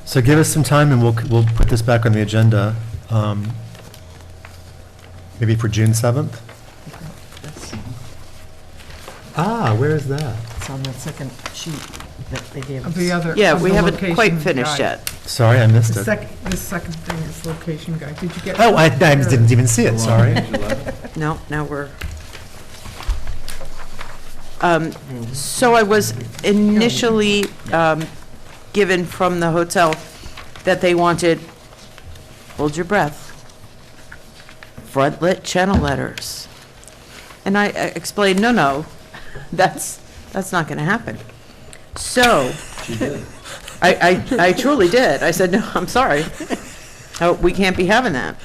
So give us some time and we'll put this back on the agenda, maybe for June 7th? Ah, where is that? It's on the second sheet that they gave us. Of the other. Yeah, of we the haven't location quite finished guide. yet. Sorry, I missed The it. this second thing is location guide. Did you get? Oh, I didn't even see it, sorry. No, now we're. So I was initially given from the hotel that they wanted, hold your breath, front lit channel letters. And I explained, no, that's not going to happen. So. She did. I truly did. I said, no, I'm sorry. Oh, we can't be having that.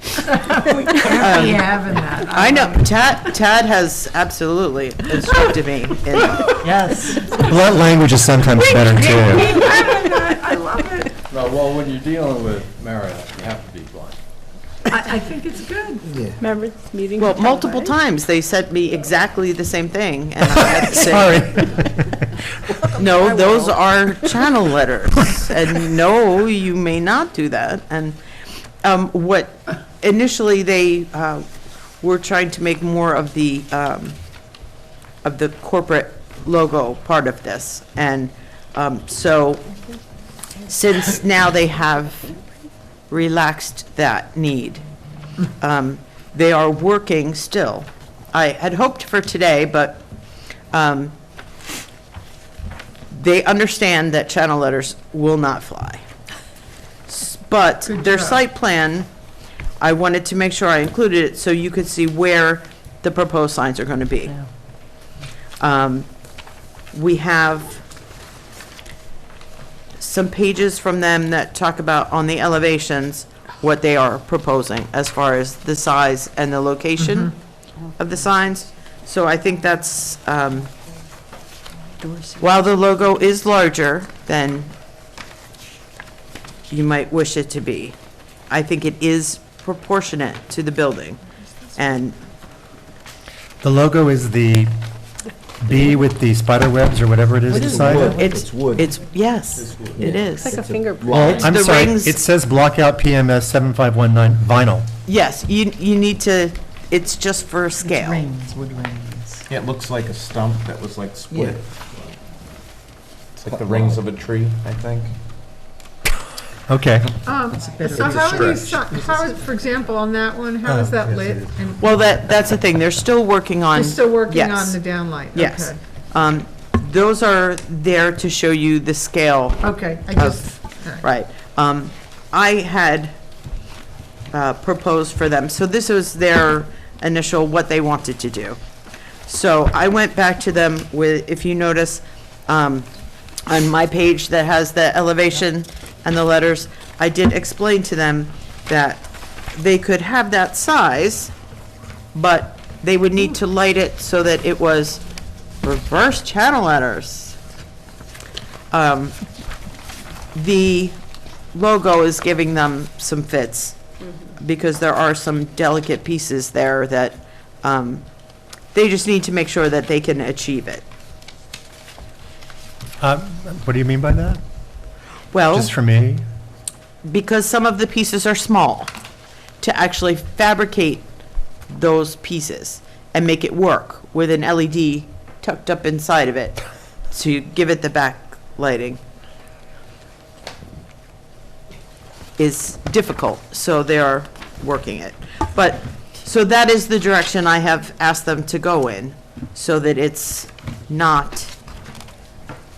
We can't be having that. I know, Tad has absolutely instructed me. Yes. Blunt language is sometimes better, too. I love it. No, well, when you're dealing with Marriott, you have to be blunt. I think it's good. Remember this meeting? Well, was multiple televised? times, they sent me exactly the same thing, and I had to say, Sorry. no, those are channel letters, and no, you may not do that. And what initially they were trying to make more of the corporate logo part of this, and so since now they have relaxed that need, they are working still. I had hoped for today, but they understand that channel letters will not fly. But Good their job. site plan, I wanted to make sure I included it so you could see where the proposed signs are going to be. We have some pages from them that talk about on the elevations what they are proposing as far as the size and the location of the signs. So I think that's, while the logo is larger than you might wish it to be, I think it is proportionate to the building. And The logo is the bee with the spider webs or whatever it is inside it? it's wood. It's, yes, it is. It's like a fingerprint. Well, I'm The sorry, rings- it says blockout PMS 7519 vinyl. Yes, you need to, it's just for scale. Wood rings. Yeah, it looks like a stump that was like split. It's like the rings of a tree, I think. Okay. So how are these, how is, for example, on that one, how is that lit? And Well, that's the thing, they're still working on. You're still working yes. on the downlight? Yes. Okay. Those are there to show you the scale. Okay, I just, all right. Right. I had proposed for them, so this was their initial, what they wanted to do. So I went back to them with, if you notice, on my page that has the elevation and the letters, I did explain to them that they could have that size, but they would need to light it so that it was reverse channel letters. The logo is giving them some fits, because there are some delicate pieces there that they just need to make sure that they can achieve it. What do you mean by that? Well, Just for me? because some of the pieces are small, to actually fabricate those pieces and make it work with an LED tucked up inside of it to give it the backlighting is difficult, so they are working it. But, so that is the direction I have asked them to go in, so that it's not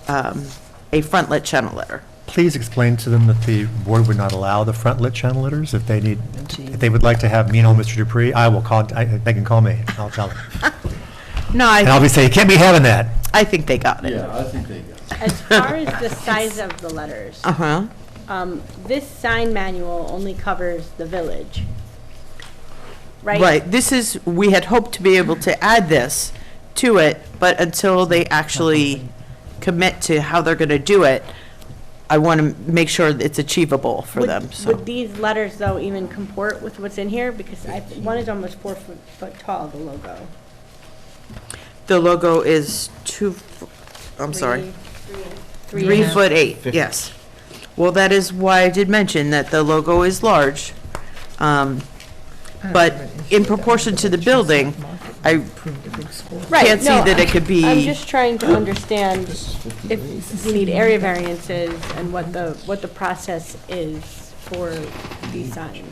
a front-lit channel letter. Please explain to them that the board would not allow the front-lit channel letters. If they need, if they would like to have me and old Mr. Dupree, I will call, they can call me. I'll tell them. No, And I'll be saying, you can't be having that. I think they got it. As far as the size of the letters, Uh-huh. this sign manual only covers the village, right? Right, this is, we had hoped to be able to add this to it, but until they actually commit to how they're gonna do it, I want to make sure that it's achievable for Would- them, so. Would these letters, though, even comport with what's in here? Because one is almost 4 foot tall, the logo. The logo is I'm sorry, 3'8", yes. Well, that is why I did mention that the logo is large. But in proportion to the building, I Right, can't see no, that it could be. I'm just trying to understand if we need area variances and what the process is for these signs.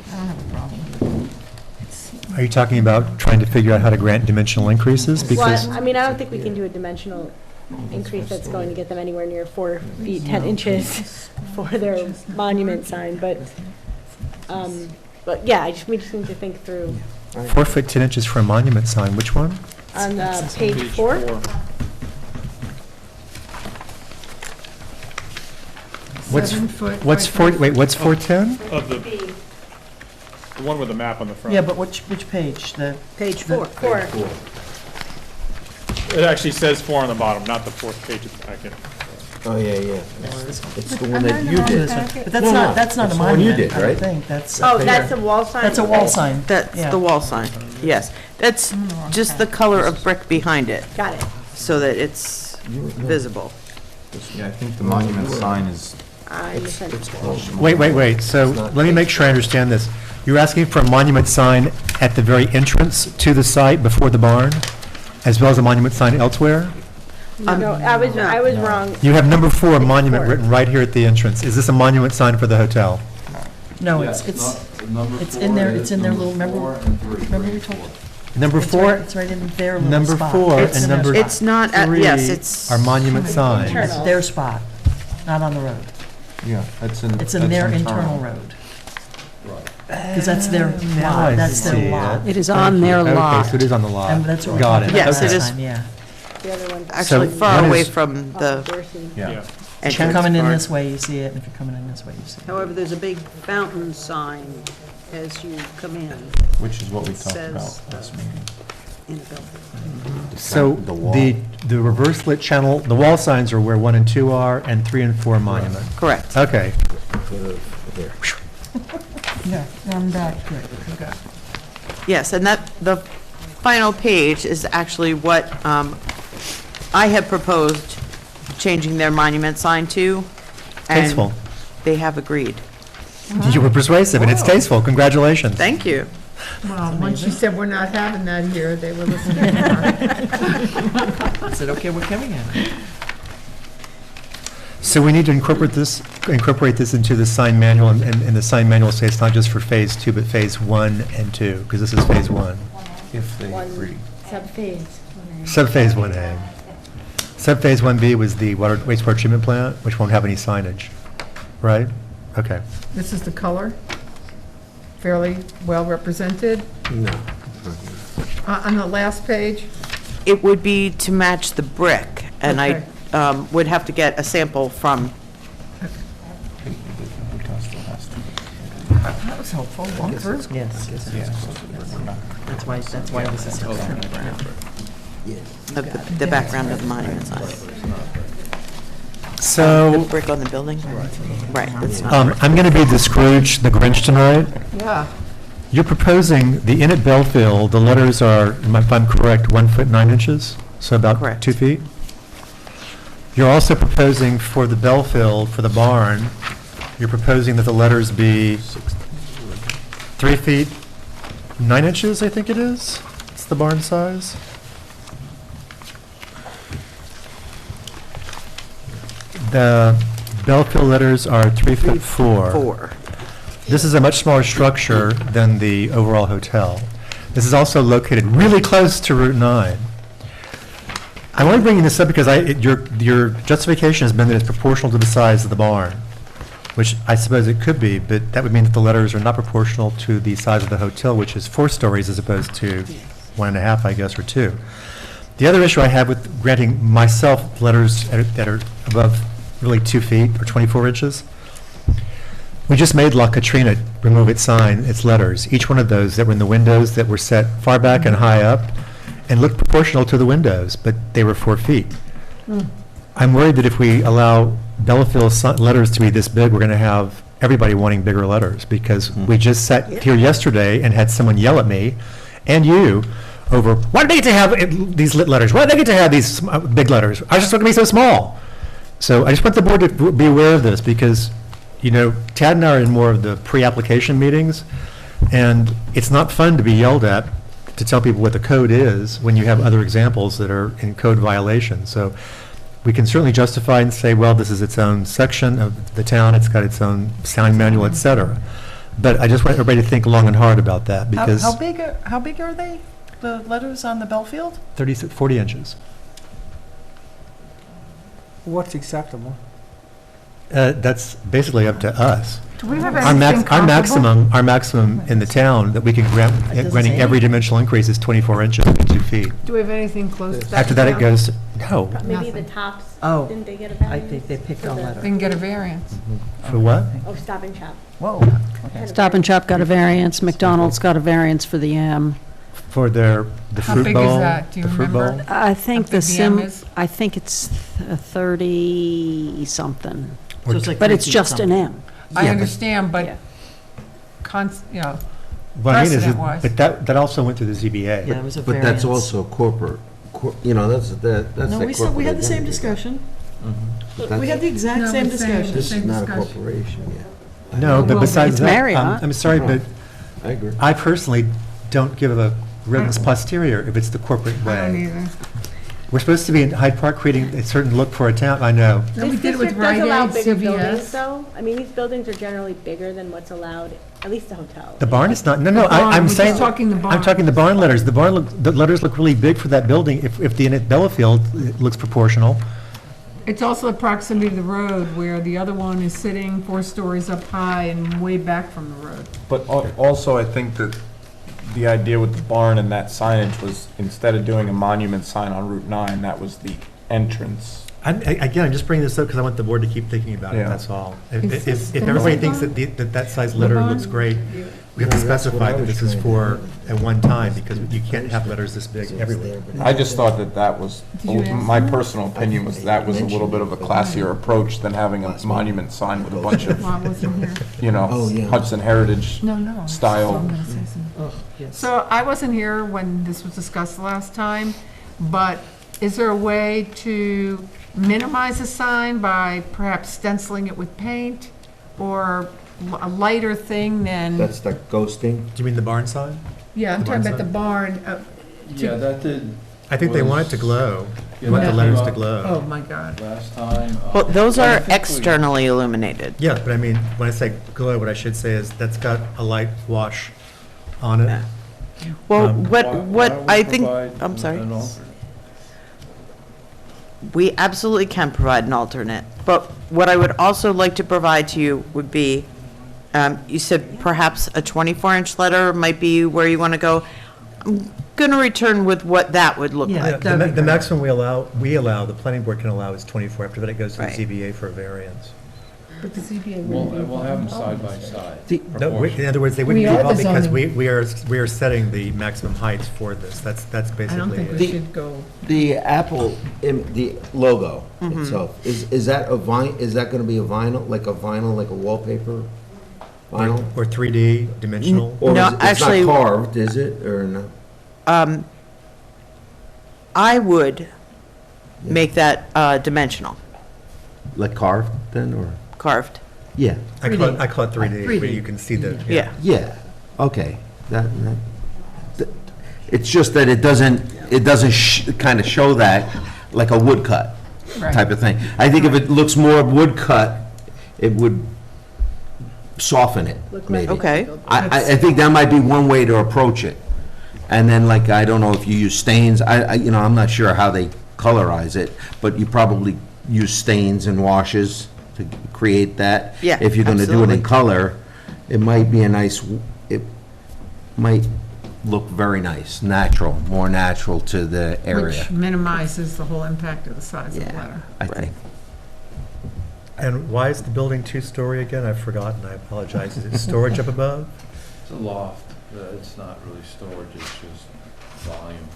Are you talking about trying to figure out how to grant dimensional increases? Because Well, I mean, I don't think we can do a dimensional increase that's going to get them anywhere near 4 feet, 10 inches for their monument sign, but yeah, we just need to think through. 4 foot 10 inches for a monument sign, which one? On page 4? What's, 7 foot. what's what's 410? Of the one with the map on the front. Yeah, but which page? The Page 4. 4. It actually says 4 on the bottom, not the fourth page of the packet. Oh, yeah. It's the one that you did. But that's not a the one you monument, did, I don't right? think. That's. Oh, that's a wall sign? That's a wall sign. That's Yeah. the wall sign, yes. That's just the color of brick behind it, Got it. so that it's visible. Yeah, I think the monument sign is, I misunderstood. Wait. So let me make sure I understand this. You're asking for a monument sign at the very entrance to the site before the barn, as well as a monument sign elsewhere? No, I was wrong. You have number 4 monument written right here at the entrance. Is this a monument sign for the hotel? No, it's in there, it's in their little, remember we told? Number It's 4, right- It's right in their little number spot. 4 It's and in their number spot. It's not, at yes, it's. are monument signs. It's their spot, not on the road. yeah, that's in. It's in their internal road. Because that's their Now I lot, that's see their it. lot. It is on their Okay, lot. so it is on the lot. And that's what we're Got talking it. about Yes, last it is. time, yeah. The other one's Actually, So far one away is- from the Dorsey. Yeah. If you're entrance coming in part. this way, you see it, and if you're coming in this way, you see it. However, there's a big fountain sign as you come in Which is what we talked Says- about last meeting. in a building. So The wall. the reverse lit channel, the wall signs are where 1 and 2 are, and 3 and 4 monument. Correct. Okay. Yeah, I'm back, good, okay. Yes, and that, the final page is actually what I had proposed changing their monument sign to. and Tasteful. They have agreed. You were persuasive, and it's tasteful. Congratulations. Thank you. Well, once you said we're not having that here, they were listening. I said, okay, we're coming in. So we need to incorporate this into the sign manual, and the sign manual say it's not just for Phase 2, but Phase 1 and 2, because this is Phase 1. If they agree. Subphase. Subphase 1A. Subphase 1B was the wastewater treatment plant, which won't have any signage, right? Okay. This is the color, fairly well represented. No. On the last page, It would be to match the brick, and Okay. I would have to get a sample from, that was helpful, walk through. Yes, that's why this is so the background of the monument sign. So, The brick on the building? Right, that's not. I'm going to be the Scrooge, the Grinch tonight. Yeah, You're proposing, the Inn at Belfield, the letters are, if I'm correct, 1 foot 9 inches? So about Correct. 2 feet? You're also proposing for the Belfield, for the barn, you're proposing that the letters be 3 feet 9 inches, I think it is? It's the barn size? The Belfield letters are 3 foot 4. 4. This is a much smaller structure than the overall hotel. This is also located really close to Route 9. I'm only bringing this up because your justification has been that it's proportional to the size of the barn, which I suppose it could be, but that would mean that the letters are not proportional to the size of the hotel, which is 4 stories as opposed to 1.5, I guess, or 2. The other issue I have with granting myself letters that are above really 2 feet or 24 inches, we just made La Katrina remove its sign, its letters, each one of those that were in the windows that were set far back and high up and looked proportional to the windows, but they were 4 feet. I'm worried that if we allow Belfield's letters to be this big, we're going to have everybody wanting bigger letters, because we just sat here yesterday and had someone yell at me and you over, why do they get to have these lit letters? Why do they get to have these big letters? I just want to be so small. So I just want the board to be aware of this, because, you know, Tad and I are in more of the pre-application meetings, and it's not fun to be yelled at to tell people what the code is when you have other examples that are in code violation. So we can certainly justify and say, well, this is its own section of the town, it's got its own sign manual, et cetera. But I just want everybody to think long and hard about that, because How big are they, the letters on the Belfield? 40 inches. What's acceptable? That's basically up to us. do we have Our anything comparable? our maximum in the town that we can grant, doesn't granting say every dimensional increase is 24 inches, 2 feet. Do we have anything close to that? After that, it now? goes, no. Maybe the tops, Oh, didn't they get a I variance? think they picked for on the- letter. They can get a variance. For what? Oh, Stop and Shop. Whoa. Had a Stop and Shop got a variance, McDonald's got a variance for the M. For the How fruit big is bowl? that? Do you the fruit remember? bowl? I think How big the M is? I think it's 30-something, So it's like but 3 it's feet just an something. M. I Yeah, but- understand, Yeah. but, you know, What I mean is, precedent-wise. but that also went through the ZBA. Yeah, it was a But variance. that's also corporate, you know, that's that No, corporate we said, we had the same identity. discussion. But We had the exact No, same we're saying- discussion. This is Same not a discussion. corporation yet. No, but Well, besides it's that, Marriott. I'm sorry, but I agree. I personally don't give a ribs posterior if it's the corporate I don't way. either. We're supposed to be in Hyde Park creating a certain look for a town, I know. No, we This did it with district does Rite allow Aid, bigger buildings, CVS. though. I mean, these buildings are generally bigger than what's allowed, at least the hotel. The barn is not, no, The barn, I'm we're just saying, talking the barn. I'm talking the barn letters. The letters look really big for that building. If the Inn at Bellafield looks proportional, It's also the proximity to the road, where the other one is sitting 4 stories up high and way back from the road. But also, I think that the idea with the barn and that signage was, instead of doing a monument sign on Route 9, that was the entrance. Again, I'm just bringing this up because I want the board to keep thinking about it, Yeah. that's all. Is this If the everybody barn? thinks that size letter looks great, we have to specify that this is for at one time, because you can't have letters this big everywhere. I just thought that was, Did you ask my them? personal opinion was that was a little bit of a classier approach than having a monument sign with a bunch of, Well, I wasn't here. Hudson Heritage No. style. So I'm gonna say something. So I wasn't here when this was discussed last time, but is there a way to minimize a sign by perhaps stenciling it with paint, or a lighter thing than? That's the ghosting? Do you mean the barn sign? Yeah, I'm the talking barn about the sign? barn. Yeah, that did. I think they want it to glow. They want the Yeah. letters to glow. Oh, my God. Last time. Well, those I are think we- externally illuminated. Yeah, but I mean, when I say glow, what I should say is that's got a light wash on it. Well, Um, what Why don't we I think, provide I'm sorry. an alternate? We absolutely can provide an alternate, but what I would also like to provide to you would be, you said perhaps a 24-inch letter might be where you want to go. I'm going to return with what that would look Yeah. like. The maximum we allow, the planning board can allow is 24, after that it goes to the Right. ZBA for a variance. But the ZBA We'll, wouldn't be we'll have them involved. side by side. No, in other words, they wouldn't We be are the involved because zoning. we are setting the maximum heights for this. That's I don't basically think it. we should go. The Apple, the logo Mm-hmm. itself, is that is that gonna be a vinyl, like a wallpaper? Vinyl? Or 3D dimensional. Or No, is it- actually- It's not carved, is it, or no? I would make that dimensional, Like carved then, or? carved. Yeah. I call it 3D, where you can see the. Yeah. Yeah, okay. It's just that it doesn't kind of show that like a woodcut type of thing. I think if it looks more woodcut, it would soften it, maybe. Okay. I think that might be one way to approach it. And then, like, I don't know if you use stains, I'm not sure how they colorize it, but you probably use stains and washes to create that. Yeah, If you're gonna do it absolutely. in color, it might be it might look very nice, natural, more natural to the area, Which minimizes the whole impact of the size of the letter. I think. And why is the building 2-story again? I've forgotten, I apologize. Is it storage up above? It's a loft. It's not really storage, it's just volume.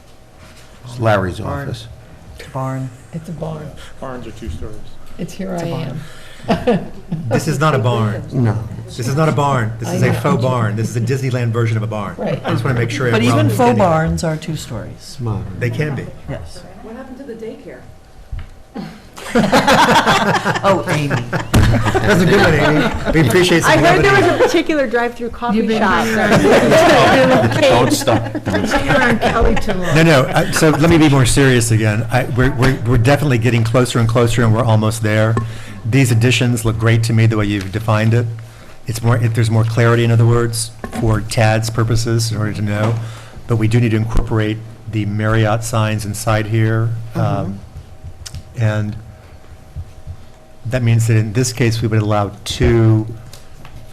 It's Larry's Barn. office. Barn. It's a barn. Barns are 2 stories. It's here It's I a barn. am. This is not a barn. No. This is not a barn. This is a faux barn. This is a Disneyland version of a barn. Right. I just want to make sure. But we're all even faux getting it. barns are 2 stories. They can be. Yes. What happened to the daycare? Oh, Amy. That's a good one, Amy. We appreciate some I heard there was levity. a particular drive-through coffee You've been shop. Don't stop. You're on Kelly too long. No, so let me be more serious again. We're definitely getting closer and closer, and we're almost there. These additions look great to me, the way you've defined it. It's more, there's more clarity, in other words, for TAD's purposes, in order to know. But we do need to incorporate the Marriott signs inside here. And that means that in this case, we would allow 2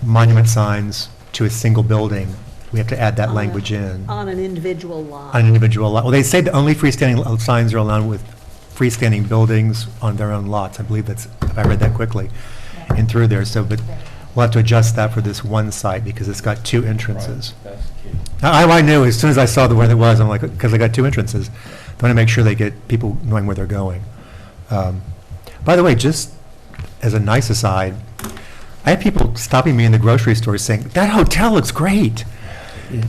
monument signs to a single building. We have to add that language in. On an individual lot. On an individual lot. Well, they say that only freestanding signs are allowed with freestanding buildings on their own lots. I believe that's, if I read that quickly, and through there. So, but we'll have to adjust that for this one site because it's got 2 entrances. That's the key. I knew, as soon as I saw the one it was, I'm like, because I got 2 entrances. I want to make sure they get people knowing where they're going. By the way, just as a nice aside, I have people stopping me in the grocery store saying, that hotel looks great.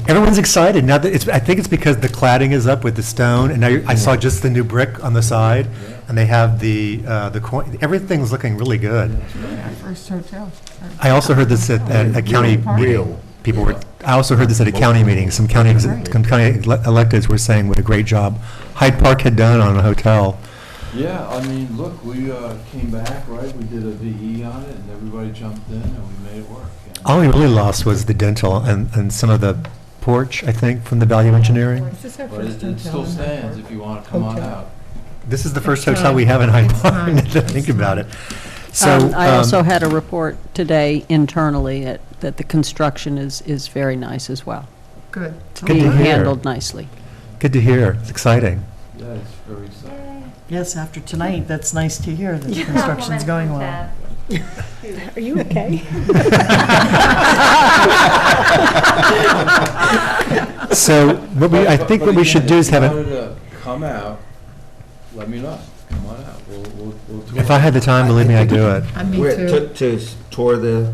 Everyone's excited. Now, that I think it's because the cladding is up with the stone, and now I saw just the new brick on the side, and they have the everything's looking really good. First hotel. I also heard this at a county meeting. People were, I also heard this at a county meeting. Some county electeds were saying what a great job Hyde Park had done on a hotel. Yeah, I mean, look, we came back, right, we did a VE on it, and everybody jumped in, and we made it work. And All we really lost was the dental and some of the porch, I think, from the value engineering. Is this our But first it hotel? still in Hyde stands Park? if you want to come on Hotel. out. This is the first hotel we have in Hyde Park, now that I think about it. So, I also had a report today internally that the construction is very nice as well. Good. Good to Being hear. handled nicely. Good to hear. It's exciting. Yeah, it's very exciting. Yes, after tonight, that's nice to hear that the construction's going well. Are you okay? So I think what we should do is have If you it, wanted to come out, let me know. Come on out. We'll tour if I had the time, believe me, I'd do it. Me too. To tour the,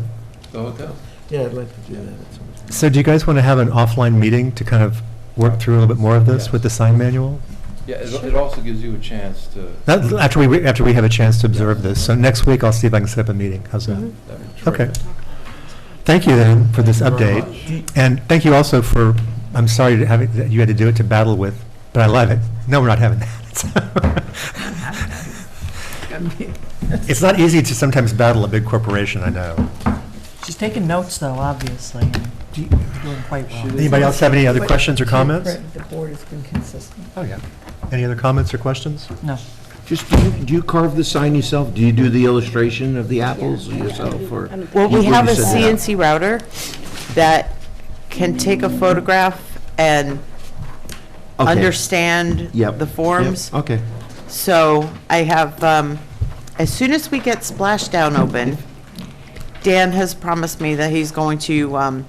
the hotel. yeah, I'd like to do that. So do you guys want to have an offline meeting to kind of work through a little bit more of this with the sign manual? Yeah, it also gives you a chance to. After we have a chance to observe this. So next week, I'll see if I can set up a meeting. How's that? that'd be Okay. terrific. Thank you then for this Thank you very update. And thank you also for, I'm sorry that you had to do it to battle with, but I love it. No, we're not having that. It's not easy to sometimes battle a big corporation, I know. She's taking notes, though, obviously, and you're doing quite well. Anybody else have any other questions or comments? The board has been consistent. Oh, yeah. Any other comments or questions? No. Just, do you carve the sign yourself? Do you do the illustration of the apples yourself, or? Well, we you have a set it up? CNC router that can take a photograph and Okay. understand Yep. the forms. Yep. Okay. So I have, as soon as we get Splashdown open, Dan has promised me that he's going to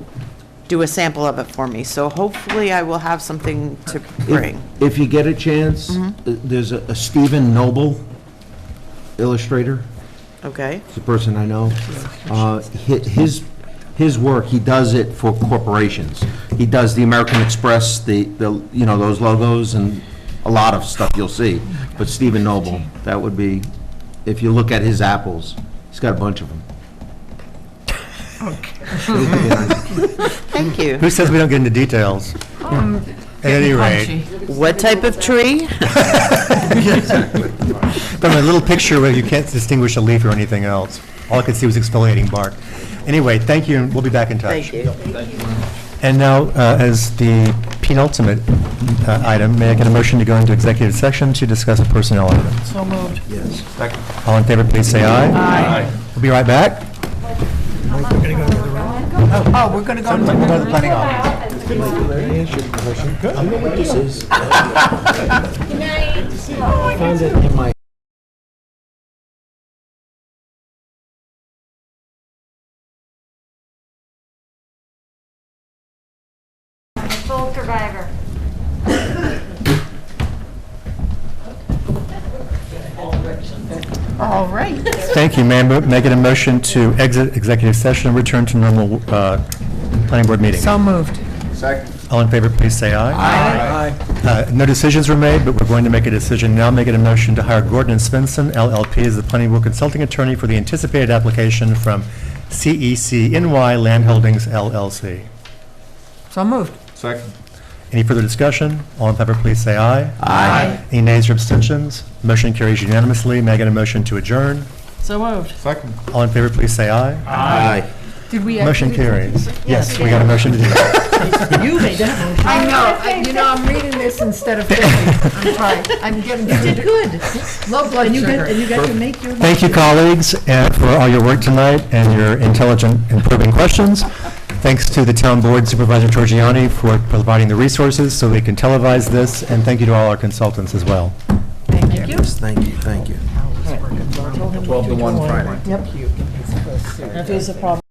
do a sample of it for me. So hopefully I will have something to bring. If you get a chance, there's a Stephen Noble illustrator. Okay? It's a person I know. His work, he does it for corporations. He does the American Express, the those logos, and a lot of stuff you'll see. But Stephen Noble, that would be, if you look at his apples, he's got a bunch of them. Thank you. Who says we don't get into details? At any rate. What type of tree? From a little picture where you can't distinguish a leaf or anything else. All I could see was exfoliating bark. Anyway, thank you, and we'll be back in touch. Thank you. And now, as the penultimate item, may I get a motion to go into executive session to discuss a personnel item? So moved. Yes. All in favor, please say aye. Aye. We'll be right back. Oh, we're going to go to We'll go to the planning office. I know what this is. I found it in my Full survivor. All right. Thank you, ma'am. May I get a motion to exit executive session and return to normal planning board meeting? So moved. Second. All in favor, please say aye. Aye. No decisions were made, but we're going to make a decision now. Make it a motion to hire Gordon & Svensson, LLP, as the planning board consulting attorney for the anticipated application from CEC NY Land Holdings, LLC. So moved. Second. Any further discussion? All in favor, please say aye. Aye. Any nays or abstentions? Motion carries unanimously. May I get a motion to adjourn? So moved. Second. All in favor, please say aye. Aye. Did we Motion actually- carries. Yes, we got a motion to do. You made that motion. I know, I'm reading this instead of thinking. I'm trying, I'm getting. You did good. Low blood sugar. And you got to make your. Thank you, colleagues, for all your work tonight and your intelligent and probing questions. Thanks to the town board supervisor Torgiani for providing the resources so we can televise this, and thank you to all our consultants as well. Thank you. Yes, thank you, thank you. 12 to 1 Friday. Yep. If there's a problem.